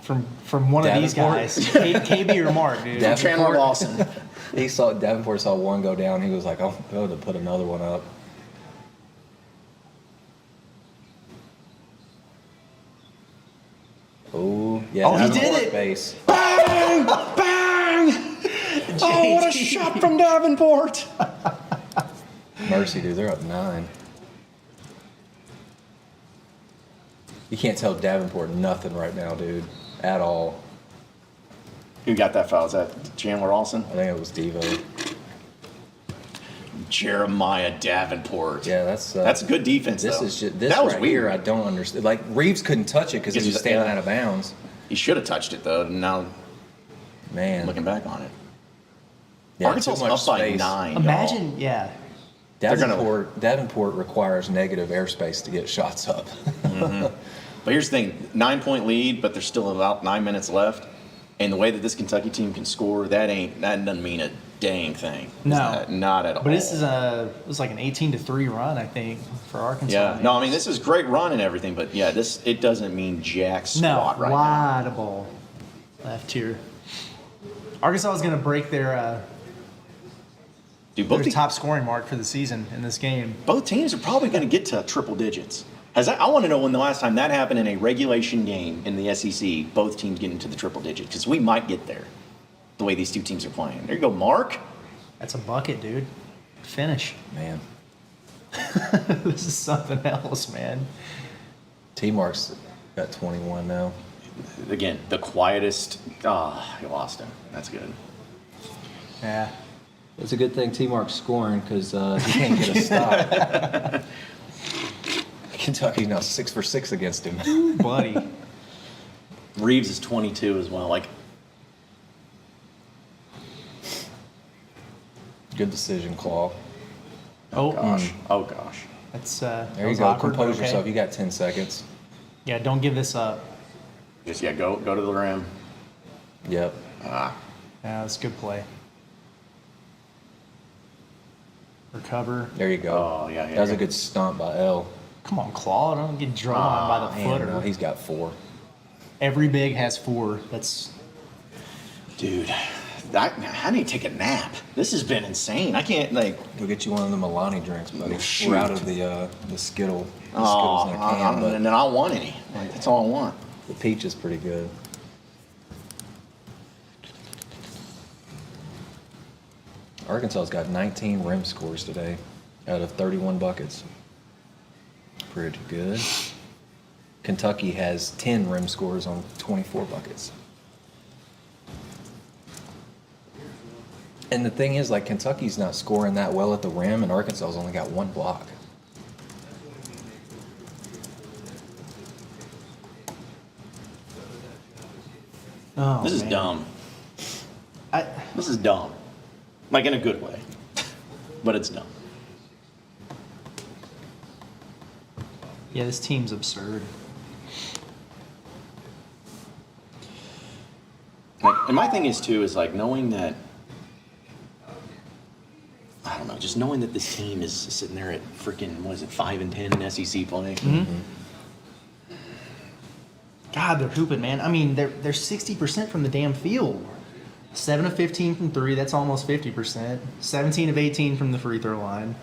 from one of these Davenport? guys. KB or Mark, dude. Davenport. Chandler Lawson. Davenport saw one go down. He was like, "I'll go to put another one up." Oh, yeah. Oh, he did Davenport it. Base. Bang! Bang! Oh, what a shot from Davenport. Mercy, dude. They're up 9. You can't tell Davenport nothing right now, dude, at all. Who got that foul? Is that Chandler Lawson? I think it was Devo. Jeremiah Davenport. Yeah, That's good defense, This though. is just, this that was right weird. here. I don't understand. Like Reeves couldn't touch it because he Because was he's- standing yeah. out of bounds. He should have touched it, though. Now, Man, looking back on it. yeah, Arkansas too much up by space. 9. y'all. Imagine, yeah. Davenport requires negative airspace to get shots up. But here's the thing, 9-point lead, but there's still about 9 minutes left. And the way that this Kentucky team can score, that doesn't mean a dang thing. No. Not at all. But this is it was like an 18-3 run, I think, for Arkansas. Yeah. No, I mean, this is great run and everything, but yeah, it doesn't mean jack squat right now. wide of ball left here. Arkansas is going to break their Dude, both, top scoring mark for the season in this game. both teams are probably going to get to triple digits. I want to know when the last time that happened in a regulation game in the SEC, both teams getting to the triple digits, because we might get there the way these two teams are playing. There you go, Mark. That's a bucket, dude. Finish. Man, This is something else, man. T-Mark's got 21 now. Again, the quietest. Ah, he lost him. That's good. Yeah. It's a good thing T-Mark's scoring because he can't get a stop. Kentucky's now 6 for 6 against him. Buddy. Reeves is 22 as well. Like, Good decision, Claw. oh gosh. Oh gosh. That's There that you was go. awkward, but Compose okay. yourself. You got 10 seconds. Yeah, don't give this up. Just go to the rim. Yep. Ah. Yeah, that's a good play. Recover. There you go. Oh, yeah, That was yeah. a good stomp by L. Come on, Claw. Don't get drawn by the Man, footer. no, he's got 4. Every big has 4. That's Dude, I need to take a nap. This has been insane. I can't Go get you one of the Milani drinks, buddy. Shoot. We're out of the Skittle. The Oh, Skittles in a can, but and then I don't want any. Like, that's all I want. the peach is pretty good. Arkansas's got 19 rim scores today out of 31 buckets. Pretty good. Kentucky has 10 rim scores on 24 buckets. And the thing is, like, Kentucky's not scoring that well at the rim, and Arkansas's only got 1 block. oh, This is man. dumb. I, This is dumb. Like, in a good way. But it's dumb. yeah, this team's absurd. Like, and my thing is, too, is, like, knowing that, I don't know, just knowing that this team is sitting there at freaking, what is it, 5-10 in SEC play. God, they're hooping, man. I mean, they're 60% from the damn field. 7 of 15 from 3, that's almost 50%. 17 of 18 from the free throw line.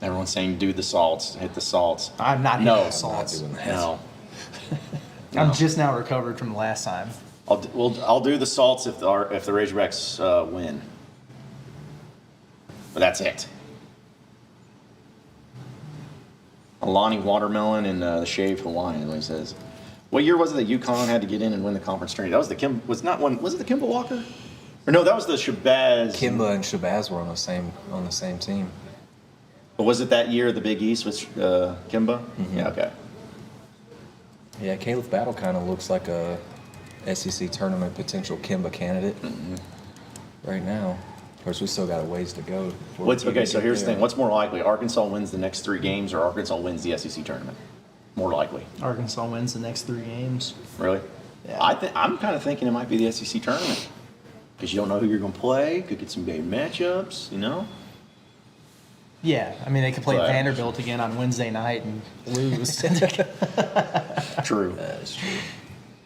Everyone's saying, do the salts, hit the salts. I'm not No, hitting the I'm salts. doing that. No. I'm just now recovered from the last time. I'll do the salts if the Razorbacks win. But that's it. Alani watermelon and the shaved Hawaiian, what he says. What year was it that UConn had to get in and win the conference tournament? That was the was it the Kimball Walker? Or no, that was the Shabazz. Kimba and Shabazz were on the same team. But was it that year the Big East was Kimba? Yeah, okay. Yeah, Caleb Battle kind of looks like a SEC tournament potential Kimba candidate right now. Of course, we still got a ways to go. before we Okay, so get here's the there. thing. What's more likely? Arkansas wins the next 3 games or Arkansas wins the SEC tournament? More likely. Arkansas wins the next 3 games. Really? Yeah. I'm kind of thinking it might be the SEC tournament. Because you don't know who you're going to play. Could get some big matchups, you know? Yeah, I mean, they could play But- Vanderbilt again on Wednesday night and lose. True. That's true.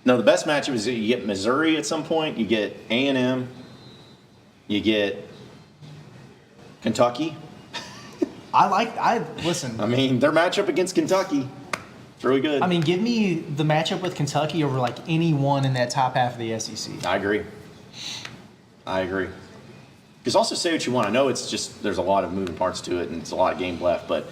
No, the best matchup is you get Missouri at some point. You get A&M. You get Kentucky. Listen, I mean, their matchup against Kentucky. It's really good. I mean, give me the matchup with Kentucky over like anyone in that top half of the SEC. I agree. Because also say what you want. I know it's just there's a lot of moving parts to it and it's a lot of game left, but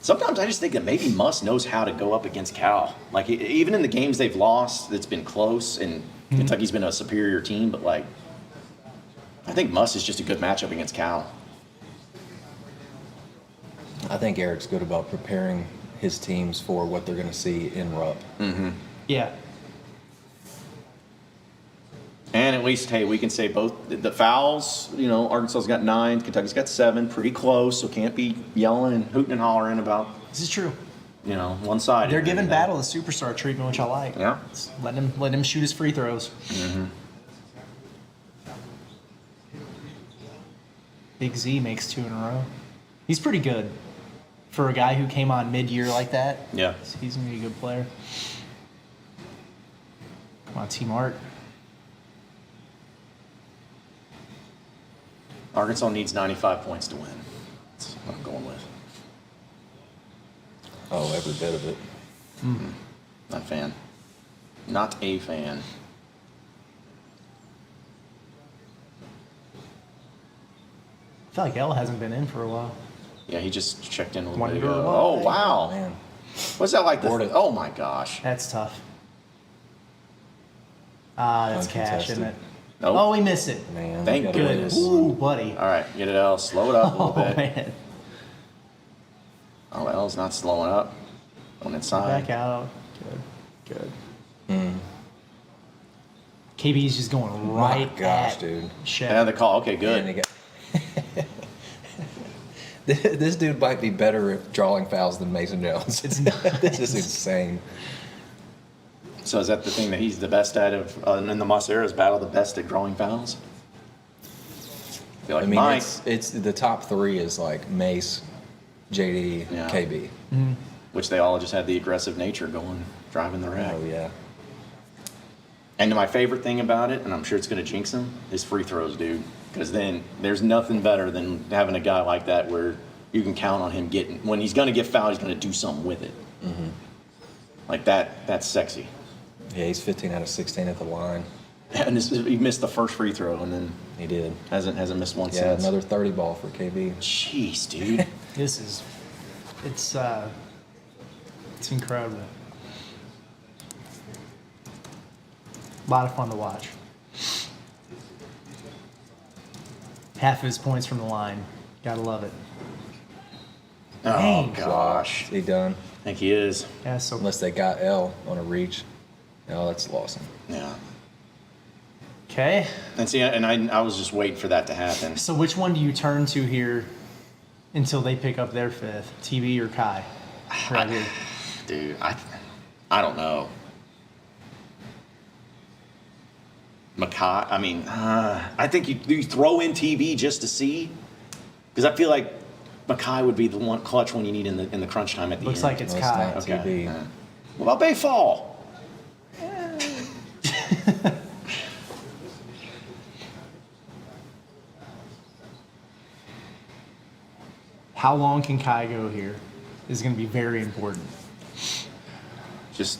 sometimes I just think that maybe Muss knows how to go up against Cal. Like even in the games they've lost, it's been close and Kentucky's been a superior team, but like I think Muss is just a good matchup against Cal. I think Eric's good about preparing his teams for what they're going to see in Rupp. Yeah. And at least, hey, we can say both the fouls, you know, Arkansas's got 9, Kentucky's got 7, pretty close, so can't be yelling and hooting and hollering about, This is true. you know, one side. They're giving Battle the superstar treatment, which I like. Yeah. It's let him shoot his free throws. Big Z makes 2 in a row. He's pretty good for a guy who came on mid-year like that. Yeah. He's gonna be a good player. Come on, Team Art. Arkansas needs 95 points to win. That's what I'm going with. Oh, every bit of it. Not a fan. Not a fan. I feel like L hasn't been in for a while. Yeah, he just checked in a little Wonder bit ago. why. Oh, wow. Man. What's that like? Bordelon. Oh, my gosh. That's tough. Ah, that's cash, Uncontested. isn't it? Nope. Oh, we missed it. Man, Thank we gotta goodness. lose. Ooh, buddy. All right, get it, L. Slow it up a little Oh, bit. man. Oh, L's not slowing up. On inside. Back out. Good. KB's just going right My gosh, at dude. Shep. Yeah, the call. Okay, good. And he got- This dude might be better at drawing fouls than Mason Jones. It's not. This is insane. So is that the thing that he's the best at in the Moss era is battle the best at drawing fouls? I feel like I mean, Mike. it's the top three is like Mace, JD, Yeah. KB. Which they all just had the aggressive nature going, driving the rack. Oh yeah. And my favorite thing about it, and I'm sure it's going to jinx him, is free throws, dude. Because then there's nothing better than having a guy like that where you can count on him getting, when he's going to get fouled, he's going to do something with it. Like that's sexy. Yeah, he's 15 out of 16 at the line. And he missed the first free throw and then He did. hasn't missed one Yeah, since. another 30 ball for KB. Jeez, dude. It's incredible. A lot of fun to watch. Half of his points from the line. Gotta love it. Oh, Dang. gosh. Is he done? I think he is. Yeah, so Unless they got L on a reach. No, that's Lawson. Yeah. okay. And see, and I was just waiting for that to happen. So which one do you turn to here until they pick up their fifth? TB or Kai? Right here. Dude, I don't know. Makai, I mean, I think you throw in TV just to see, because I feel like Makai would be the one clutch one you need in the crunch time at the Looks end. like it's No, Kai. it's not TB. What about Bayfall? How long can Kai go here is going to be very important. Just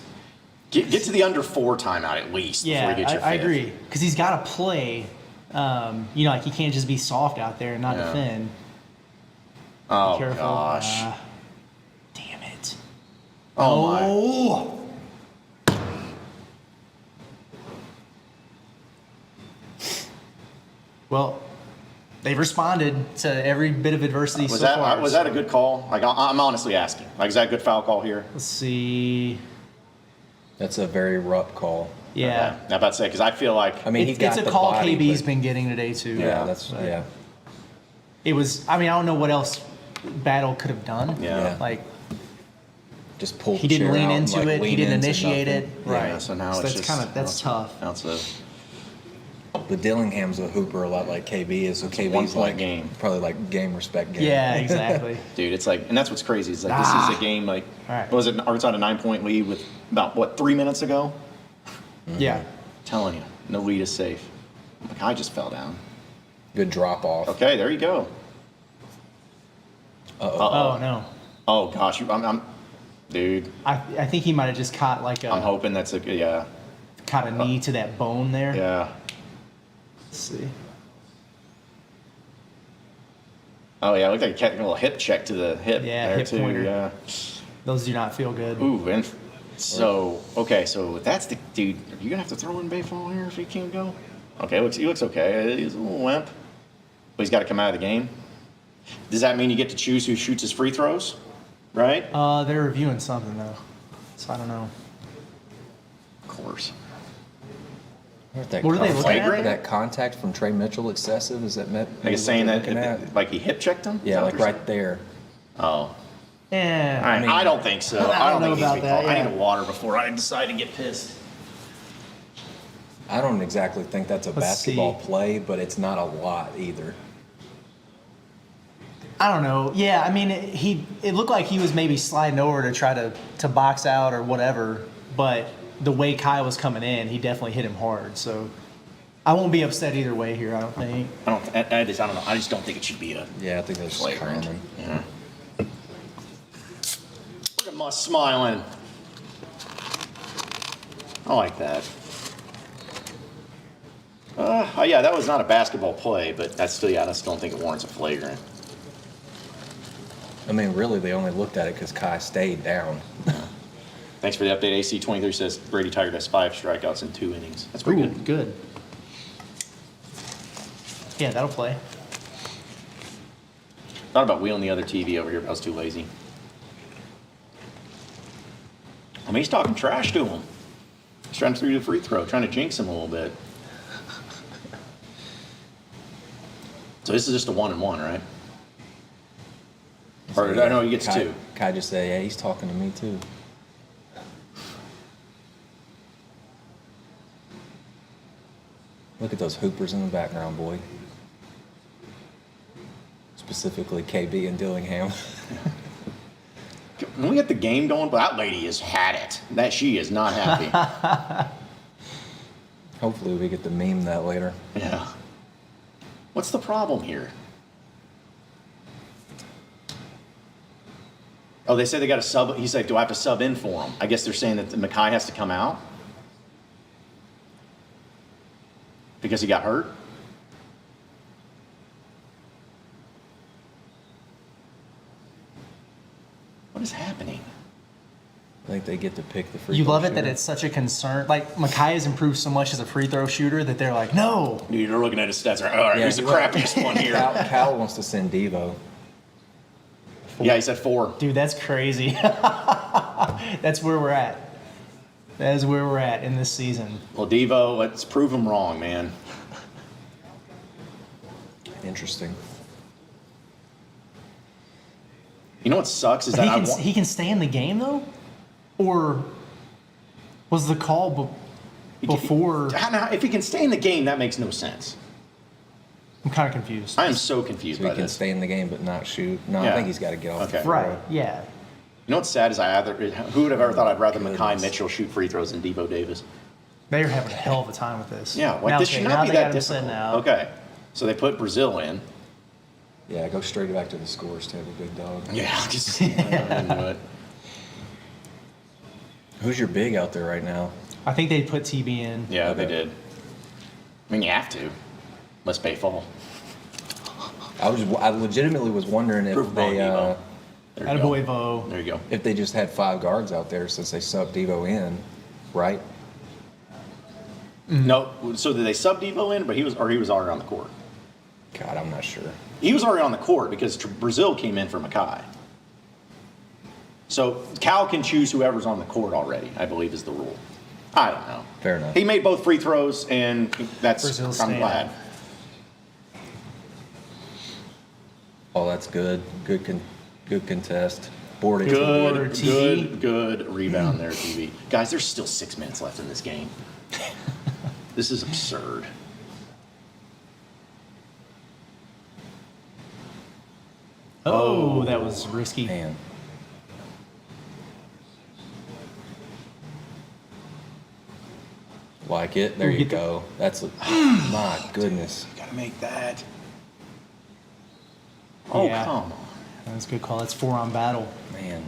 get to the under 4 timeout at least before Yeah, you get your I fifth. agree. Because he's got to play. Like he can't just be soft out there and not Yeah. defend. Oh, Careful. gosh. Damn it. Oh, my. Oh. Well, they've responded to every bit of adversity Was so far. that a good call? Like, I'm honestly asking. Like, is that a good foul call here? Let's see. That's a very Rupp call. Yeah. Okay. I'm about to say, because I feel like, I mean, he got It's a the call body, KB's but- been getting today, too. Yeah, that's But yeah. It was, I don't know what else Battle could have done. Yeah. Like, Just pulled. he the didn't chair lean out and, into like, it. He lean didn't into initiate it. nothing. yeah, so now it's that's just. kind of, that's tough. That's a. But Dillingham's a hooper a lot like KB is, so KB's 1 point like game. probably like game respect game. Yeah, exactly. Dude, it's like, and that's what's crazy. Is like, this is a game, like, All right. what was it? Arkansas had a 9-point lead with about, 3 minutes ago? Yeah. Telling you, no lead is safe. Like, I just fell down. Good drop off. Okay, there you go. Oh, no. Oh, gosh, dude, I think he might have just caught like I'm a hoping that's yeah. knee to that bone there. Yeah. Let's see. Oh, yeah, it looked like a little hip check to the hip Yeah, there, hip too. pointer. Yeah. Those do not feel good. Ooh, and so, okay, so that's the dude. Are you going to have to throw in Bayfall here if he can't go? Okay, he looks okay. He's a little limp. But he's got to come out of the game. Does that mean you get to choose who shoots his free throws? Right? They're reviewing something though, so I don't know. Of course. That What are they looking at? Flagrant? That contact from Trey Mitchell excessive? Is that Like it's saying that, looking at? like he hip checked him? Is Yeah, that like what you're right there. saying? Oh. Yeah. I don't think so. I don't know think he should about be that, called. I yeah. need a water before I decide to get pissed. I don't exactly think that's a Let's basketball see. play, but it's not a lot either. I don't know. Yeah, I mean, it looked like he was maybe sliding over to try to box out or whatever, but the way Kai was coming in, he definitely hit him hard. So I won't be upset either way here. I don't think. I don't know. I just don't think it should be a Yeah, I think that's flagrant. common. Yeah. Look at Muss smiling. I like that. Oh yeah, that was not a basketball play, but I still don't think it warrants a flagrant. I mean, really, they only looked at it because Kai stayed down. Thanks for the update. AC23 says Brady Tiger has 5 strikeouts in 2 innings. That's pretty good. Good. Yeah, that'll play. Thought about wheeling the other TV over here, but I was too lazy. I mean, he's talking trash to him. He's trying to do the free throw, trying to jinx him a little bit. So this is just a 1-1, right? Or I know he gets 2. Kai just said, yeah, he's talking to me too. Look at those hoopers in the background, boy. Specifically KB and Dillingham. When we get the game going, but that lady has had it. That she is not happy. Hopefully we get to meme that later. Yeah. What's the problem here? Oh, they say they got to sub. He's like, do I have to sub in for him? I guess they're saying that Mackay has to come out because he got hurt. What is happening? I think they get to pick the free You throw love it that shooter. it's such a concern. Like, Mackay has improved so much as a free throw shooter that they're like, no. Dude, you're looking at his stats. All right, Yeah, who's the well- crappiest one here? Cal wants to send Devo. Yeah, he said 4. Dude, that's crazy. That's where we're at. That is where we're at in this season. Well, Devo, let's prove him wrong, man. Interesting. You know what sucks is that He can stay in the game, though? Or was the call before? If he can stay in the game, that makes no sense. I'm kind of confused. I am so confused So he by can this. stay in the game but not shoot. No, Yeah. I think he's got to get off Okay. the floor. Right, yeah. You know what's sad is who would have ever thought I'd rather Goodness. Mackay Mitchell shoot free throws than Devo Davis? They're having a hell of a time with this. Yeah, like Now, this okay, should now not be they that got him sitting difficult. out. Okay, so they put Brazil in. Yeah, go straight back to the scores table, big dog. Yeah, just I didn't do it. Who's your big out there right now? I think they put TB in. Yeah, they Okay. did. I mean, you have to. Let's pay fall. I legitimately was wondering if Proof wrong, they Devo. There you Attaboy, go. Vo. There you go. if they just had 5 guards out there since they subbed Devo in, right? No, so did they sub Devo in? But he was already on the court. God, I'm not sure. He was already on the court because Brazil came in for Mackay. So Cal can choose whoever's on the court already, I believe is the rule. I don't know. Fair enough. He made both free throws, and that's Brazil's I'm staying glad. out. Oh, that's good. Good contest. Board it. Good. Good rebound there, TV. Guys, there's still 6 minutes left in this game. This is absurd. Oh, that was risky. Man. Like it. There Ooh, you get the- go. That's my goodness. Gotta make that. Oh, Yeah. come on. That's a good call. That's 4 on battle. Man.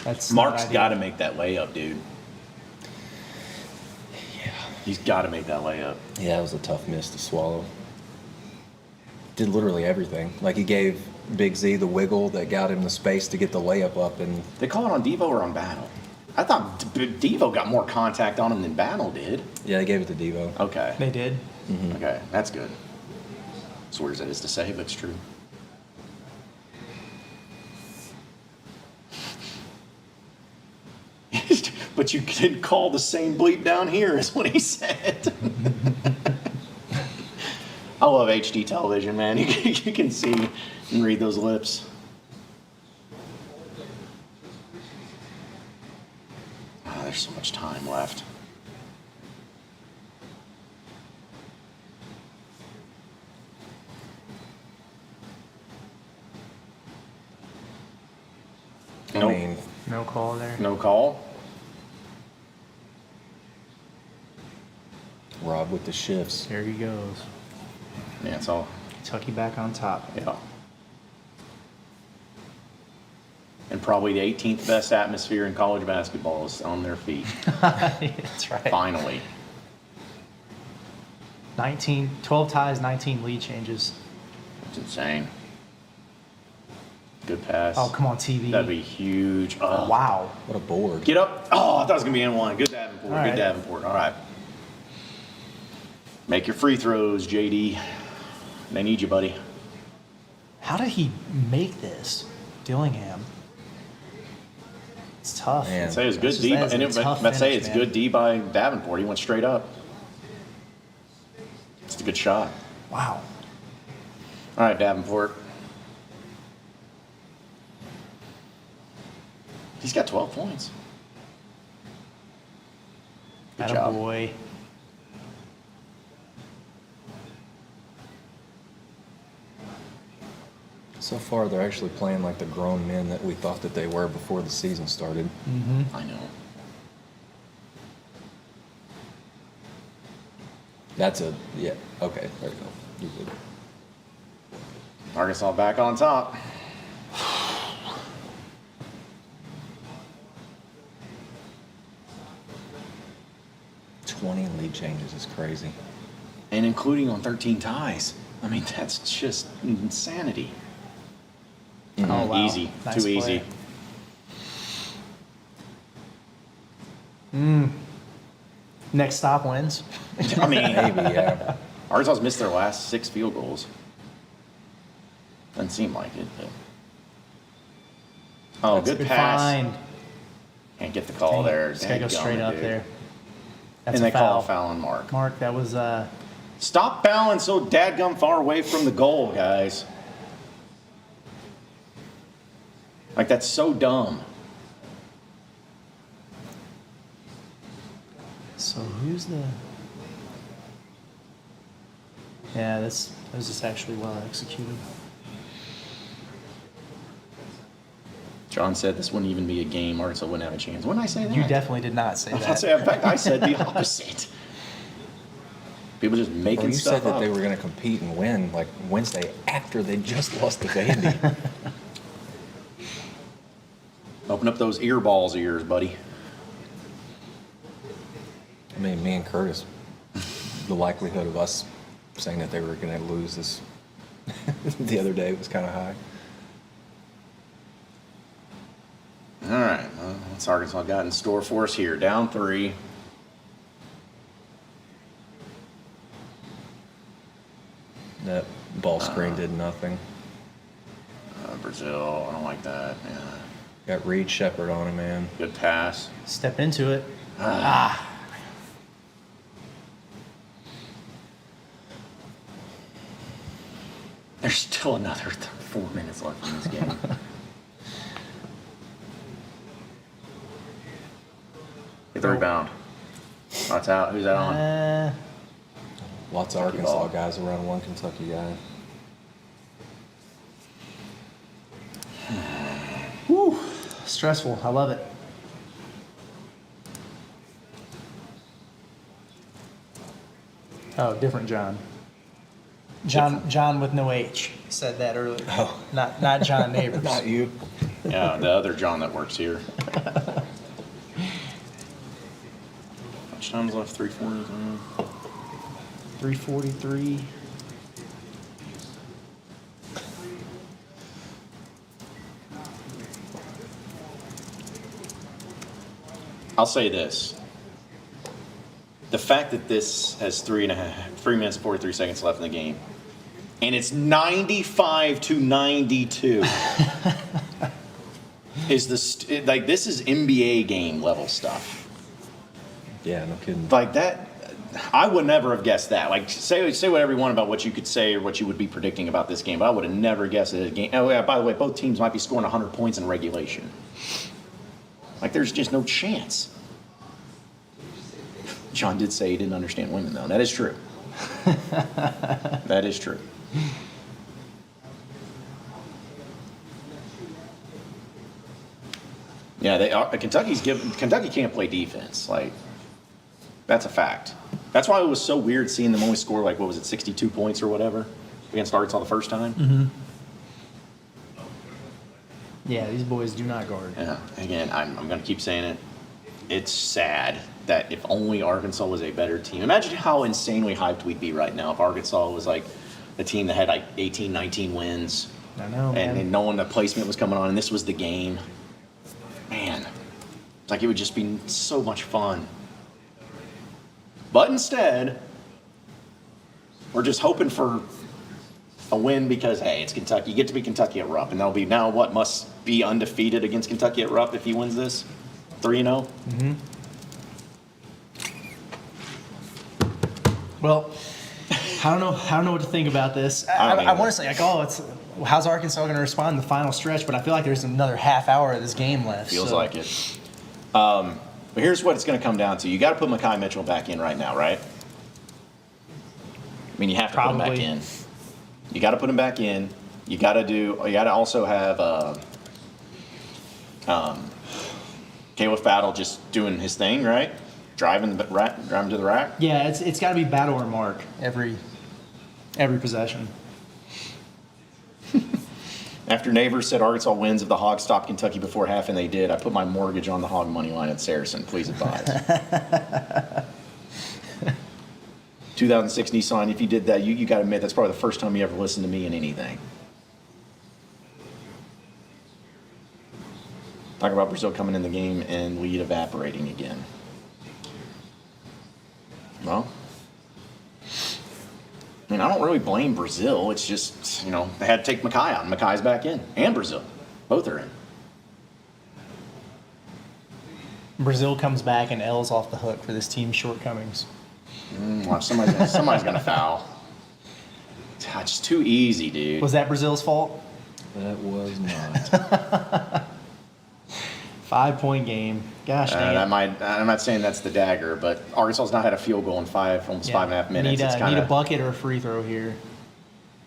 That's Mark's not got to ideal. make that layup, dude. Yeah. He's got to make that layup. Yeah, it was a tough miss to swallow. Did literally everything. Like he gave Big Z the wiggle that got him the space to get the layup up, and They call it on Devo or on Battle? I thought Devo got more contact on him than Battle did. yeah, they gave it to Devo. Okay. They did. Okay, that's good. As weird as that is to say, but it's true. But you didn't call the same bleep down here, is what he said. I love HD television, man. You can see and read those lips. Ah, there's so much time left. I Nope. mean, No call there. No call. Rob with the shifts. There he goes. Yeah, it's all. Kentucky back on top. Yeah. And probably the 18th best atmosphere in college basketball is on their feet. That's right. Finally. 12 ties, 19 lead changes. It's insane. Good pass. Oh, come on, TV. That'd be huge. Oh, Wow. What a board. Get up. Oh, I thought it was going to be N1. Good Davenport. All right. Good Davenport. All right. Make your free throws, JD. They need you, buddy. How did he make this, Dillingham? It's tough. Man. I'd say it was good That's D. just- that And is a tough I'd say finish, it's man. good D by Davenport. He went straight up. It's a good shot. Wow. All right, Davenport. He's got 12 points. Good job. Boy. So far, they're actually playing like the grown men that we thought that they were before the season started. I know. That's a, yeah, okay, there you go. You're good. Arkansas back on top. Twenty lead changes is crazy. And including on 13 ties. I mean, that's just insanity. Oh, wow. Easy. Nice Too play. easy. Next stop wins. I mean, Maybe, yeah. Arkansas's missed their last 6 field goals. Doesn't seem like it, but. Oh, That's a good pass. find. Can't get the call there. Just gotta go Dadgummit, straight up dude. there. That's And a they call foul. a foul on Mark. Mark, that was Stop fouling so dadgum far away from the goal, guys. Like, that's so dumb. so who's the? Yeah, that was just actually well executed. John said this wouldn't even be a game. Arkansas wouldn't have a chance. Wouldn't I say that? You definitely did not say I was about that. to say, in fact, I said the opposite. People just making Well, you stuff said that up. they were going to compete and win like Wednesday after they just lost to Vandy. Open up those ear balls of yours, buddy. I mean, me and Curtis, the likelihood of us saying that they were going to lose this the other day was kind of high. All right, well, what's Arkansas got in store for us here? Down 3. That ball screen did nothing. Brazil, I don't like that. Yeah. Got Reed Shepard on him, man. Good pass. Step into it. There's still another 4 minutes left in this game. Get the rebound. That's out. Who's that on? Lots of Kentucky Arkansas ball. guys around one Kentucky guy. Stressful. I love it. Oh, different John. John with no H said that earlier. Oh. Not John Nabors. Not you. Yeah, the other John that works here. Much time's left? 3:40. 343. I'll say this. The fact that this has 3 minutes and 43 seconds left in the game, and it's 95-92, is like this is NBA game level stuff. Yeah, no kidding. Like that, I would never have guessed that. Like say whatever you want about what you could say or what you would be predicting about this game, but I would have never guessed that a game. Oh yeah, by the way, both teams might be scoring 100 points in regulation. Like there's just no chance. John did say he didn't understand women, though. That is true. That is true. Yeah, they are. Kentucky can't play defense. Like that's a fact. That's why it was so weird seeing them only score like what was it, 62 points or whatever against Arkansas the first time. Yeah, these boys do not guard. Yeah. Again, I'm going to keep saying it. It's sad that if only Arkansas was a better team. Imagine how insanely hyped we'd be right now if Arkansas was like the team that had like 18, 19 wins. I know, man. And knowing the placement was coming on, and this was the game. Man, it's like it would just be so much fun. But instead, we're just hoping for a win because, hey, it's Kentucky. You get to be Kentucky at Rupp, and that'll be now what must be undefeated against Kentucky at Rupp if he wins this? 3-0? Mm-hmm. Well, I don't know what to think about this. I want to say, like, how's Arkansas going to respond in the final stretch? But I feel like there's another half hour of this game left. Feels like it. But here's what it's going to come down to. You got to put Mekhi Mitchell back in right now, right? I mean, you have to put him back in. You got to put him back in. You got to also have Caleb Battle just doing his thing, right? Driving to the rack. Yeah, it's got to be Battle or Mark every possession. After Nabors said Arkansas wins if the Hogs stop Kentucky before half, and they did, I put my mortgage on the Hog money line at Saracen. Please advise. 2006 Nissan, if you did that, you got to admit that's probably the first time you ever listened to me in anything. Talk about Brazil coming in the game and lead evaporating again. Well, I mean, I don't really blame Brazil. It's just, they had to take Mekhi out, and Mekhi's back in. And Brazil. Both are in. Brazil comes back and Ellis off the hook for this team's shortcomings. Watch, somebody's going to foul. It's too easy, dude. Was that Brazil's fault? That was not. 5-point game. Gosh dang it. I'm not saying that's the dagger, but Arkansas's not had a field goal in almost 5.5 minutes. Need a bucket or a free throw here.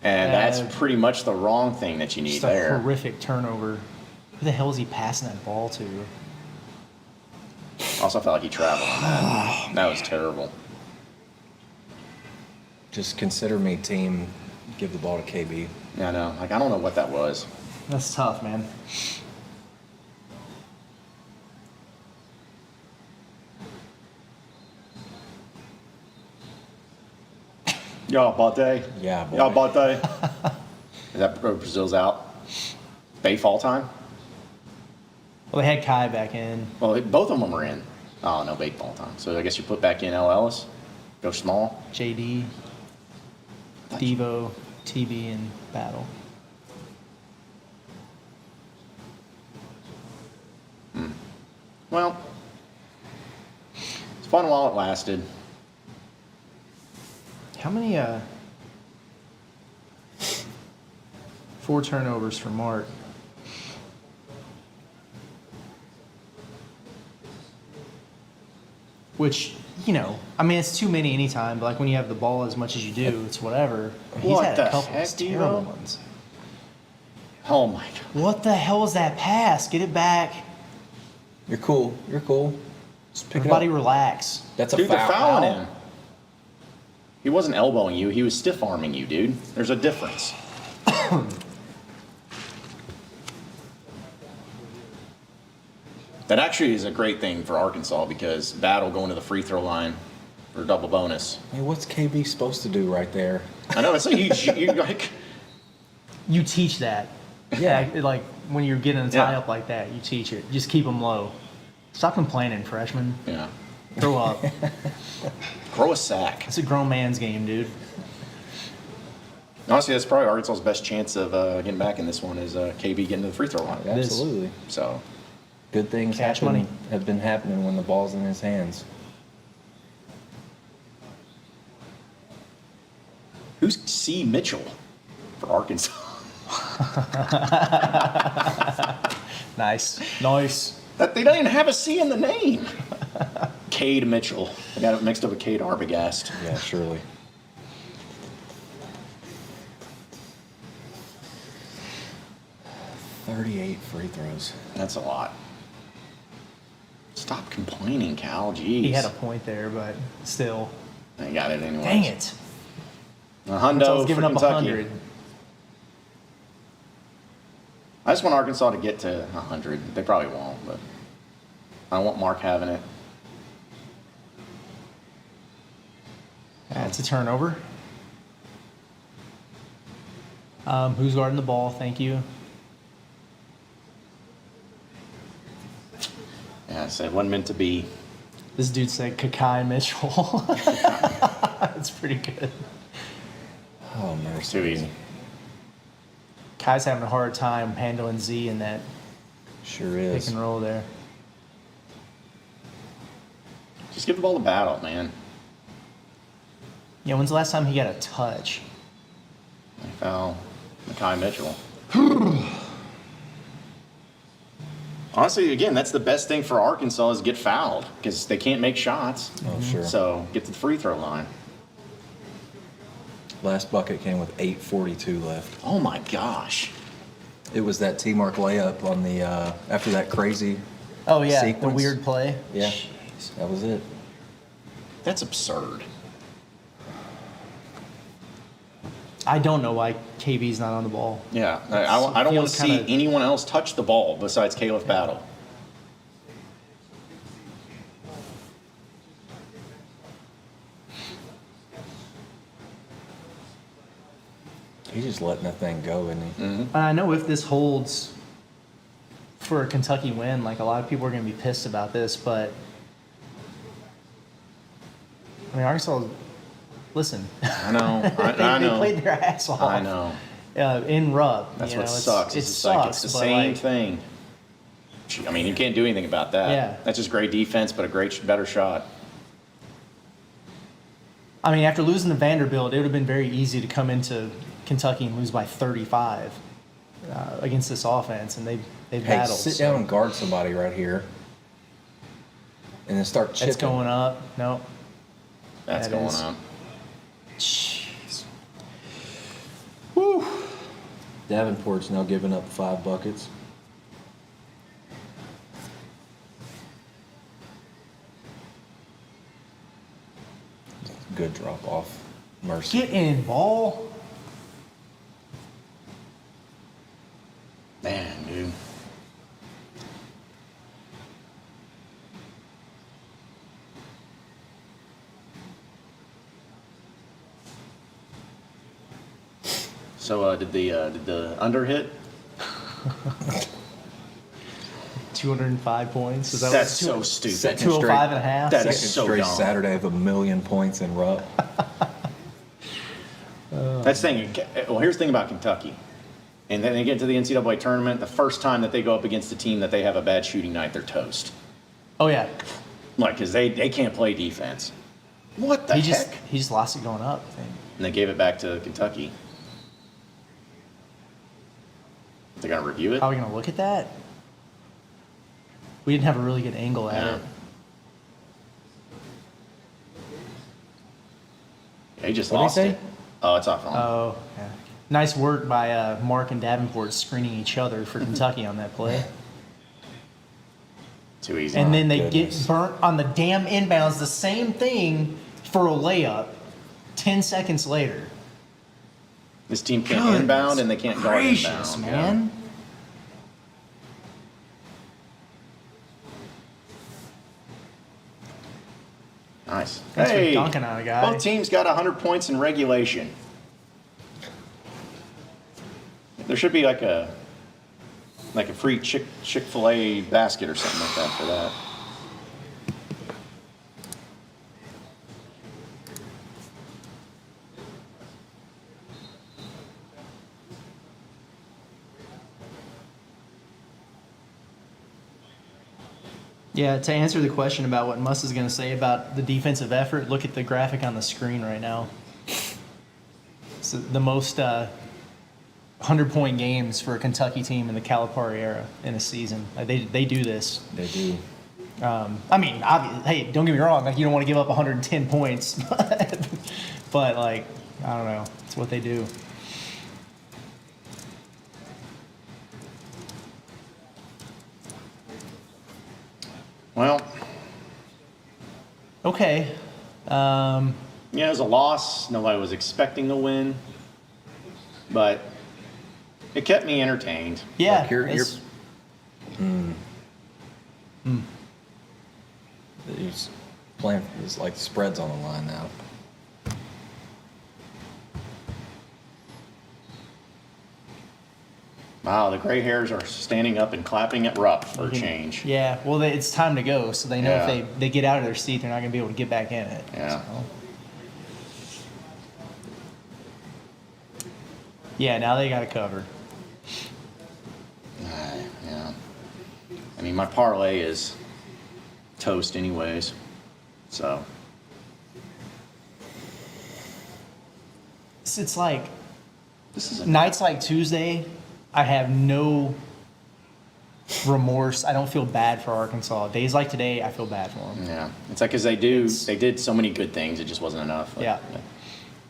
And that's pretty much the wrong thing that you need just a there. horrific turnover. Who the hell is he passing that ball to? Also felt like he traveled on that. That was terrible. Just consider me team. Give the ball to KB. Yeah, I know. I don't know what that was. That's tough, man. Y'all Bate? Yeah, boy. Y'all Bate? Is that Brazil's out? Bay fall time? Well, they had Kai back in. Well, both of them were in. Oh, no, Bay fall time. So I guess you put back in Ellis. Go small. JD, Devo, TB, and Battle. Well, it's fun while it lasted. How many 4 turnovers for Mark? Which, I mean, it's too many anytime, but like when you have the ball as much as you do, it's whatever. He's What had the a couple heck, of terrible Devo? ones. Oh, my God. What the hell was that pass? Get it back. You're cool. You're cool. Just pick Everybody it up. relax. That's a Dude, foul. they're fouling him. He wasn't elbowing you. He was stiff-arming you, dude. There's a difference. That actually is a great thing for Arkansas because Battle going to the free throw line for double bonus. Hey, what's KB supposed to do right there? I know, it's like you like... You teach that. Yeah, like when you're getting a tie Yeah. up like that, you teach it. Just keep them low. Stop complaining, freshman. Yeah. Grow up. Grow a sack. It's a grown man's game, dude. Honestly, that's probably Arkansas's best chance of getting back in this one is KB getting to the free throw line. is. Absolutely. So, Good things Cash money. have been happening when the ball's in his hands. who's C. Mitchell for Arkansas? Nice. That they don't even have a C in the name. Cade Mitchell. I got it mixed up with Cade Arbogast. Yeah, surely. "38 free throws. That's a lot. Stop complaining, Cal. Jeez. He had a point there, but still. I got it anyway. Dang it. A I hundo was for giving up Kentucky. 100. I just want Arkansas to get to 100. They probably won't, but I want Mark having it. That's a turnover. Who's guarding the ball? Thank you. Yeah, so it wasn't meant to be. This dude said Kakai Mitchell. That's pretty good. Oh, It's mercy. too easy. Kai's having a hard time handling Z in that Sure pick is. and roll there. Just give the ball to Battle, man. Yeah, when's the last time he got a touch? They foul Makai Mitchell. Honestly, again, that's the best thing for Arkansas is get fouled because they can't make shots. Oh, sure. So get to the free throw line. Last bucket came with 8:42 left. Oh my gosh. It was that T-mark layup on the after that crazy. Oh yeah, Sequence. the weird play. Yeah, that was it. That's absurd. I don't know why KB's not on the ball. Yeah, I don't want to Feels see kinda- anyone else touch the ball besides Caleb Battle. He's just letting that thing go, isn't he? And I know if this holds for a Kentucky win, like a lot of people are going to be pissed about this, but I mean, Arkansas, listen, I know. they, I know. they played their ass off. I know. In Rupp. That's you what know, sucks. It It's just like it's sucks, the but, same like, thing. I mean, you can't do anything about that. Yeah. That's just great defense, but a better shot. I mean, after losing to Vanderbilt, it would have been very easy to come into Kentucky and lose by 35 against this offense, and they've Hey, battled. sit so down and guard somebody right here, and then start chipping. It's going up. Nope. That's That going is- on. Jeez. Whew. Davenport's now giving up 5 buckets. Good drop off. Mercy. Get in, ball. Man, dude. So did the under hit? 205 points. Is that That's what, so stupid. Second 205 and a half? That is Second so straight dumb. Saturday of 1,000,000 points in Rupp. That's the thing. Well, here's the thing about Kentucky. And then they get to the NCAA tournament. The first time that they go up against a team that they have a bad shooting night, they're toast. Oh, yeah. Like, because they can't play defense. What the He heck? just lost it going up, I think. And they gave it back to Kentucky. They're going to review it? How are we going to look at that? We didn't have a really good angle at Yeah. it. They just What'd he lost say? it. Oh, it's off on. Oh, yeah. Nice work by Mark and Davenport screening each other for Kentucky on that play. Too easy. And then they goodness. get burnt on the damn inbounds. The same thing for a layup 10 seconds later. This team can't Goodness inbound and they can't guard gracious, inbound. man. Yeah. Nice. Thanks for hey, dunking on a guy. both teams got 100 points in regulation. There should be like a free Chick-fil-A basket or something like that for that. Yeah, to answer the question about what Muss is going to say about the defensive effort, look at the graphic on the screen right now. So the most 100-point games for a Kentucky team in the Calipari era in a season. Like they do this. They do. I mean, hey, don't get me wrong. Like you don't want to give up 110 points, but like I don't know, it's what they do. Well, Okay. yeah, it was a loss. Nobody was expecting the win, but it kept me entertained. Yeah. Like you're it's- he's playing. It's like spreads on the line now. Wow, the gray hairs are standing up and clapping at Rupp for a change. Yeah, well, it's time to go, so they know Yeah. if they get out of their seat, they're not going to be able to get back in it. Yeah. So. Yeah, now they got it covered. Yeah. I mean, my parlay is toast anyways, so. It's like This is nights like Tuesday, I have no remorse. I don't feel bad for Arkansas. Days like today, I feel bad for them. Yeah, it's like because they did so many good things, it just wasn't enough. Yeah.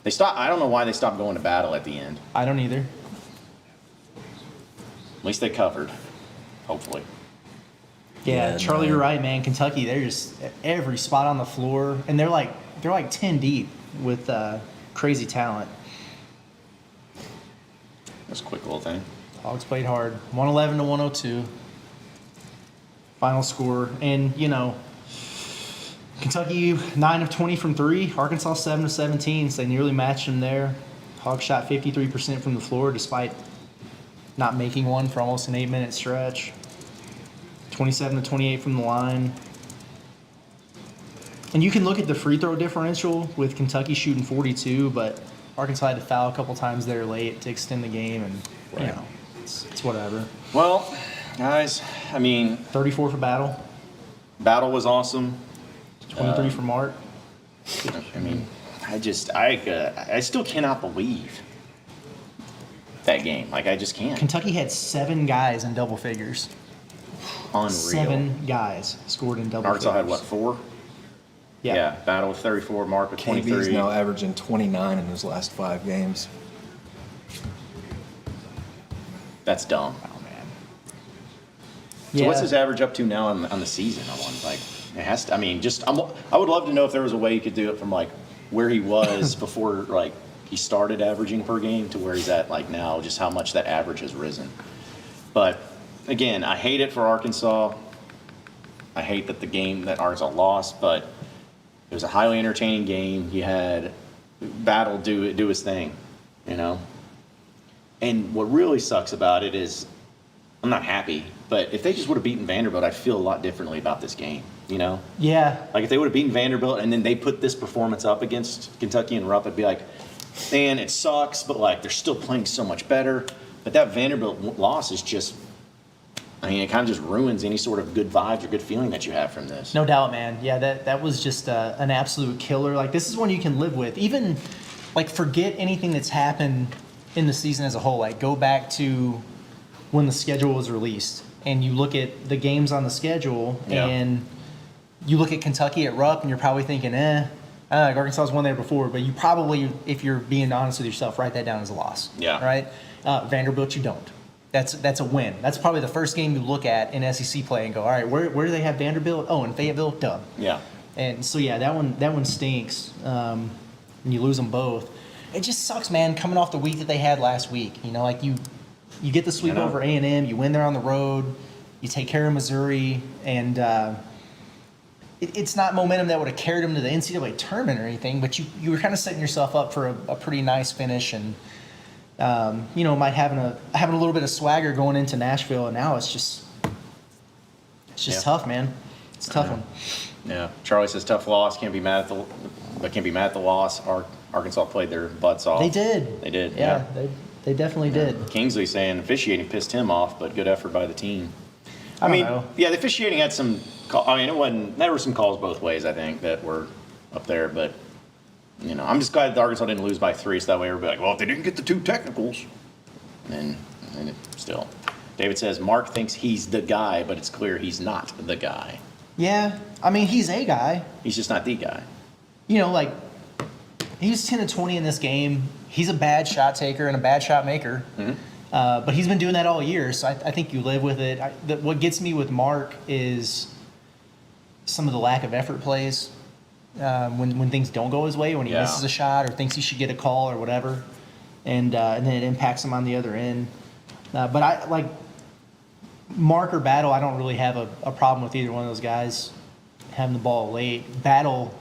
They stopped. I don't know why they stopped going to battle at the end. I don't either. At least they covered, hopefully. Yeah, Charlie, you're right, man. Kentucky, they're just every spot on the floor, and they're like 10 deep with crazy talent. That's a quick little thing. Hogs played hard, 111 to 102. Final score, and Kentucky 9 of 20 from three, Arkansas 7 of 17, so they nearly matched them there. Hogs shot 53% from the floor despite not making one for almost an 8-minute stretch. 27 to 28 from the line. And you can look at the free throw differential with Kentucky shooting 42, but Arkansas had to foul a couple times there late to extend the game, and it's whatever. Well, guys, I mean, 34 for Battle, battle was awesome. 23 for Mark. I mean, I still cannot believe that game. Like, I just can't. Kentucky had 7 guys in double figures. Unreal. 7 guys scored in double Arkansas figures. had what, 4? Yeah. Battle with 34, Mark with KB's 23. now averaging 29 in his last 5 games. That's dumb. Oh, man. So what's his average up to now on the season? I want like it has to. I mean, I would love to know if there was a way you could do it from like where he was before like he started averaging per game to where he's at like now, just how much that average has risen. But again, I hate it for Arkansas. I hate that Arkansas lost, but it was a highly entertaining game. You had Battle do his thing, And what really sucks about it is I'm not happy, but if they just would have beaten Vanderbilt, I'd feel a lot differently about this game, Yeah. Like if they would have beaten Vanderbilt and then they put this performance up against Kentucky and Rupp, I'd be like, man, it sucks, but like they're still playing so much better. But that Vanderbilt loss is just, it kind of just ruins any sort of good vibes or good feeling that you have from this. No doubt, man. Yeah, that was just an absolute killer. Like, this is one you can live with. Even, like, forget anything that's happened in the season as a whole. Like, go back to when the schedule was released, and you look at the games on the schedule, Yeah. and you look at Kentucky at Rupp, and you're probably thinking, like Arkansas's won there before, but you probably, if you're being honest with yourself, write that down as a loss. Yeah. Right? Vanderbilt, you don't. That's a win. That's probably the first game you look at in SEC play and go, all right, where do they have Vanderbilt? Oh, in Fayetteville, done. Yeah. And so yeah, that one stinks. And you lose them both. It just sucks, man. Coming off the week that they had last week, like you get the sweep over A&M, you win there on the road, you take care of Missouri, and it's not momentum that would have carried them to the NCAA tournament or anything, but you were kind of setting yourself up for a pretty nice finish, and might having a little bit of swagger going into Nashville, and now it's just tough, man. It's a tough one. Yeah. Charlie says tough loss. Can't be mad at the loss. Arkansas played their butts off. They did. They did. Yeah, they definitely did. Kingsley saying officiating pissed him off, but good effort by the team. I don't know. Yeah, the officiating had some. There were some calls both ways. I think that were up there, but I'm just glad that Arkansas didn't lose by 3, so that way everybody like, well, if they didn't get the 2 technicals, and still. David says Mark thinks he's the guy, but it's clear he's not the guy. Yeah, he's a guy. He's just not the guy. Like he was 10 of 20 in this game. He's a bad shot taker and a bad shot maker. Mm-hmm. But he's been doing that all year, so I think you live with it. What gets me with Mark is some of the lack of effort plays when things don't go his way, when he misses a shot or thinks he should get a call or whatever, and then it impacts him on the other end. But I like Mark or Battle. I don't really have a problem with either one of those guys having the ball late. Battle,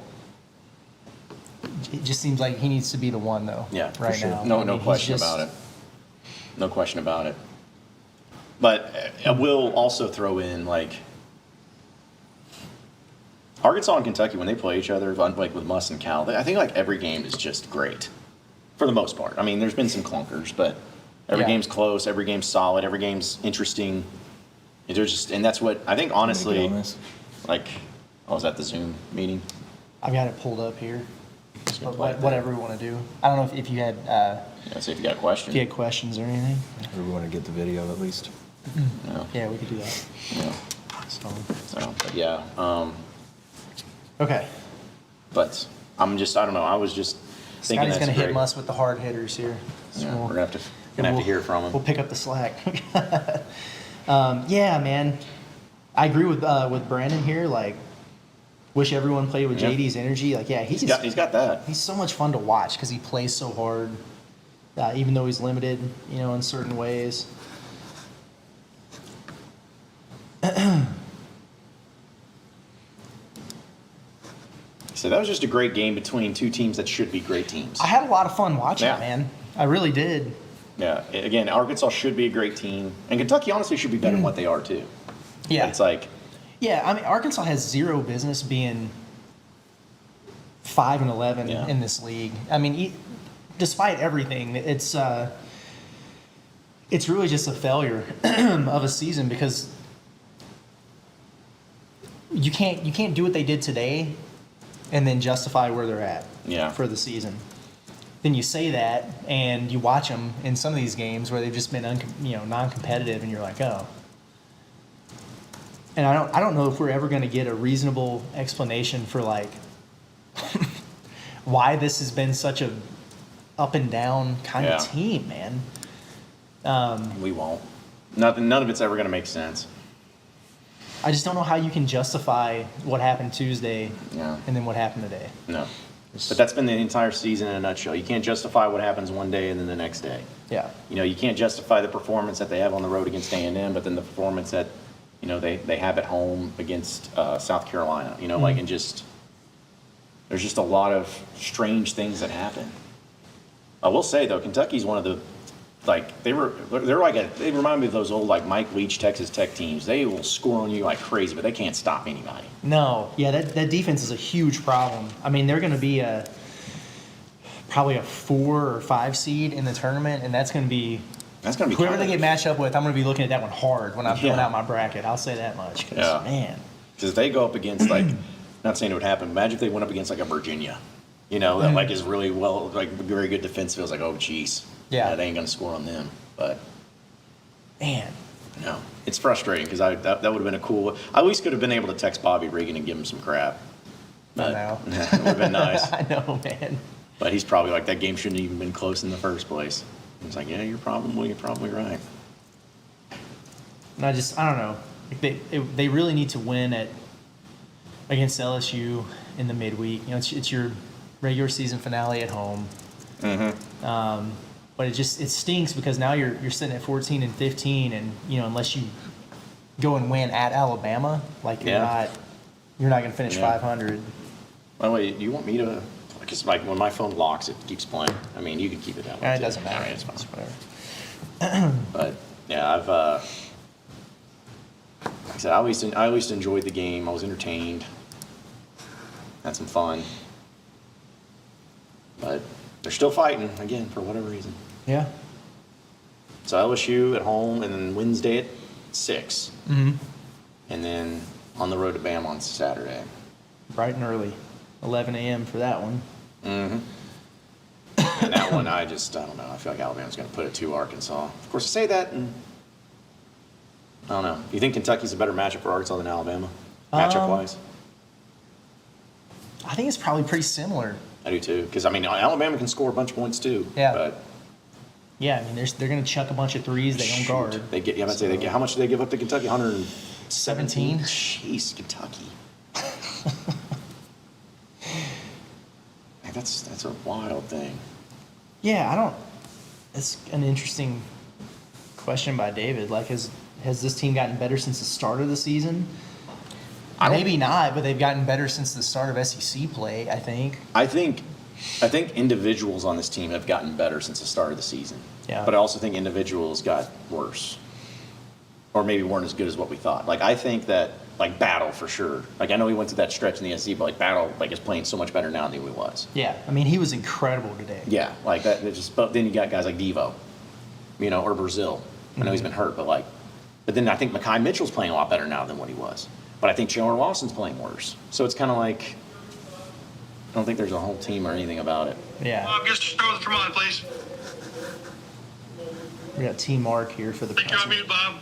it just seems like he needs to be the one though. Yeah, right for sure. now. No question about it. No question about it. But I will also throw in, like, Arkansas and Kentucky, when they play each other, like with Muss and Cal, I think like every game is just great for the most part. I mean, there's been some clunkers, but every game's close, every game's solid, every game's interesting. And that's what I think, honestly, like, I was at the Zoom meeting. I've got it pulled up here. Whatever we want to do. I don't know if you had See if you got a question. if you had questions or anything. Or we want to get the video at least. No. Yeah, we could do that. Yeah. So, but yeah. Okay. But I don't know. I was just thinking Scotty's that's gonna hit great. Muss with the hard hitters here. So Yeah, we're gonna have to hear from him. We'll pick up the slack. Yeah, man. I agree with Brandon here. Like, wish everyone played with Yeah. JD's energy. Like, yeah, He's got that. he's so much fun to watch because he plays so hard, even though he's limited, in certain ways. So that was just a great game between two teams that should be great teams. I had a lot of fun watching Yeah. it, man. I really did. Yeah. Again, Arkansas should be a great team, and Kentucky honestly should be better than what they are too. Yeah. It's like, Yeah, I mean, Arkansas has zero business being 5-11 Yeah. in this league. I mean, despite everything, it's really just a failure of a season because you can't do what they did today and then justify where they're at Yeah. for the season. Then you say that and you watch them in some of these games where they've just been non-competitive, and you're like, oh. And I don't know if we're ever going to get a reasonable explanation for like why this has been such a up and down kind Yeah. of team, man. we won't. None of it's ever going to make sense. I just don't know how you can justify what happened Tuesday Yeah. and then what happened today. No. But that's been the entire season in a nutshell. You can't justify what happens one day and then the next day. Yeah. You can't justify the performance that they have on the road against A&M, but then the performance that, they have at home against South Carolina. Like, and just, there's just a lot of strange things that happen. I will say, though, Kentucky's one of the, like, they remind me of those old, like, Mike Leach, Texas Tech teams. They will score on you like crazy, but they can't stop anybody. No. Yeah, that defense is a huge problem. I mean, they're going to be probably a 4 or 5 seed in the tournament, and that's going to be whoever they get matched up with. I'm going to be looking at that one hard when I'm filling out my bracket. I'll say that much. 'Cause, Yeah. man. Because if they go up against, like, not saying it would happen, imagine if they went up against, like, a Virginia, that, like, is really well, like, very good defense. Feels like, oh, geez. Yeah. They ain't going to score on them. But, Man. it's frustrating because that would have been a cool, I at least could have been able to text Bobby Regan and give him some crap. Not But now. it would have been nice. I know, man. But he's probably like, that game shouldn't have even been close in the first place. It's like, yeah, you're probably right. And I don't know. Like they really need to win against LSU in the midweek. It's your regular season finale at home. Mm-hmm. But it stinks because now you're sitting at 14 and 15, and unless you go and win at Alabama, like you're not going to finish 500. By the way, do you want me to? Because like when my phone locks, it keeps playing. I mean, you can keep it that way. It too. doesn't matter. All right, it's fine. It's whatever. But yeah, like I said, I at least enjoyed the game. I was entertained. Had some fun. But they're still fighting again for whatever reason. Yeah. So LSU at home, and then Wednesday at 6, Mm-hmm. and then on the road to Bama on Saturday. Bright and early, 11 a.m. for that one. Mm-hmm. And that one, I don't know. I feel like Alabama's going to put it to Arkansas. Of course, I say that, and I don't know. You think Kentucky's a better matchup for Arkansas than Alabama, matchup-wise? I think it's probably pretty similar. I do too, because I mean Alabama can score a bunch of points too. Yeah. But Yeah, I mean they're going to chuck a bunch of threes. They don't guard. They get. Yeah, I'd say they get. How much do they give up to Kentucky? 17? Jeez, Kentucky. Like, that's a wild thing. Yeah, it's an interesting question by David. Like, has this team gotten better since the start of the season? Maybe not, but they've gotten better since the start of SEC play, I think. I think individuals on this team have gotten better since the start of the season. Yeah. But I also think individuals got worse. or maybe weren't as good as what we thought. Like, I think that, like, Battle for sure. Like, I know he went through that stretch in the SC, but, like, Battle, like, is playing so much better now than he was. Yeah, I mean, he was incredible today. Yeah, like, that it just, but then you got guys like Devo, you know, or Brazil. I know he's been hurt, but, like, but then I think Mekhi Mitchell's playing a lot better now than what he was. But I think Chandler Lawson's playing worse. So it's kind of like, I don't think there's a whole team or anything about it. Yeah. Bob, just throw the Tremont, please. We got T Mark here for the Think you're on press. mute, Bob.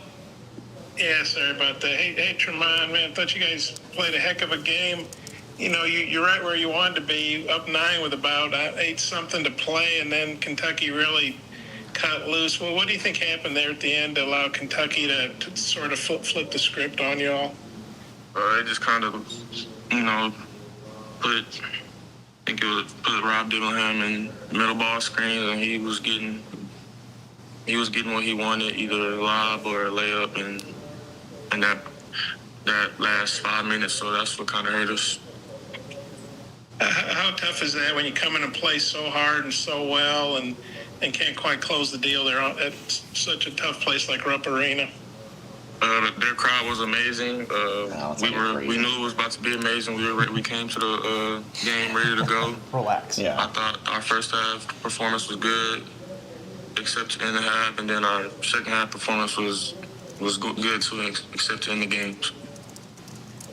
Yeah, sorry about that. Hey, Tremont, man, I thought you guys played a heck of a game. You know, you're right where you wanted to be, up 9 with about 8-something to play, and then Kentucky really cut loose. Well, what do you think happened there at the end to allow Kentucky to sort of flip the script on you all? It just kind of, you know, put Rob Dillingham in middle ball screens, and he was getting what he wanted, either a lob or a layup, and that last 5 minutes. So that's what kind of hurt us. How tough is that when you come in and play so hard and so well and can't quite close the deal there at such a tough place like Rupp Arena? Their crowd was amazing. We knew it was about to be amazing. We came to the game ready to go. Relax. Yeah. I thought our first half performance was good, except in the half, and then our second half performance was good too, except in the game.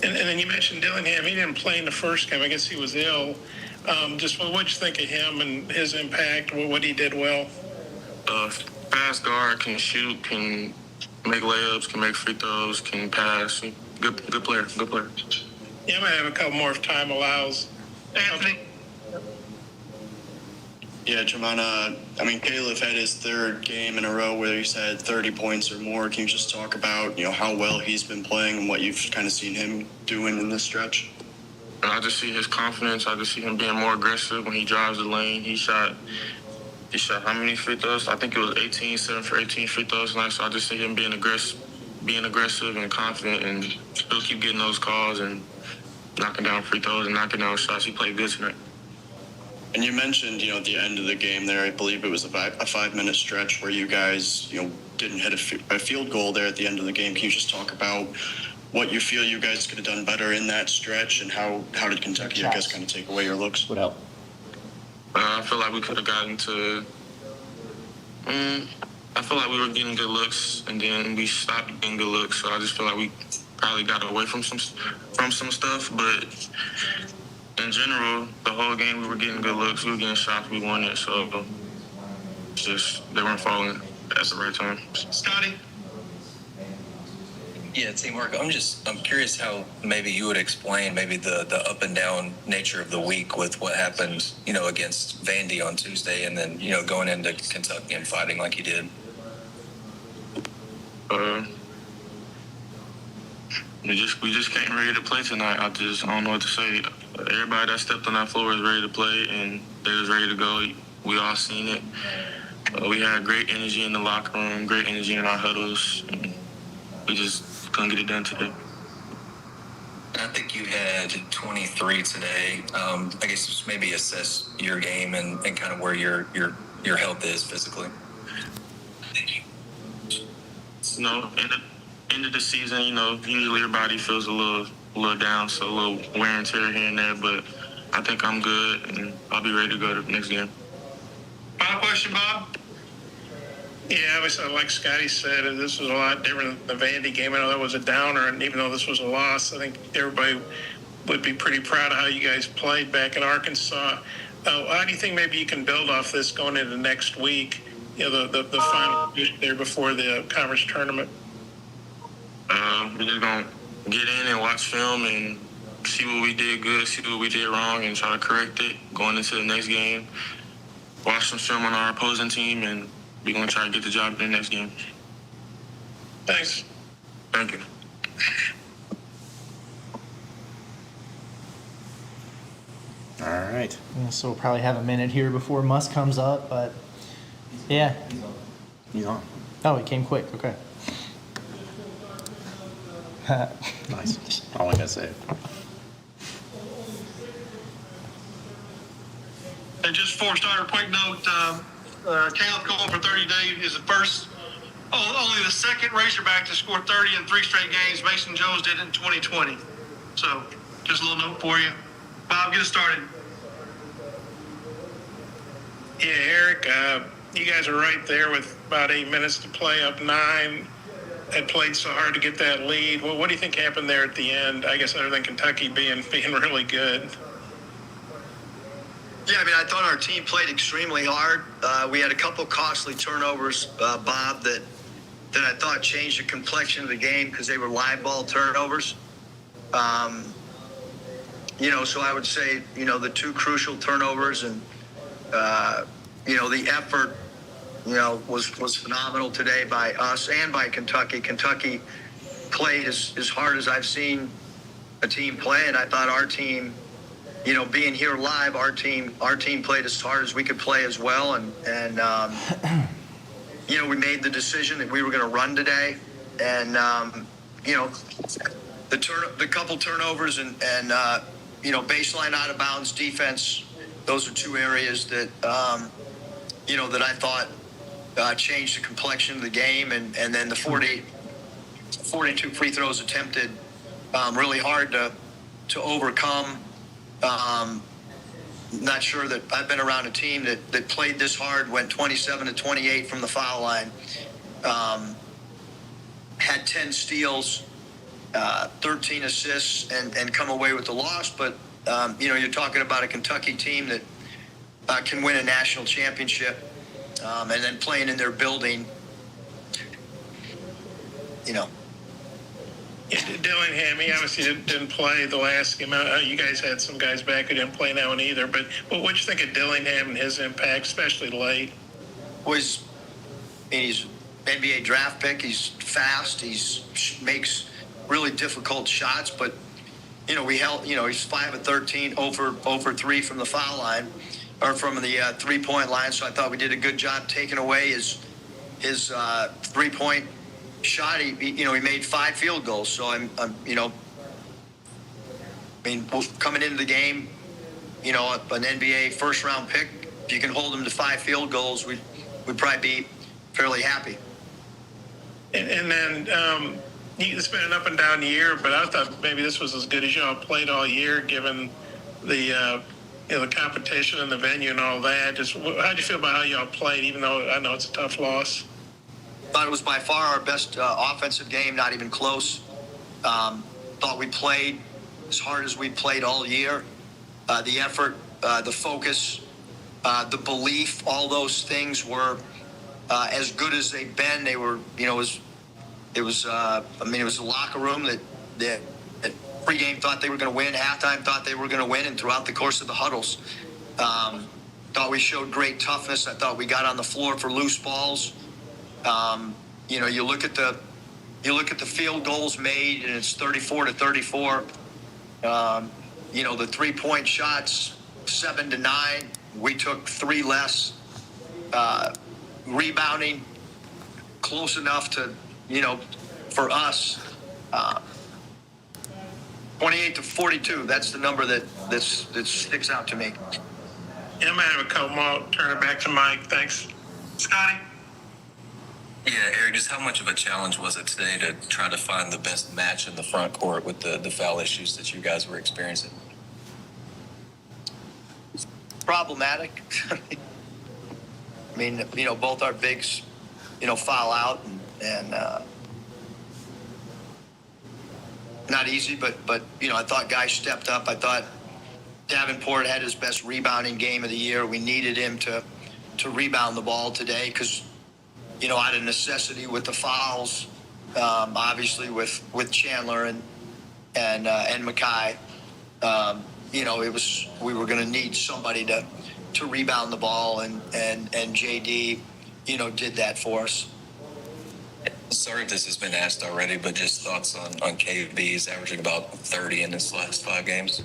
And then you mentioned Dillingham. He didn't play in the first game. I guess he was ill. Just what'd you think of him and his impact? What he did well? Fast guard, can shoot, can make layups, can make free throws, can pass. Good player. Yeah, I might have a couple more if time allows. Anthony. Yeah, Tremont, I mean, Caleb had his third game in a row where he's had 30 points or more. Can you just talk about, you know, how well he's been playing and what you've kind of seen him doing in this stretch? I just see his confidence. I just see him being more aggressive when he drives the lane. He shot how many free throws? I think it was 7 for 18 free throws tonight. So I just see him being aggressive and confident, and he'll keep getting those calls and knocking down free throws and knocking down shots. He played good tonight. And you mentioned, you know, at the end of the game there, I believe it was a 5-minute stretch where you guys, you know, didn't hit a field goal there at the end of the game. Can you just talk about what you feel you guys could have done better in that stretch, and how did Kentucky, I guess, kind of take away your looks? Would help. I feel like we could have gotten to. I feel like we were getting good looks, and then we stopped getting good looks. So I just feel like we probably got away from some stuff. But in general, the whole game we were getting good looks. We were getting shots. We won it. So it's just they weren't falling at the right time. Scottie. Yeah, teamwork. I'm curious how maybe you would explain maybe the up and down nature of the week with what happened, you know, against Vandy on Tuesday, and then, you know, going into Kentucky and fighting like you did. We just came ready to play tonight. I don't know what to say. Everybody that stepped on that floor was ready to play, and they was ready to go. We all seen it. We had great energy in the locker room, great energy in our huddles. And we just couldn't get it done today. I think you had 23 today. I guess just maybe assess your game and kind of where your health is physically. You know, in the end of the season, you know, usually your body feels a little down, so a little wear and tear here and there. But I think I'm good, and I'll be ready to go to the next game. Final question, Bob? Yeah, obviously, like Scottie said, this was a lot different than the Vandy game. I know that was a downer, and even though this was a loss, I think everybody would be pretty proud of how you guys played back in Arkansas. How do you think maybe you can build off this going into next week, you know, the final there before the conference tournament? We're just going to get in and watch film and see what we did good, see what we did wrong, and try to correct it going into the next game. Watch some film on our opposing team, and we're going to try to get the job in the next game. Thanks. Thank you. All right. Yeah, so we'll probably have a minute here before Musk comes up, but yeah. He's on. Oh, he came quick. Okay. Nice. All I gotta say. And just before we start, a quick note, Caleb going for 30 days is the first Only the second Razorback to score 30 in 3 straight games. Mason Jones did it in 2020. So, just a little note for you. Bob, get us started. Yeah, Eric, you guys are right there with about 8 minutes to play, up 9. Had played so hard to get that lead. Well, what do you think happened there at the end? I guess other than Kentucky being really good. Yeah, I mean, I thought our team played extremely hard. We had a couple costly turnovers, Bob, that I thought changed the complexion of the game because they were live ball turnovers. So I would say, the 2 crucial turnovers and, the effort, was phenomenal today by us and by Kentucky. Kentucky played as hard as I've seen a team play, and I thought our team, being here live, our team played as hard as we could play as well, and we made the decision that we were going to run today, and the couple turnovers and baseline out of bounds defense. Those are 2 areas that that I thought changed the complexion of the game, and then the 42 free throws attempted, really hard to overcome. Not sure that I've been around a team that played this hard, went 27 to 28 from the foul line, had 10 steals, 13 assists, and come away with the loss. But you're talking about a Kentucky team that can win a national championship, and then playing in their building. Dillingham, he obviously didn't play the last game. You guys had some guys back who didn't play that one either. But what do you think of Dillingham and his impact, especially late? He's an NBA draft pick. He's fast. He makes really difficult shots. But we held. He's 5 of 13, over 3 from the foul line, or from the 3-point line. So I thought we did a good job taking away his 3-point shot. He made 5 field goals. So coming into the game, an NBA first round pick, if you can hold him to 5 field goals, we'd probably be fairly happy. And then it's been an up and down year, but I thought maybe this was as good as y'all played all year, given the the competition and the venue and all that. Just how'd you feel about how y'all played, even though I know it's a tough loss? Thought it was by far our best offensive game, not even close. Thought we played as hard as we played all year. The effort, the focus, the belief, all those things were as good as they've been. They were, it was a locker room that pregame thought they were going to win, halftime thought they were going to win, and throughout the course of the huddles, thought we showed great toughness. I thought we got on the floor for loose balls. You look at the field goals made, and it's 34 to 34. The 3-point shots, 7 to 9. We took 3 less. Rebounding, close enough to, for us. 28 to 42. That's the number that sticks out to me. Yeah, I'm gonna have a couple more. Turn it back to Mike. Thanks, Scottie. Yeah, Eric, just how much of a challenge was it today to try to find the best match in the front court with the foul issues that you guys were experiencing? Problematic. Both our bigs, foul out, and not easy, but I thought guys stepped up. I thought Davenport had his best rebounding game of the year. We needed him to rebound the ball today because, out of necessity with the fouls, obviously with Chandler and Mackay, we were going to need somebody to rebound the ball, and JD, did that for us. Sorry if this has been asked already, but just thoughts on KB. He's averaging about 30 in his last 5 games.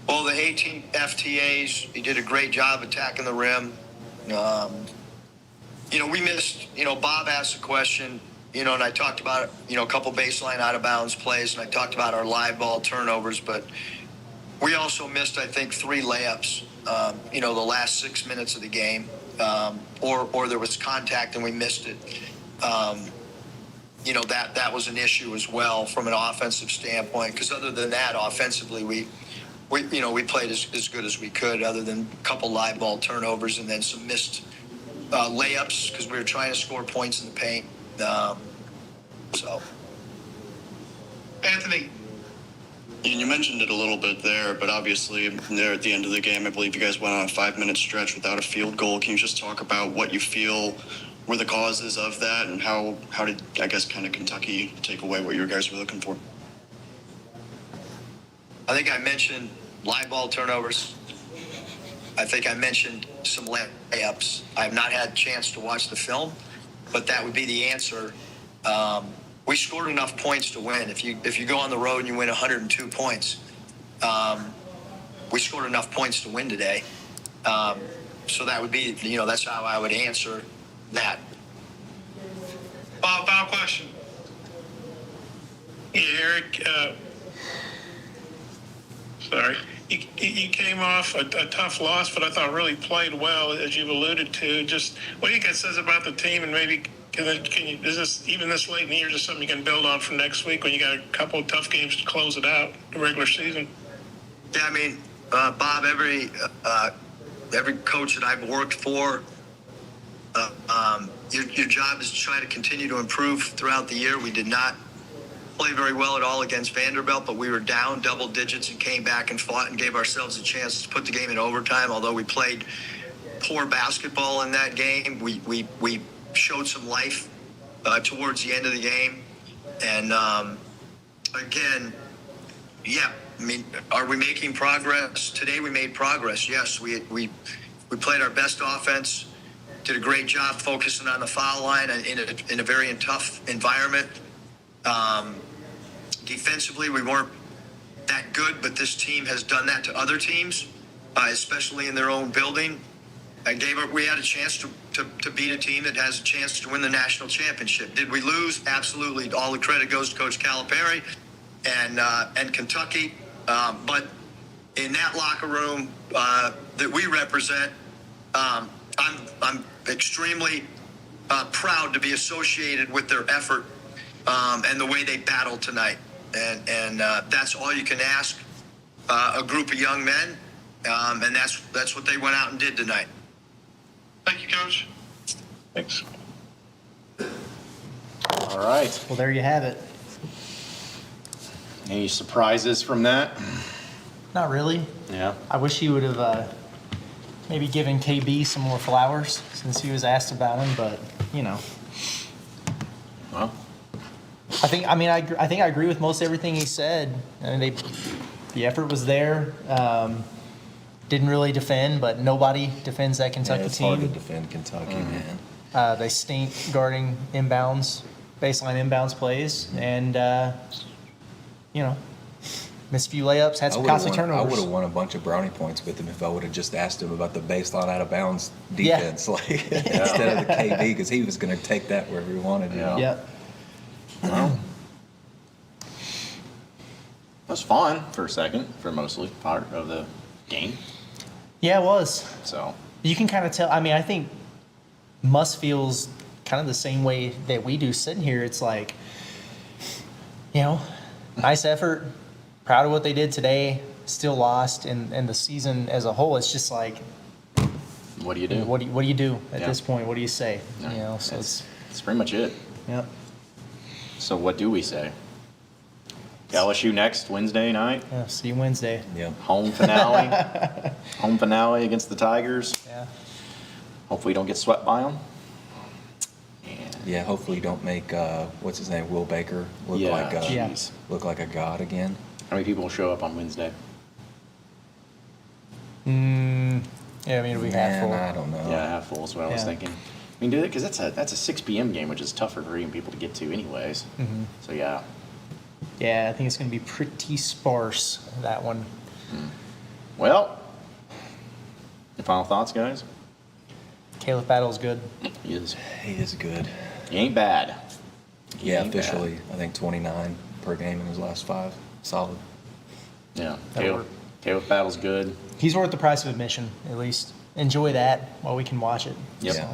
Well, the 18 FTAs, he did a great job attacking the rim. We missed, Bob asked a question, and I talked about, a couple baseline out of bounds plays, and I talked about our live ball turnovers, but we also missed, I think, 3 layups, the last 6 minutes of the game. or there was contact and we missed it. That was an issue as well from an offensive standpoint. Because other than that, offensively, we played as good as we could, other than a couple live ball turnovers and then some missed layups because we were trying to score points in the paint. Anthony, And you mentioned it a little bit there, but obviously there at the end of the game, I believe you guys went on a 5-minute stretch without a field goal. Can you just talk about what you feel were the causes of that, and how did, I guess, kind of Kentucky take away what you guys were looking for? I think I mentioned live ball turnovers. I think I mentioned some layups. I have not had a chance to watch the film, but that would be the answer. We scored enough points to win. If you go on the road and you win 102 points, we scored enough points to win today. So that would be, that's how I would answer that. Bob, final question. Yeah, Eric, sorry. You came off a tough loss, but I thought really played well, as you've alluded to. Just what do you think it says about the team, and maybe is this, even this late in the year, just something you can build on for next week when you got a couple of tough games to close it out, the regular season? Yeah, I mean, Bob, every coach that I've worked for, your job is to try to continue to improve throughout the year. We did not play very well at all against Vanderbilt, but we were down double digits and came back and fought and gave ourselves a chance to put the game in overtime. Although we played poor basketball in that game, we showed some life towards the end of the game. And again, yeah, I mean, are we making progress? Today we made progress. Yes, we played our best offense, did a great job focusing on the foul line in a very tough environment. Defensively, we weren't that good, but this team has done that to other teams, especially in their own building. We had a chance to beat a team that has a chance to win the national championship. Did we lose? Absolutely. All the credit goes to Coach Calipari and Kentucky. But in that locker room that we represent, I'm extremely proud to be associated with their effort and the way they battled tonight. And that's all you can ask a group of young men, and that's what they went out and did tonight. Thank you, Coach. Thanks. All right. Well, there you have it. Any surprises from that? Not really. Yeah. I wish he would have maybe given KB some more flowers since he was asked about him, but Well, I think I agree with most everything he said. I mean, the effort was there. Didn't really defend, but nobody defends that Kentucky it's team. hard to defend Kentucky, man. They stink guarding baseline inbounds plays, and missed a few layups, had some costly turnovers. I would have won a bunch of brownie points with him if I would have just asked him about the baseline out of bounds defense, instead of the KB, because he was going to take that wherever he wanted. Yep. well, that was fun for a second, for mostly part of the game. Yeah, it was. So You can kind of tell. I mean, I think Muss feels kind of the same way that we do sitting here. It's like, nice effort, proud of what they did today, still lost, and the season as a whole, it's just like, what do you do? what do you do at this point? What do you say? Yeah. So That's pretty much it. Yep. So what do we say? LSU next Wednesday night. Yeah, see you Wednesday. Yeah. Home finale. Home finale against the Tigers. Yeah. Hopefully you don't get swept by them. And Yeah, hopefully you don't make what's his name, Will Baker, look like a god again. how many people will show up on Wednesday? Yeah, I mean, it'll be half full. I don't know. Yeah, half full is what I was Yeah. thinking. I mean, do it because that's a 6 p.m. game, which is tougher for people to get to, anyways. Mm-hmm. So yeah. Yeah, I think it's going to be pretty sparse, that one. Well, your final thoughts, guys? Caleb Battle's good. He is. He is good. He ain't bad. He Yeah, ain't bad. officially, I think 29 per game in his last 5. Solid. Yeah. That'll work. Caleb Battle's good. He's worth the price of admission, at least. enjoy that while we can watch it. Yep. So,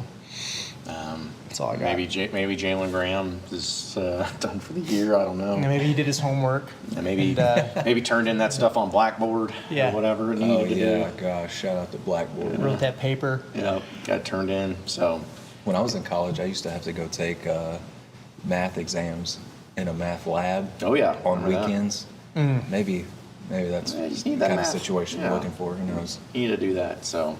that's all I got. Maybe Jalen Graham is done for the year. I don't know. And maybe he did his homework. And maybe And, maybe turned in that stuff on Blackboard Yeah. or whatever it Oh needed to yeah, do. gosh! Shout out to Blackboard. wrote that paper. Got turned in. So When I was in college, I used to have to go take math exams in a math lab. Oh, yeah. On Remember that. weekends. Maybe that's Yeah, you just the need that kind of math. situation Yeah. you're looking for. Who knows? you need to do that. So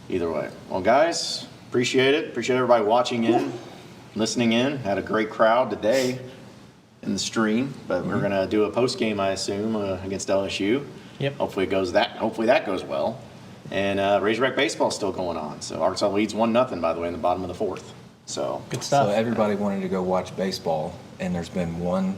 either way. Well, guys, appreciate it. Appreciate everybody watching in, listening in. Had a great crowd today in the stream, but we're gonna do a post game, I assume, against LSU. Yep. Hopefully that goes well. And Razorback baseball is still going on. So Arkansas leads 1-0, by the way, in the bottom of the fourth. So Good stuff. So everybody wanted to go watch baseball, and there's been one.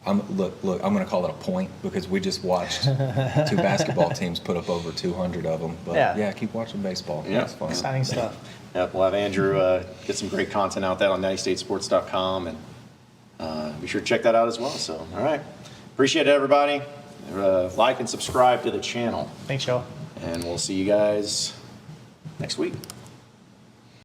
Look, I'm going to call it a point because we just watched two basketball teams put up over 200 of them. But Yeah. keep watching baseball. Yeah. It's fun. Exciting stuff. Yep, we'll have Andrew get some great content out there on nattystatesports.com, and be sure to check that out as well. So, all right. Appreciate it, everybody. Like and subscribe to the channel, Thanks, y'all. and we'll see you guys next week.